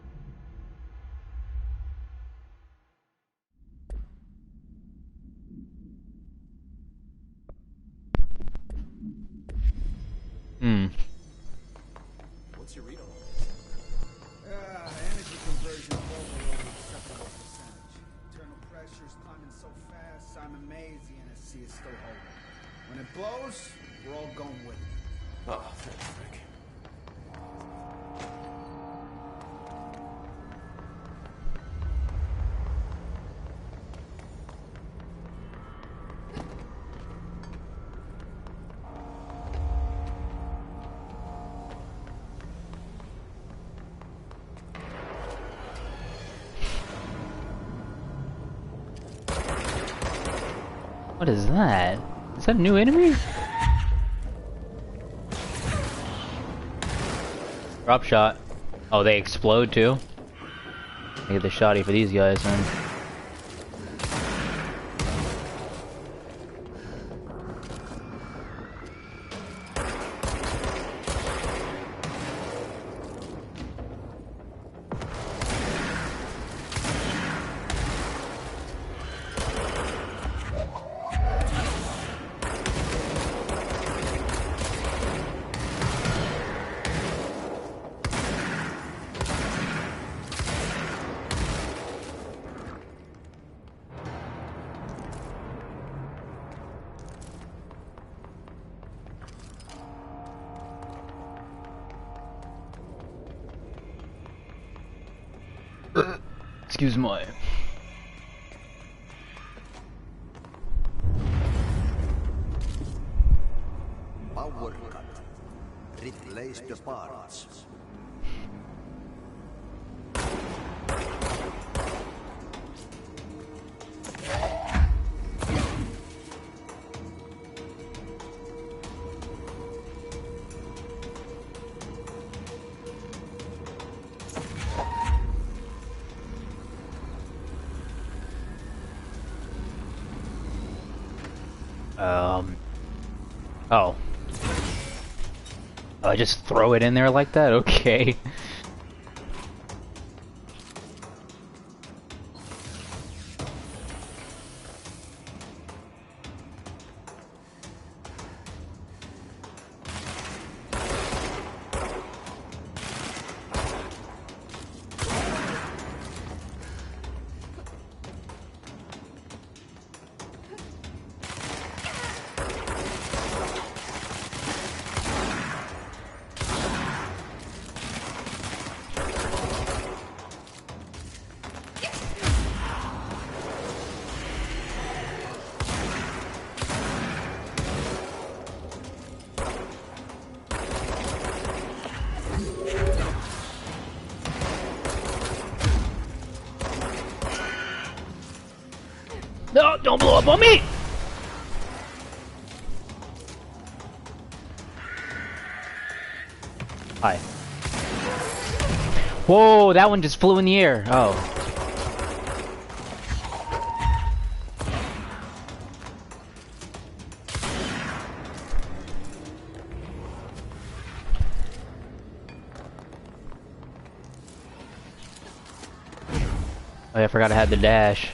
What's your read on this? Energy conversion of overload acceptable percentage. Internal pressure is climbing so fast, I'm amazed the NSC is still holding. When it blows, we're all going with it. Oh, thanks, Frank. What is that? Is that a new enemy? Drop shot. Oh, they explode too? I get the shotty for these guys, man. Excuse my... Power cut. Replace the parts. Oh. Oh, I just throw it in there like that? Okay. No, don't blow up on me! Hi. Whoa, that one just flew in the air. Oh. Oh yeah, I forgot I had the dash.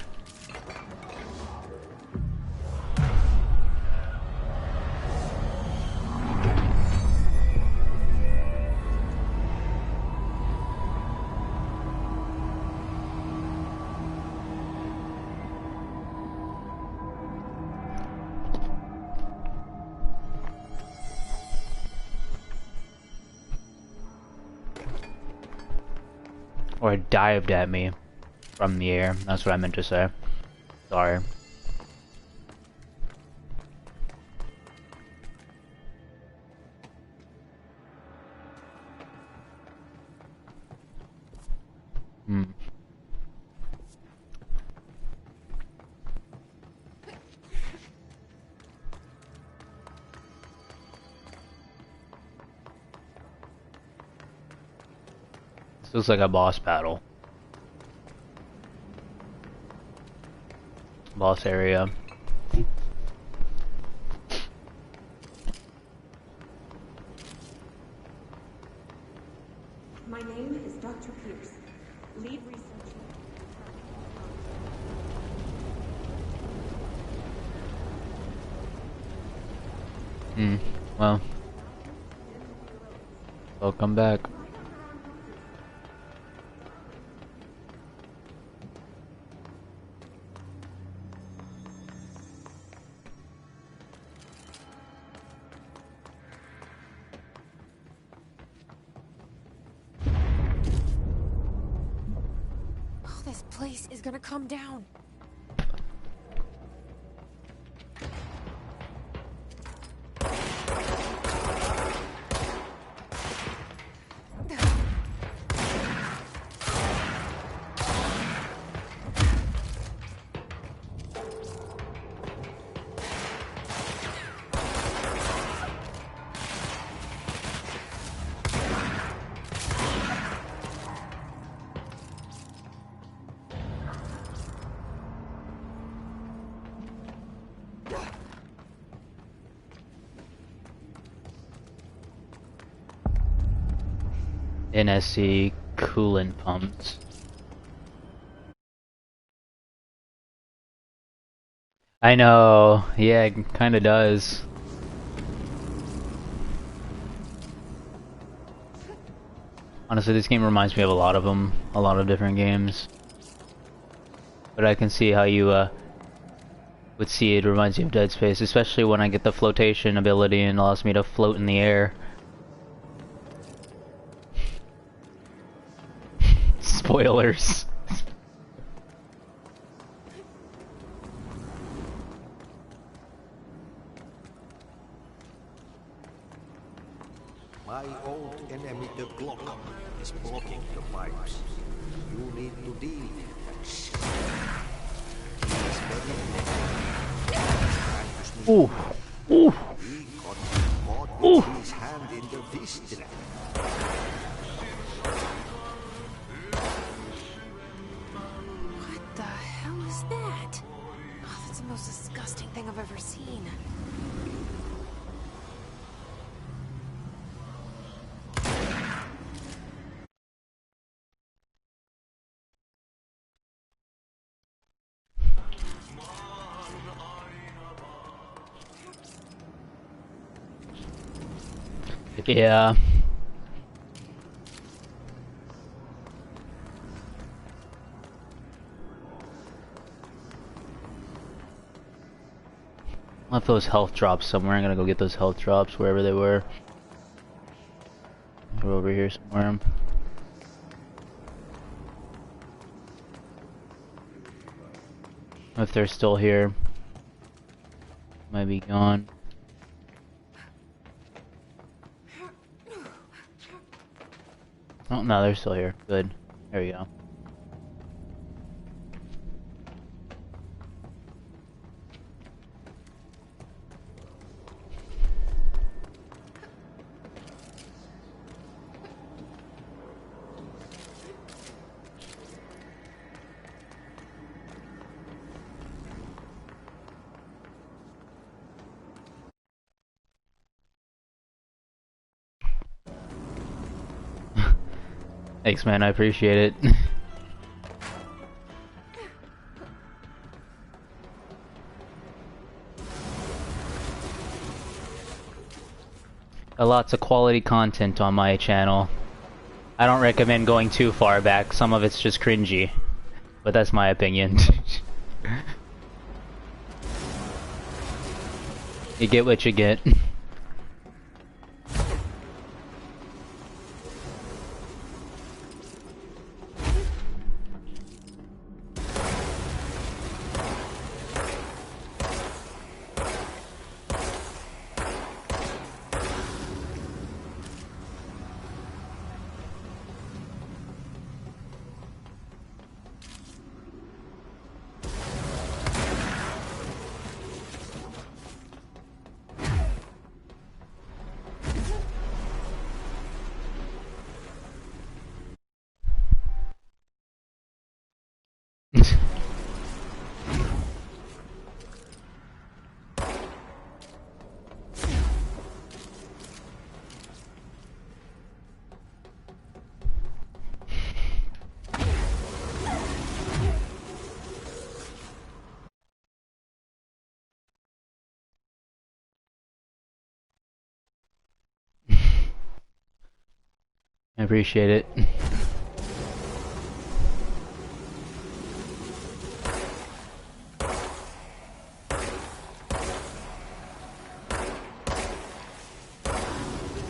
Or it dived at me from the air. That's what I meant to say. Sorry. Hmm. This looks like a boss battle. Boss area. My name is Dr. Pierce, lead researcher. Well. Welcome back. Oh, this place is gonna come down. NSC coolant pumps. I know, yeah, it kinda does. Honestly, this game reminds me of a lot of them, a lot of different games. But I can see how you would see it reminds you of Dead Space, especially when I get the flotation ability and allows me to float in the air. Spoilers. My old enemy, the Glock, is blocking the pipes. You need to deal with that shit. He is very negative. Ooh. Ooh. He got caught with his hand in the viscera. What the hell is that? Oh, that's the most disgusting thing I've ever seen. Yeah. Left those health drops somewhere. I'm gonna go get those health drops wherever they were. They're over here somewhere. If they're still here, might be gone. Oh no, they're still here. Good. There we go. Thanks, man. I appreciate it. Got lots of quality content on my channel. I don't recommend going too far back. Some of it's just cringy, but that's my opinion. You get what you get. I appreciate it.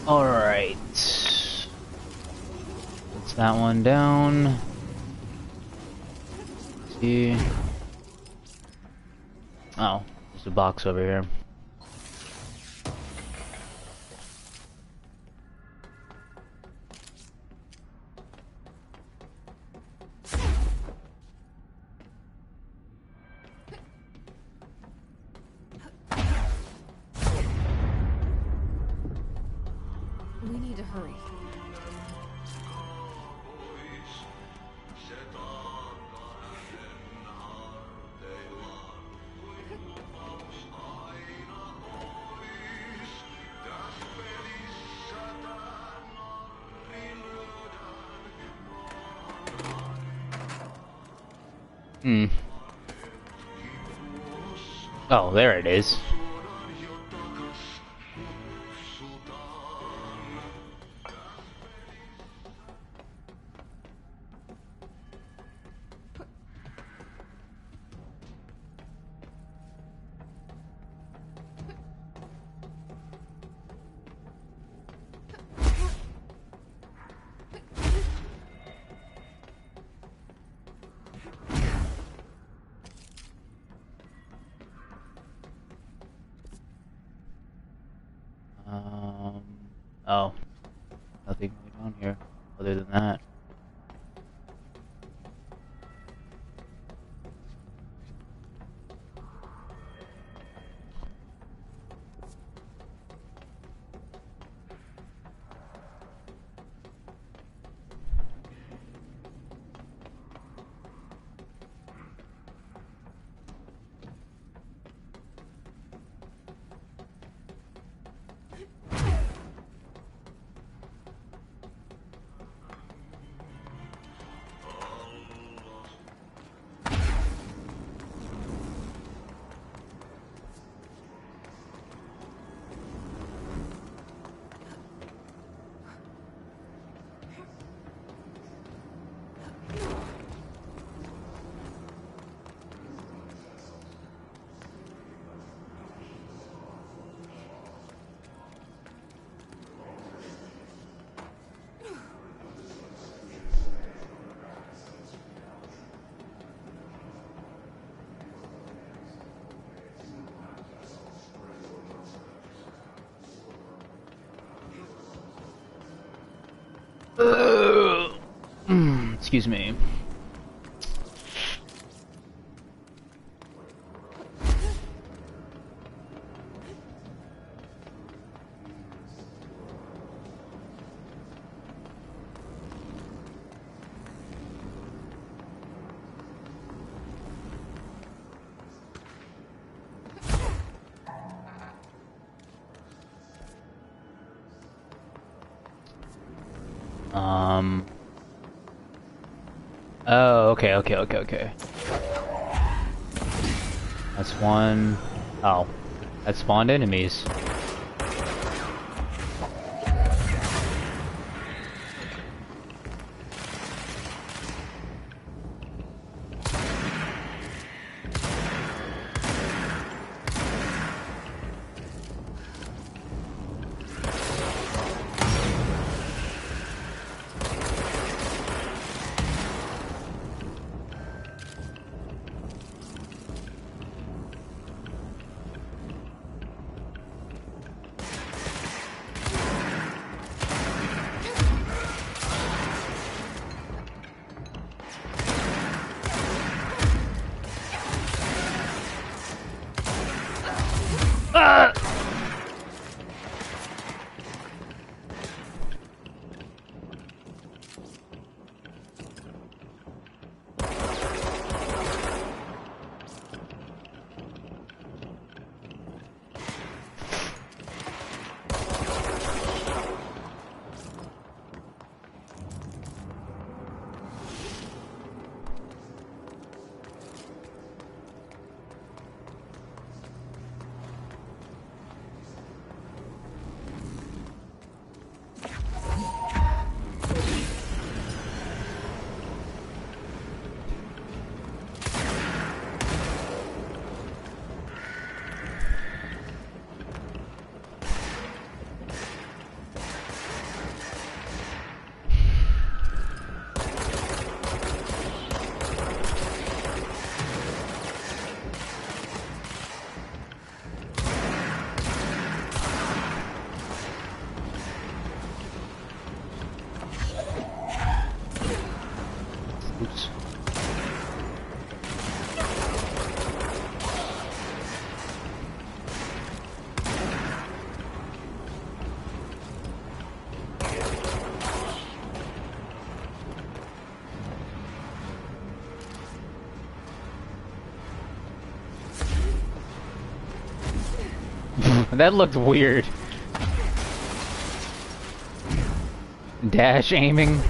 Alright. Puts that one down. Let's see. Oh, there's a box over here. We need to hurry. Oh, there it is. Oh, nothing going on here other than that. Excuse me. Oh, okay. That's one. Oh, that spawned enemies. That looked weird. Dash aiming.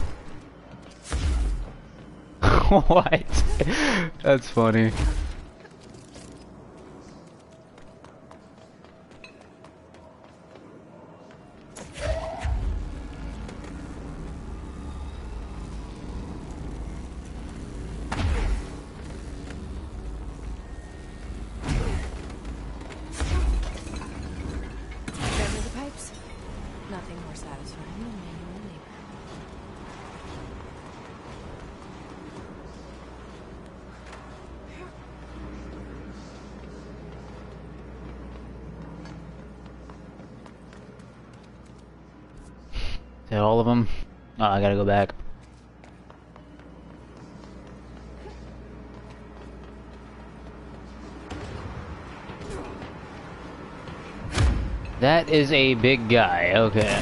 What? That's funny. Remember the pipes? Nothing more satisfying than manual labor. Is that all of them? Oh, I gotta go back. That is a big guy, okay.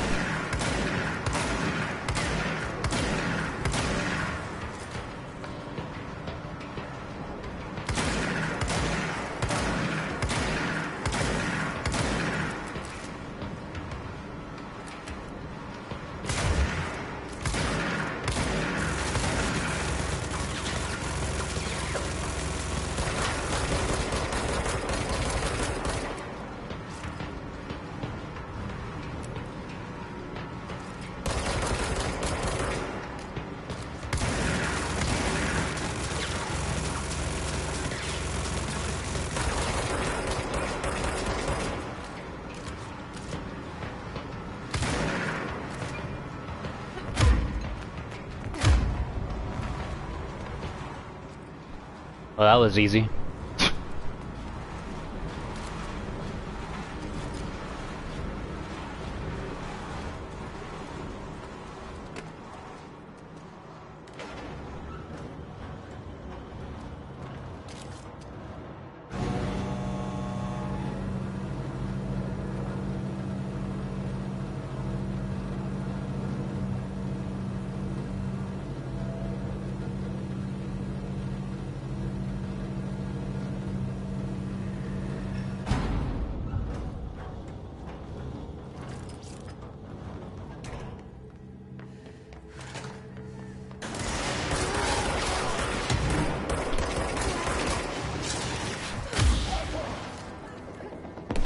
Well, that was easy.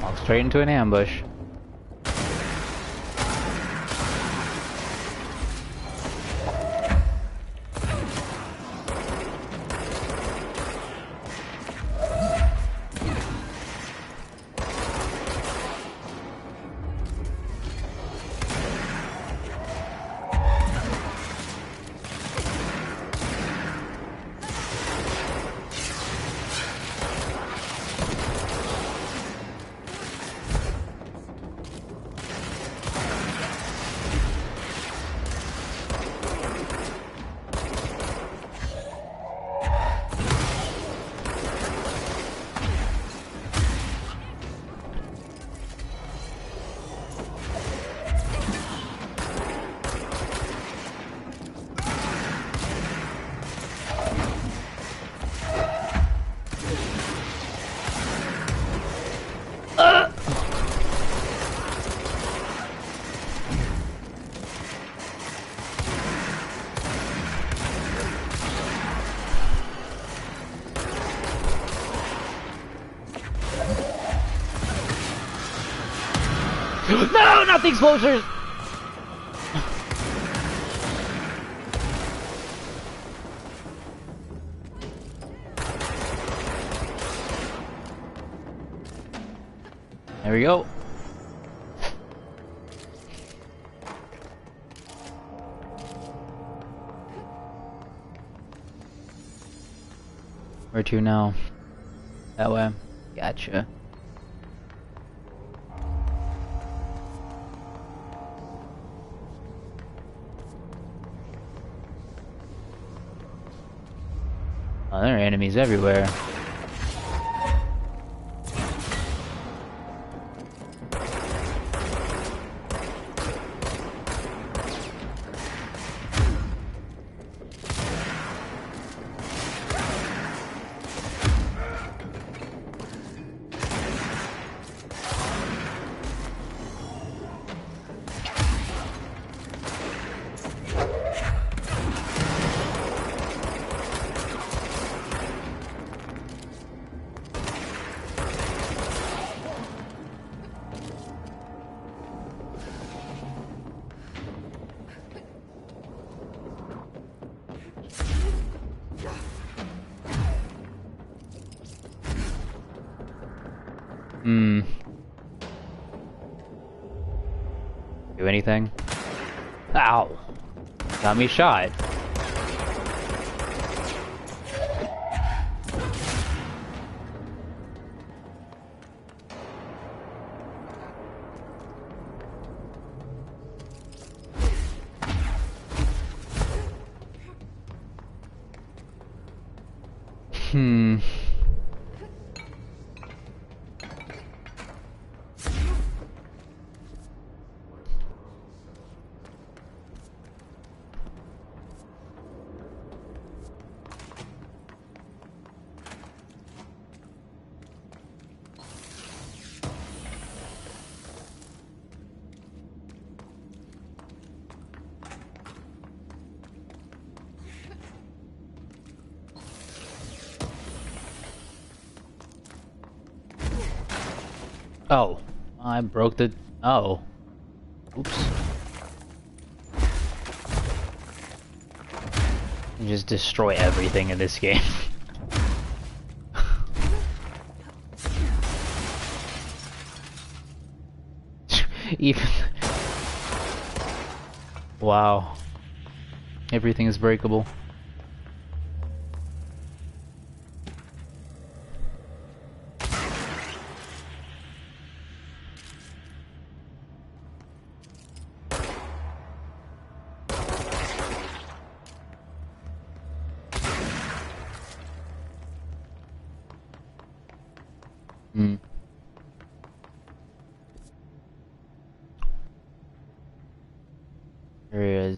Walk straight into an ambush. No, not the explosives! There we go. Where to now? That way. Gotcha. Oh, there are enemies everywhere. Do anything? Ow! Got me shot. Oh, I broke the... Oh. Oops. You just destroy everything in this game. Even... Wow. Everything is breakable. There is...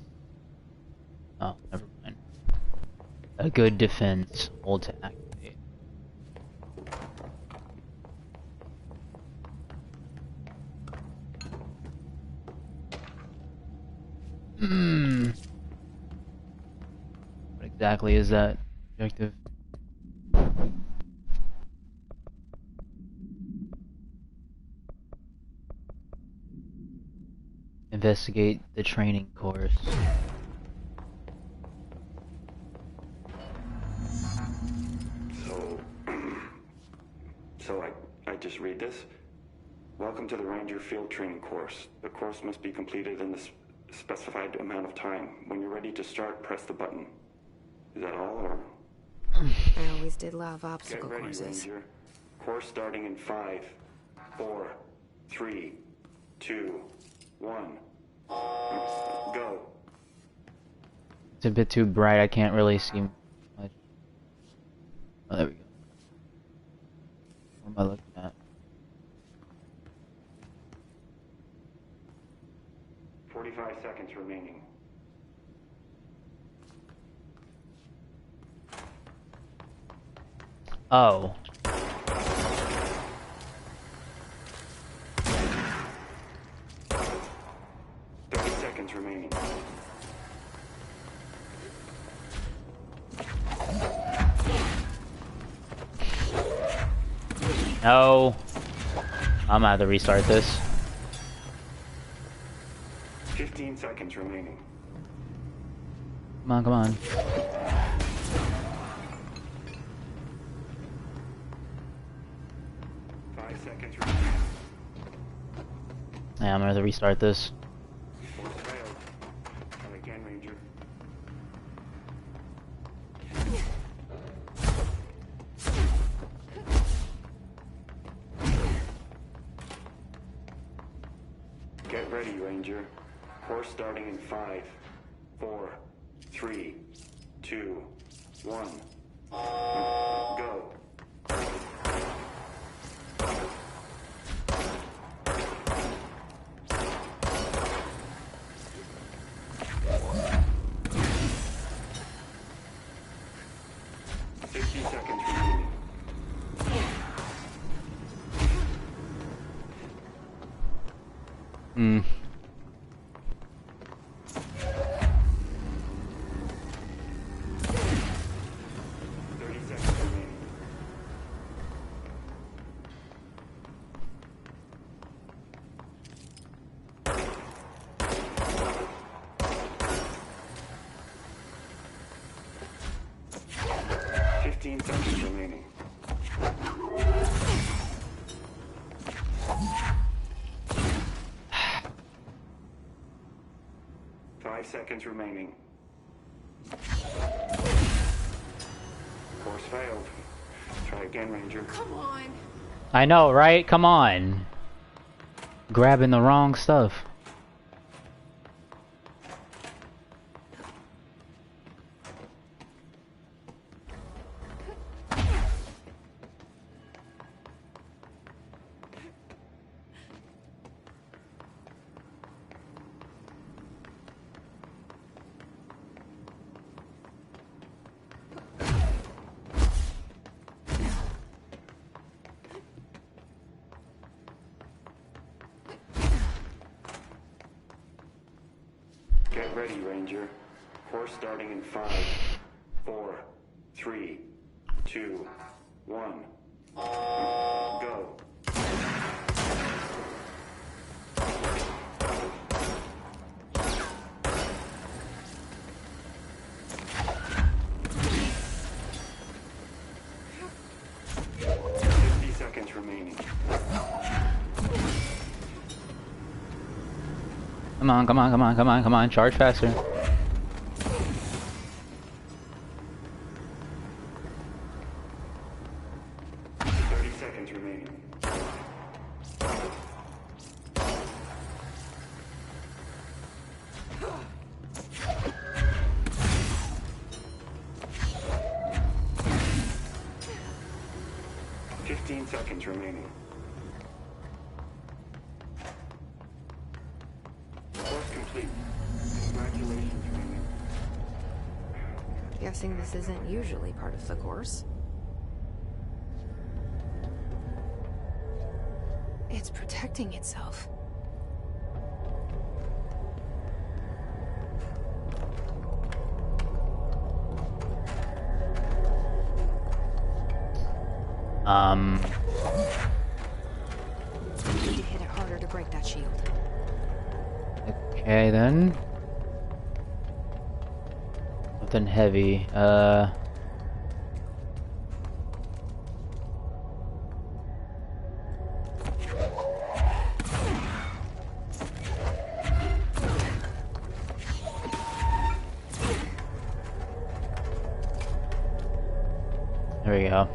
Oh, never mind. A good defense. Hold to activate. What exactly is that objective? Investigate the training course. So I just read this. Welcome to the Ranger Field Training course. The course must be completed in the specified amount of time. When you're ready to start, press the button. Is that all, or? I always did love obstacle Get ready, courses. Ranger. Course starting in 5, 4, 3, 2, 1. Go. It's a bit too bright, I can't really see much. Oh, there we go. What am I looking at? 45 seconds remaining. Oh. Remaining. No. I'm gonna have to restart this. 15 seconds remaining. Come on, come on. 5 seconds remaining. Yeah, I'm gonna have to restart this. Get ready, Ranger. Course starting in 5, 4, 3, 2, 1. Go. Hmm. seconds remaining. Course failed. Try again, Ranger. Come on. I know, right? Come on. Grabbing the wrong stuff. Get ready, Ranger. Course starting in 5, 4, 3, 2, 1. Go. Remaining. Come on, come on, come on, come on, come on, charge faster. 30 seconds remaining. Seconds remaining. Course complete. Congratulations, Ranger. Guessing this isn't usually part of the course. It's protecting itself. Need to hit it harder to break that shield. Okay then. Something heavy. There we go.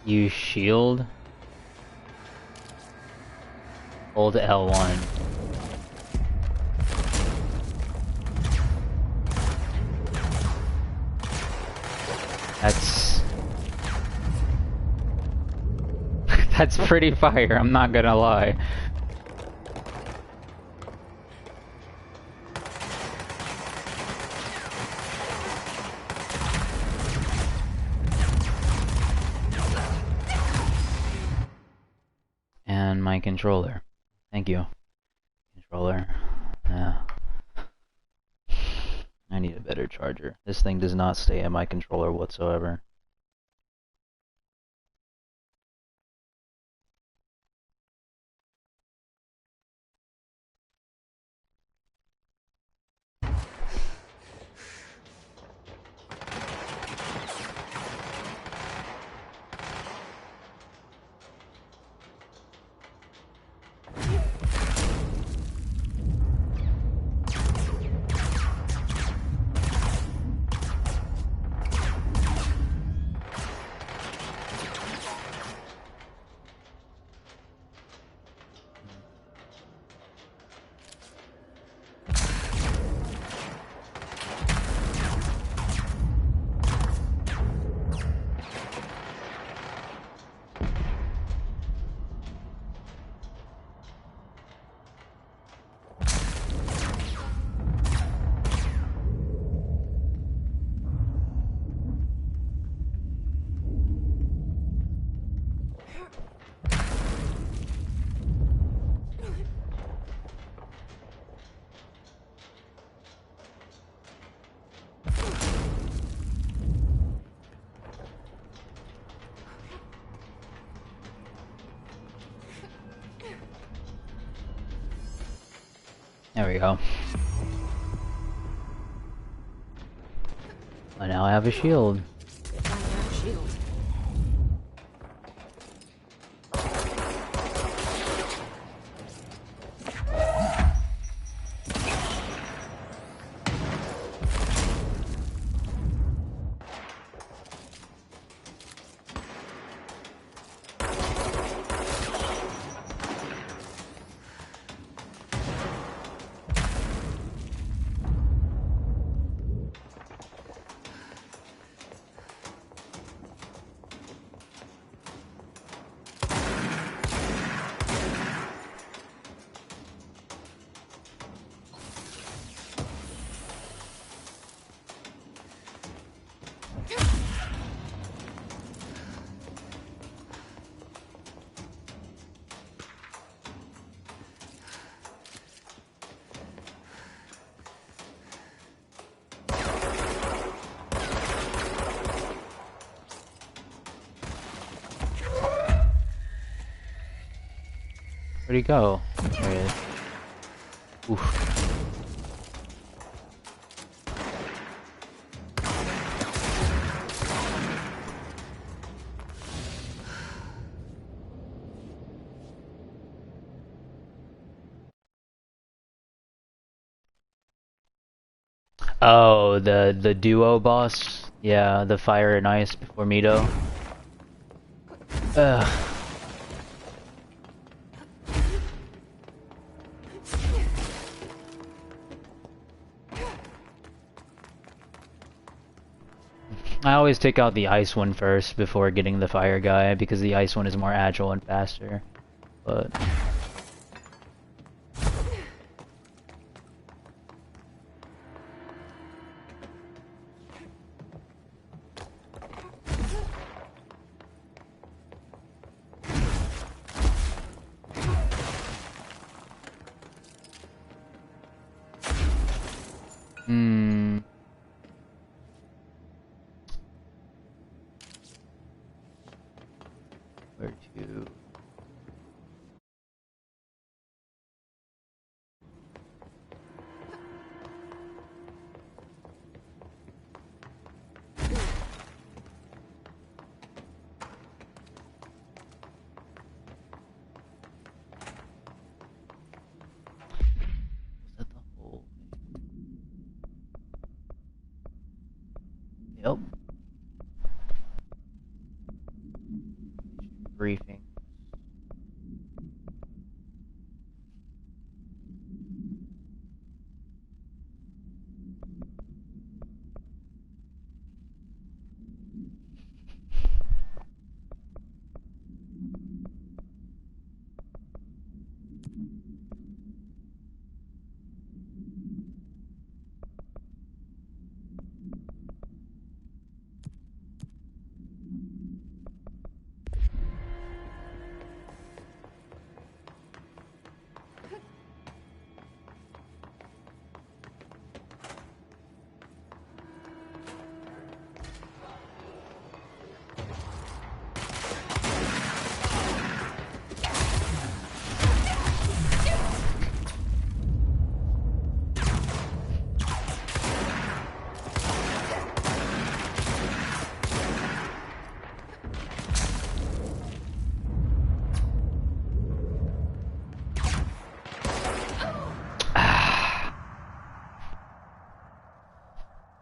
Use shield. Hold L1. That's pretty fire, I'm not gonna lie. And my controller. Thank you. Controller. Yeah. I need a better charger. This thing does not stay in my controller whatsoever. There we go. I now have a shield. If I have a shield. Where'd he go? There he is. Oof. Oh, the duo boss? Yeah, the fire and ice before Mito. Ugh. I always take out the ice one first before getting the fire guy because the ice one is more agile and faster. But where to? Was that the whole thing? Yep. Briefing.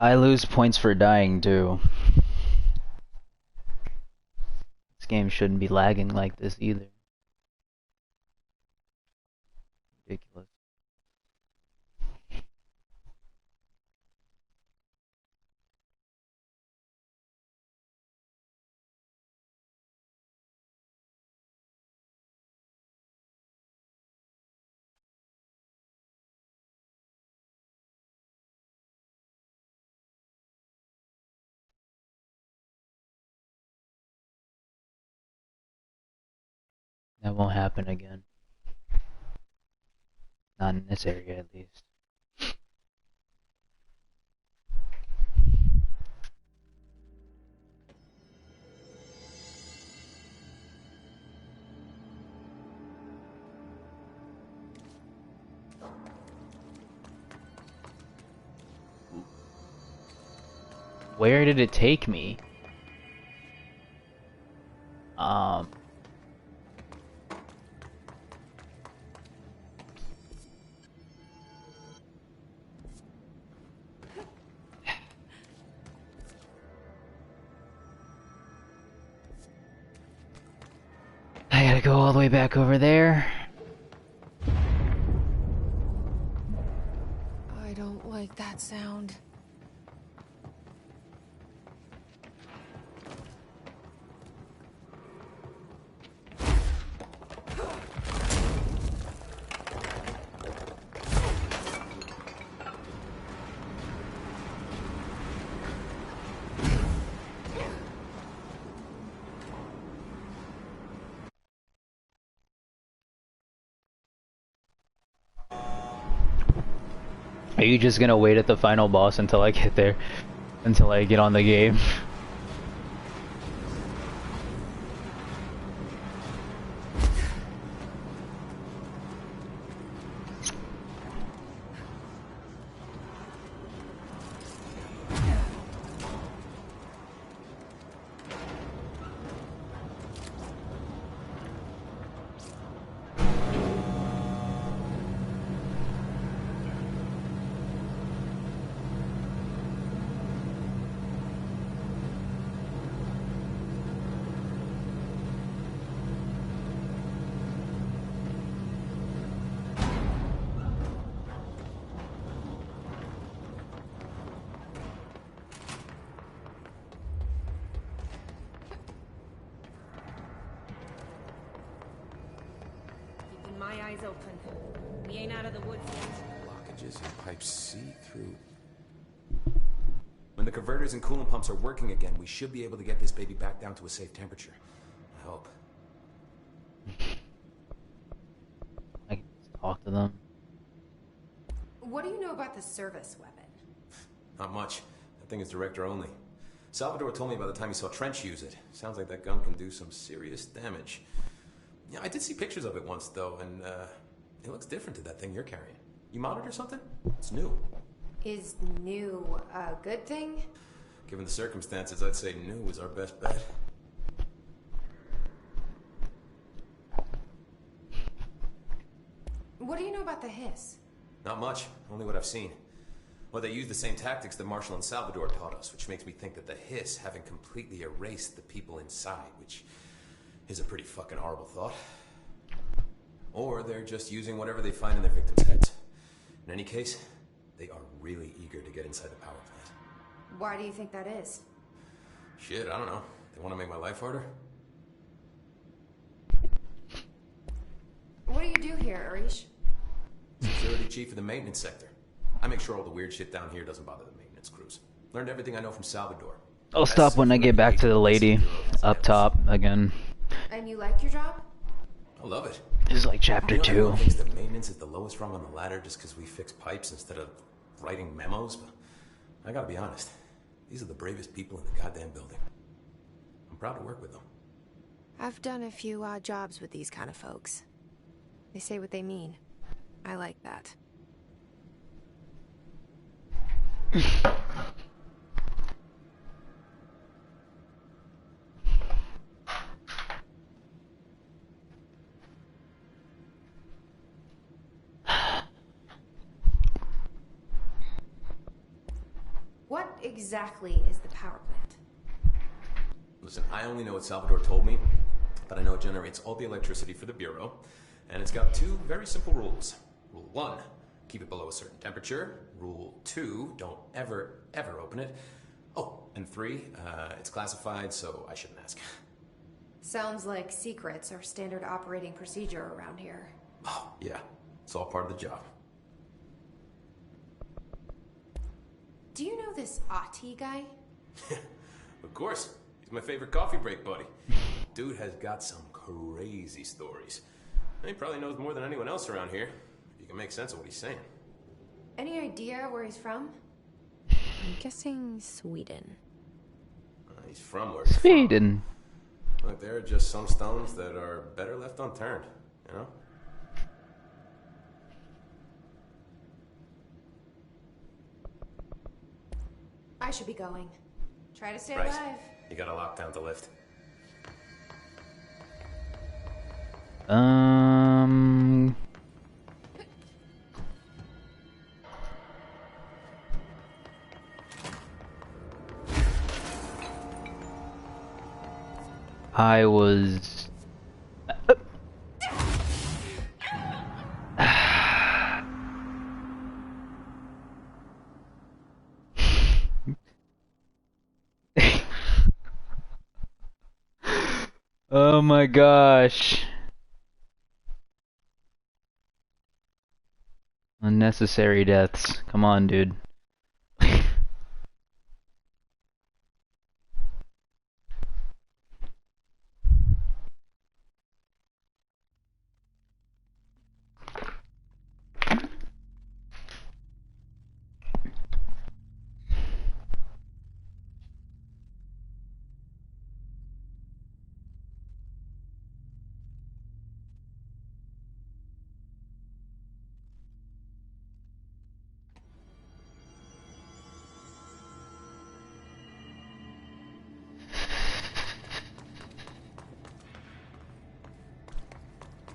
I lose points for dying too. This game shouldn't be lagging like this either. Ridiculous. That won't happen again. Not in this area, at least. Where did it take me? I gotta go all the way back over there. I don't like that sound. Are you just gonna wait at the final boss until I get there? Until I get on the game? Keeping my eyes open. We ain't out of the woods yet. Blockages and pipes see through. When the converters and coolant pumps are working again, we should be able to get this baby back down to a safe temperature. I hope. I can just talk to them. What do you know about the service weapon? Not much. That thing is director only. Salvador told me by the time he saw Trench use it. Sounds like that gun can do some serious damage. Yeah, I did see pictures of it once, though, and it looks different to that thing you're carrying. You modded or something? It's new. Is new a good thing? Given the circumstances, I'd say new is our best bet. What do you know about the hiss? Not much, only what I've seen. Well, they use the same tactics that Marshall and Salvador taught us, which makes me think that the hiss haven't completely erased the people inside, which is a pretty fucking horrible thought. Or they're just using whatever they find in their victims' heads. In any case, they are really eager to get inside the power plant. Why do you think that is? Shit, I don't know. They want to make my life harder? What do you do here, Arish? Security chief of the maintenance sector. I make sure all the weird shit down here doesn't bother the maintenance crews. Learned everything I know from Salvador. I'll stop when I get back to the lady up top again. And you like your job? I love it. This is like chapter 2. Everyone thinks that maintenance is the lowest rung on the ladder just because we fix pipes instead of writing memos, but I gotta be honest. These are the bravest people in the goddamn building. I'm proud to work with them. I've done a few odd jobs with these kind of folks. They say what they mean. I like that. What exactly is the power plant? Listen, I only know what Salvador told me, but I know it generates all the electricity for the Bureau, and it's got 2 very simple rules. Rule 1, keep it below a certain temperature. Rule 2, don't ever, ever open it. Oh, and 3, it's classified, so I shouldn't ask. Sounds like secrets are standard operating procedure around here. Oh, yeah. It's all part of the job. Do you know this Ati guy? Of course. He's my favorite coffee break buddy. Dude has got some crazy stories. And he probably knows more than anyone else around here. If you can make sense of what he's saying. Any idea where he's from? I'm guessing Sweden. He's from where he's Sweden. From. Look, there are just some stones that are better left unturned, you know? I should be going. Try to stay Right. alive. You gotta lock down the lift. I was... Oh my gosh. Unnecessary deaths. Come on, dude.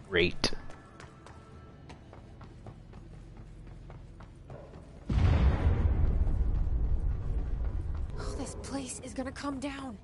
Great. Oh, this place is gonna come down.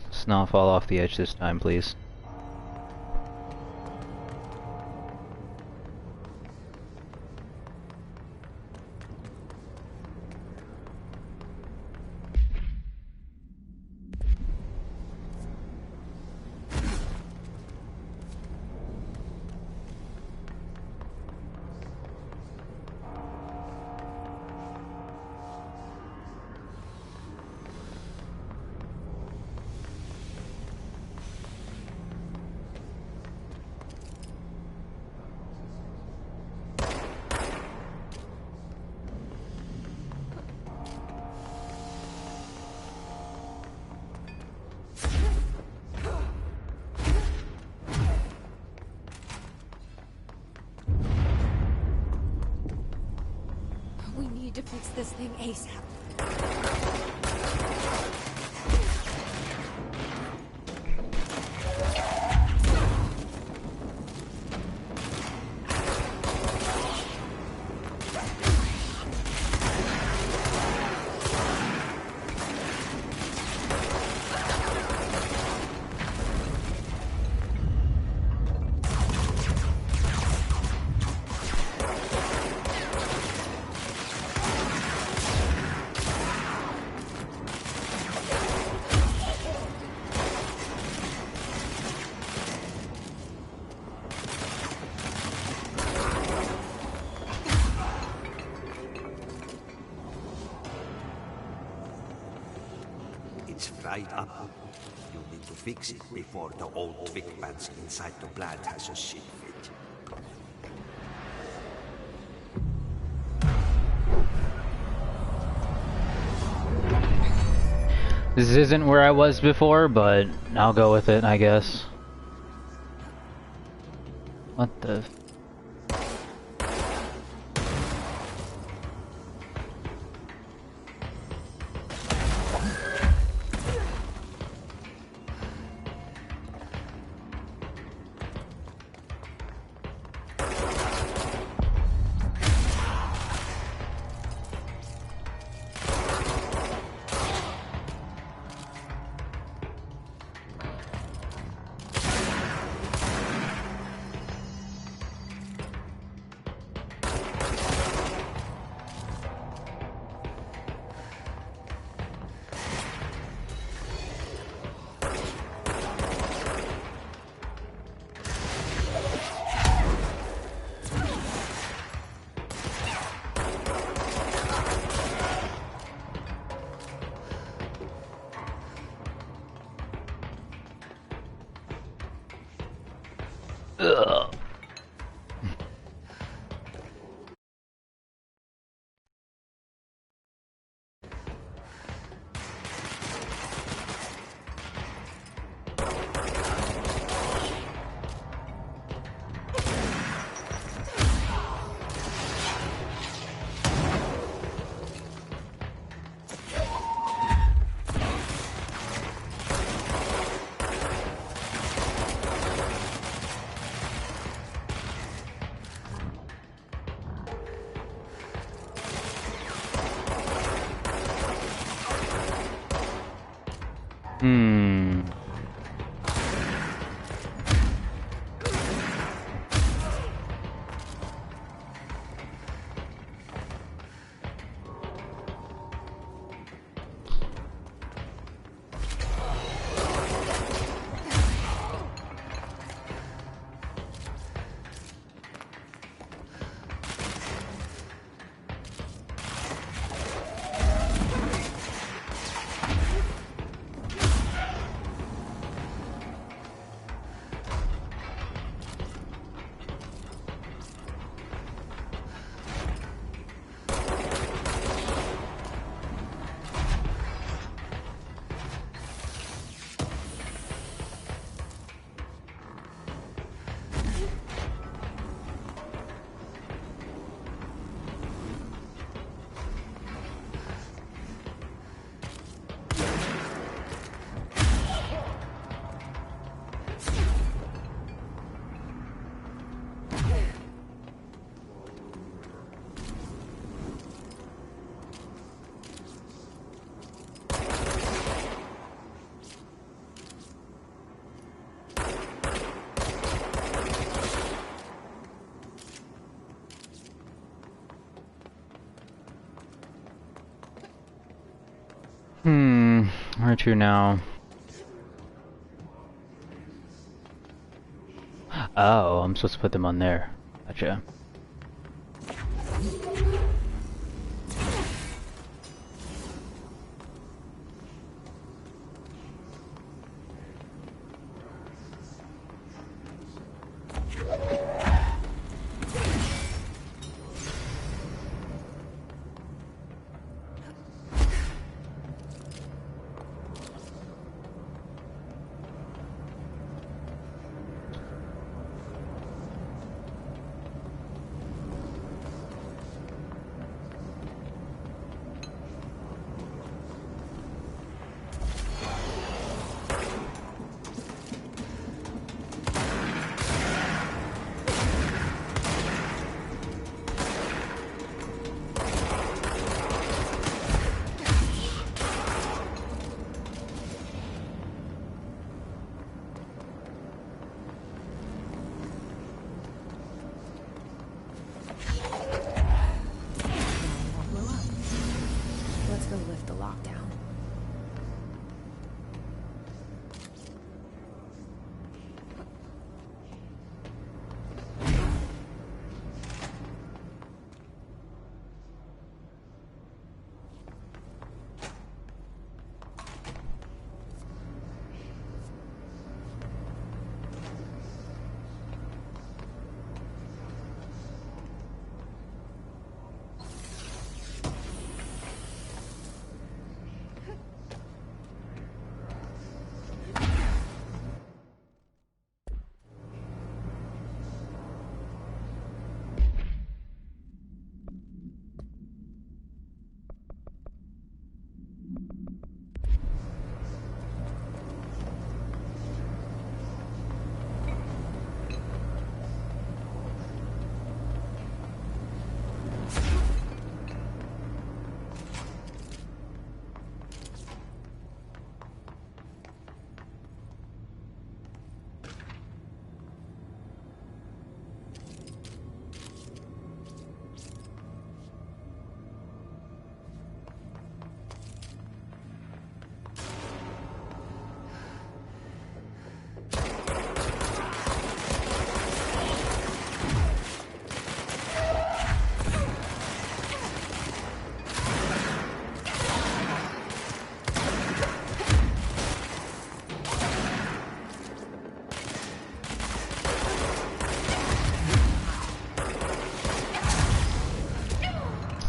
Let's not fall off the edge this time, please. We need to fix this thing ASAP. It's fried up. You need to fix it before the old Vic bats inside the plant has a shit fit. This isn't where I was before, but I'll go with it, I guess. What the? Ugh. Where to now? Oh, I'm supposed to put them on there. Gotcha.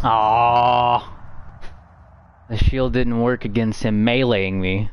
Aww. The shield didn't work against him meleeing me.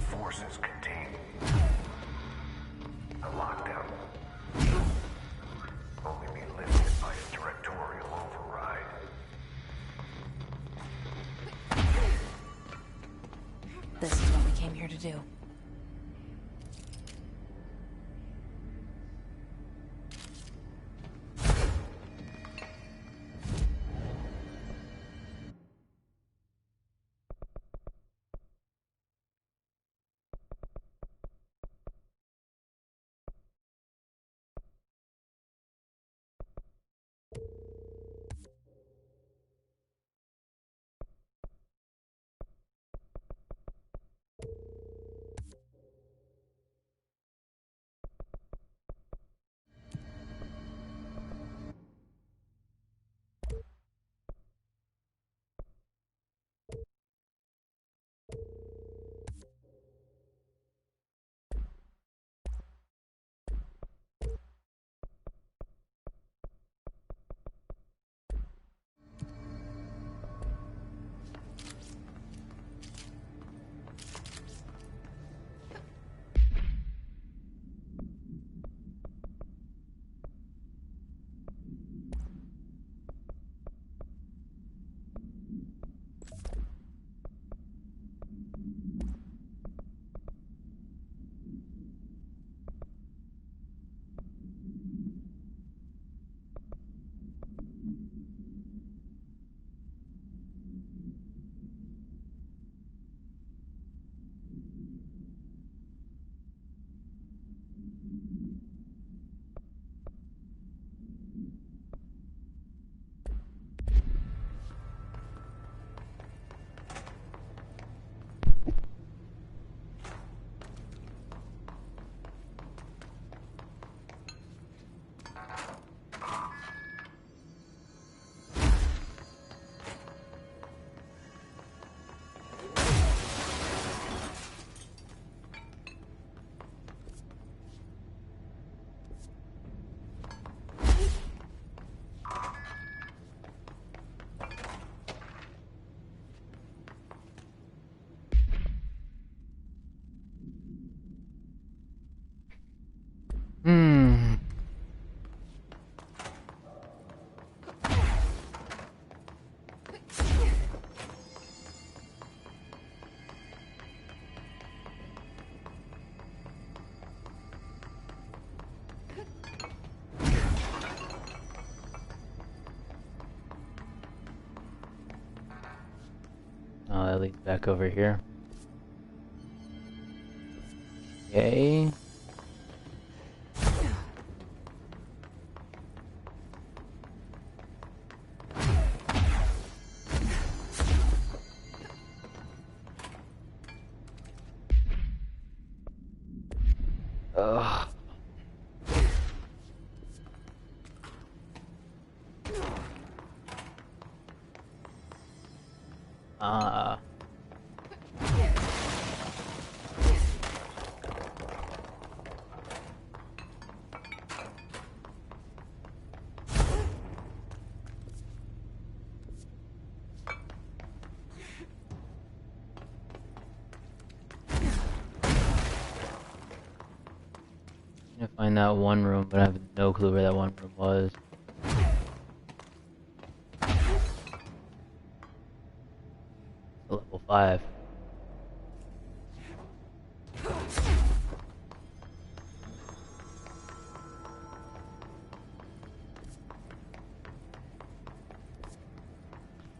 Forces contained. A lockdown only be lifted by a directorial override. This is what we came here to do. Oh, that leads back over here. Okay. Ugh. To find that one room, but I have no clue where that one room was. Level 5.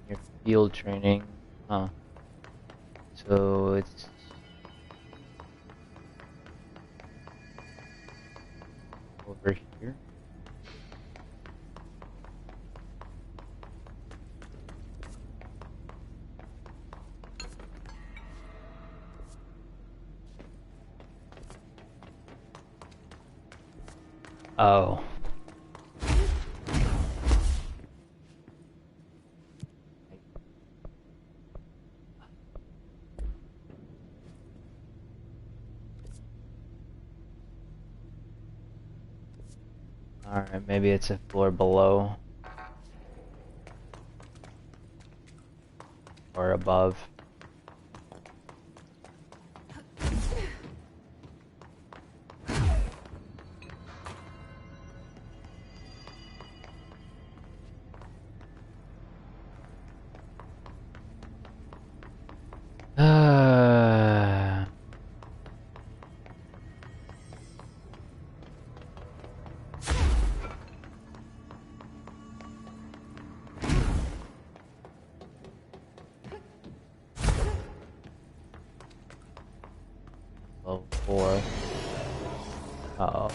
Your field training, huh? So it's over here. Oh. Alright, maybe it's a floor below. Or above. Level 4. Uh-oh.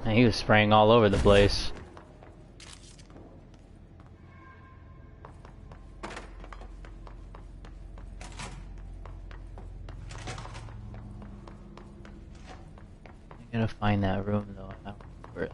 And he was spraying all over the place. I'm gonna find that room though. I don't remember it.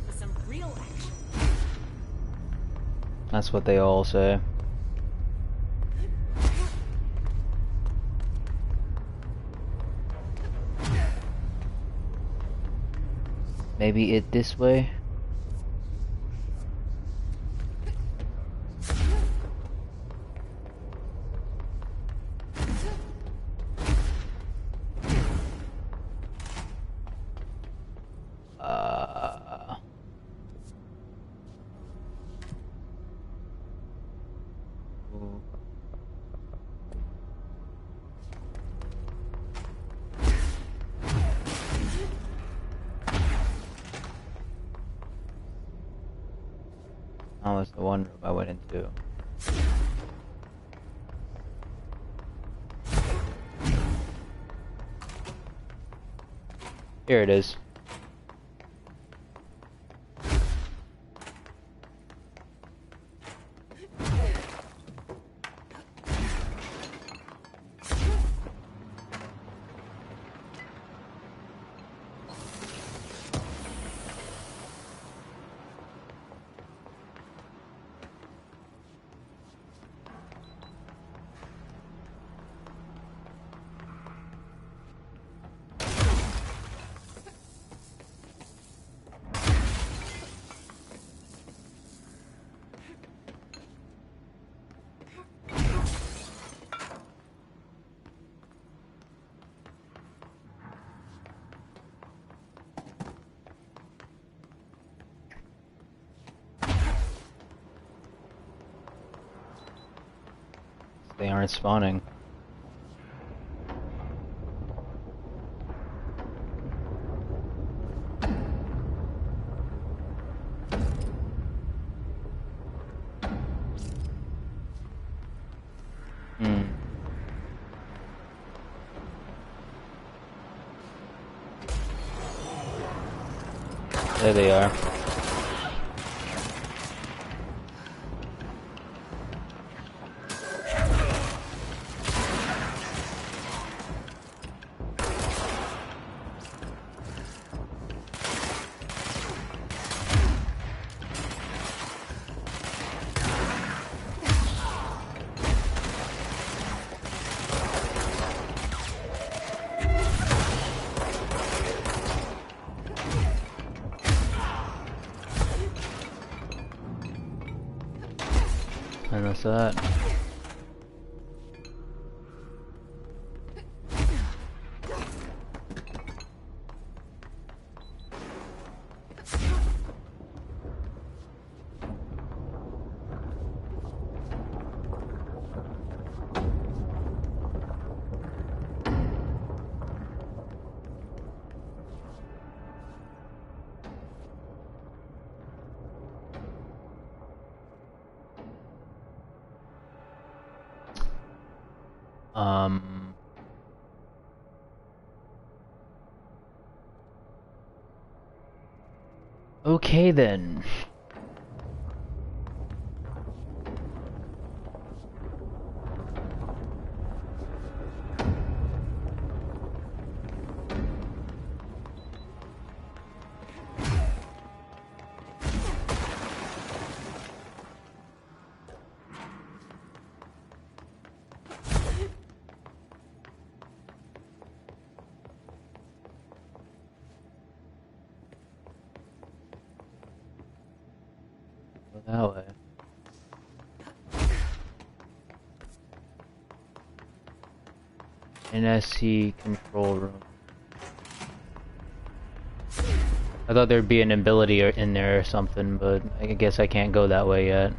For some real action. That's what they all say. Maybe it this way? That was the one room I went into. Here it is. They aren't spawning. There they are. And that's that. Okay then. That way. NSC control room. I thought there'd be an ability in there or something, but I guess I can't go that way yet.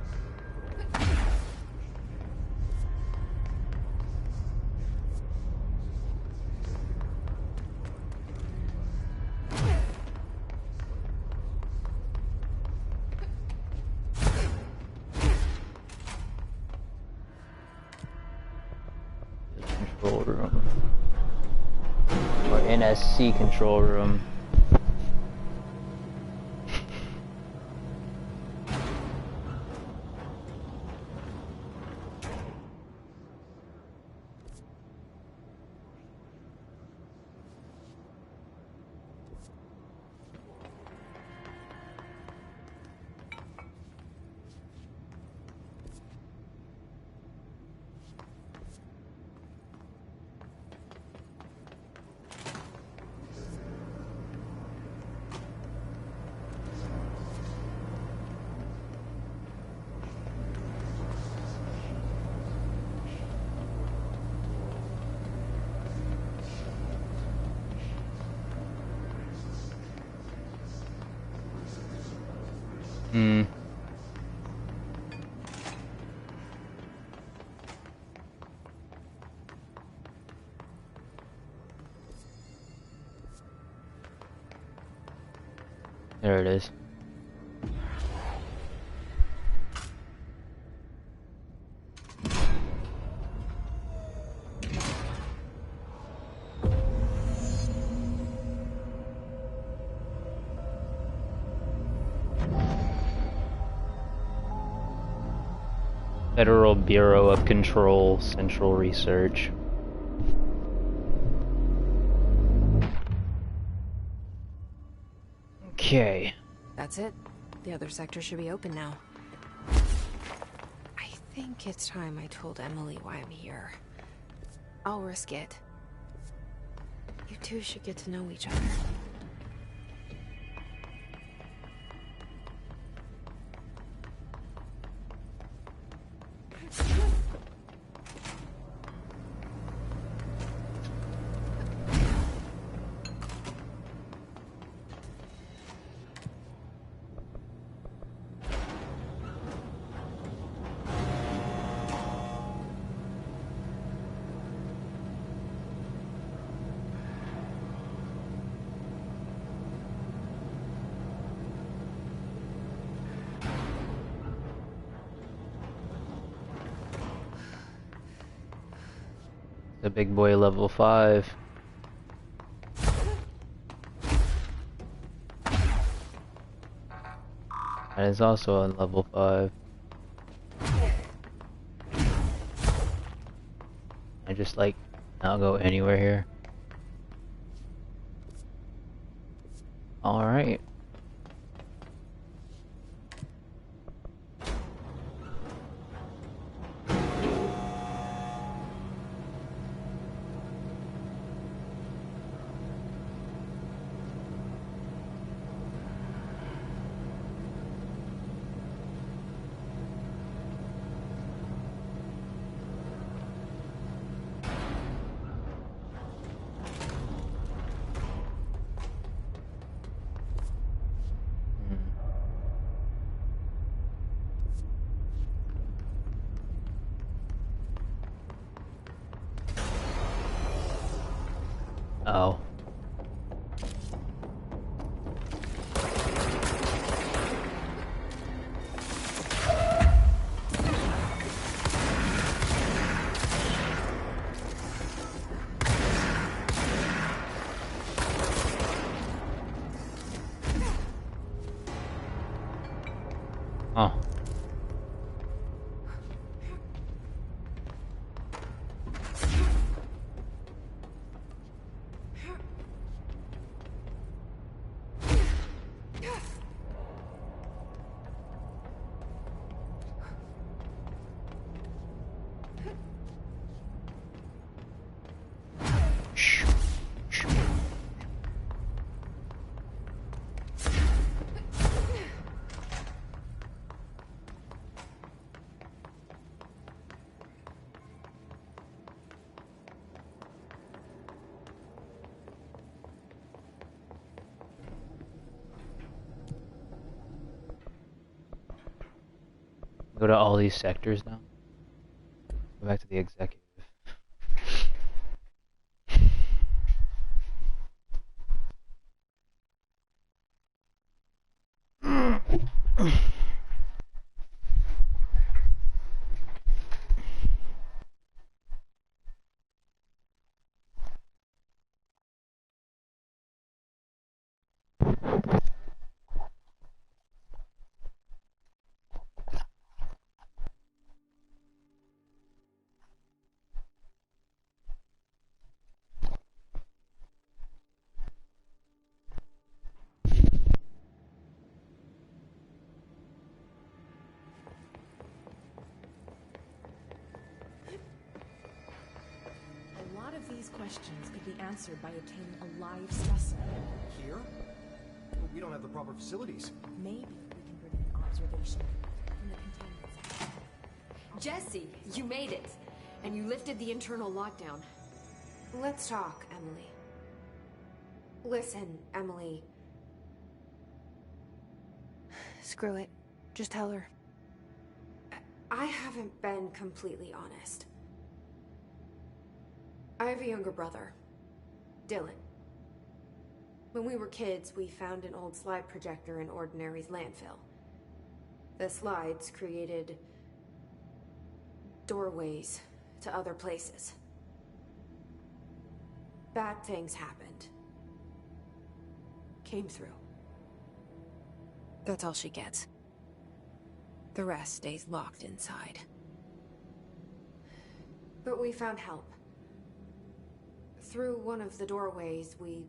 Control room. Or NSC control room. There it is. Federal Bureau of Control, Central Research. Okay. That's it. The other sector should be open now. I think it's time I told Emily why I'm here. I'll risk it. You two should get to know each other. The big boy level 5. That is also on level 5. I just like not go anywhere here. Alright. Oh. Oh. Go to all these sectors now. Go back to the executive. A lot of these questions could be answered by obtaining a live specimen. Here? Well, we don't have the proper facilities. Maybe we can bring an observation from the containment center. Jesse, you made it. And you lifted the internal lockdown. Let's talk, Emily. Listen, Emily. Screw it. Just tell her. I haven't been completely honest. I have a younger brother, Dylan. When we were kids, we found an old slide projector in Ordinary's landfill. The slides created doorways to other places. Bad things happened. Came through. That's all she gets. The rest stays locked inside. But we found help. Through one of the doorways, we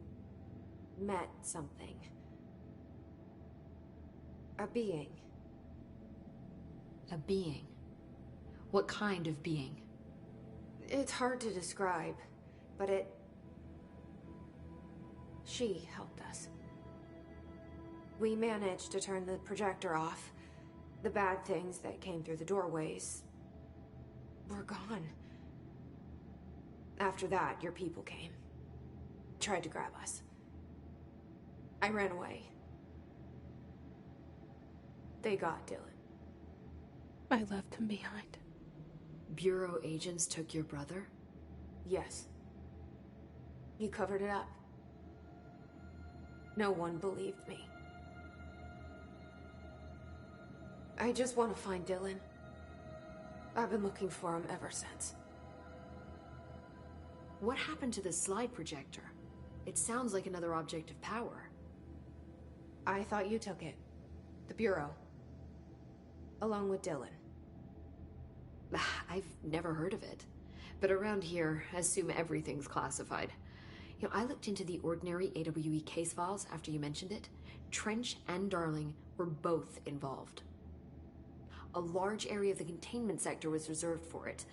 met something. A being. A being? What kind of being? It's hard to describe, but she helped us. We managed to turn the projector off. The bad things that came through the doorways were gone. After that, your people came. Tried to grab us. I ran away. They got Dylan. I left him behind. Bureau agents took your brother? Yes. You covered it up. No one believed me. I just want to find Dylan. I've been looking for him ever since. What happened to the slide projector? It sounds like another object of power. I thought you took it. The Bureau. Along with Dylan. I've never heard of it. But around here, I assume everything's classified. You know, I looked into the Ordinary AWE case files after you mentioned it. Trench and Darling were both involved. A large area of the containment sector was reserved for it.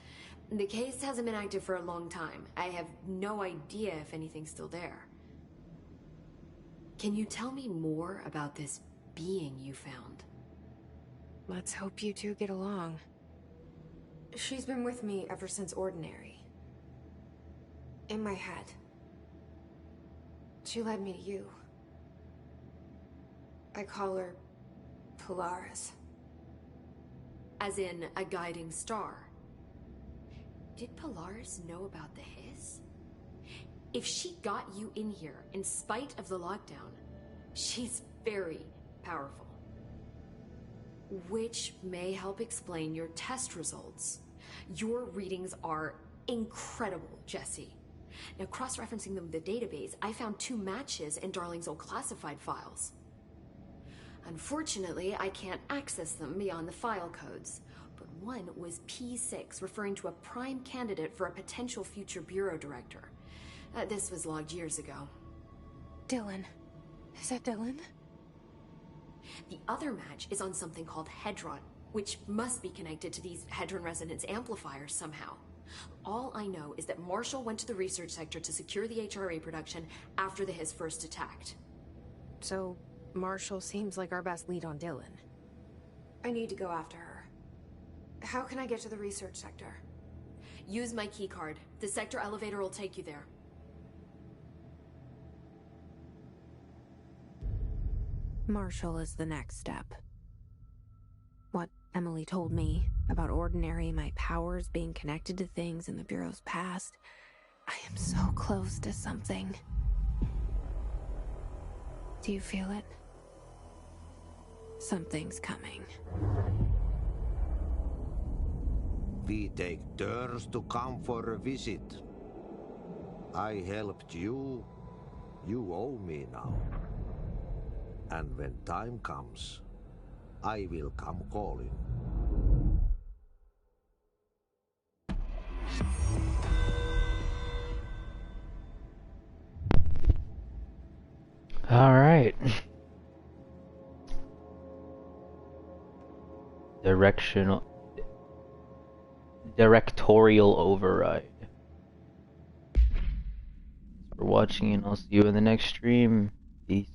The case hasn't been active for a long time. I have no idea if anything's still there. Can you tell me more about this being you found? Let's hope you two get along. She's been with me ever since Ordinary. In my head. She led me to you. I call her Polaris. As in a guiding star. Did Polaris know about the hiss? If she got you in here in spite of the lockdown, she's very powerful. Which may help explain your test results. Your readings are incredible, Jesse. Now, cross-referencing them with the database, I found 2 matches in Darling's old classified files. Unfortunately, I can't access them beyond the file codes, but one was P6, referring to a prime candidate for a potential future bureau director. This was logged years ago. Dylan. Is that Dylan? The other match is on something called Hedron, which must be connected to these Hedron resonance amplifiers somehow. All I know is that Marshall went to the research sector to secure the HRA production after the Hiss first attacked. So, Marshall seems like our best lead on Dylan. I need to go after her. How can I get to the research sector? Use my key card. The sector elevator will take you there. Marshall is the next step. What Emily told me about Ordinary, my powers being connected to things in the Bureau's past. I am so close to something. Do you feel it? Something's coming. We take turns to come for a visit. I helped you. You owe me now. And when time comes, I will come calling. All right. Directorial override. Thanks for watching, and I'll see you in the next stream. Peace.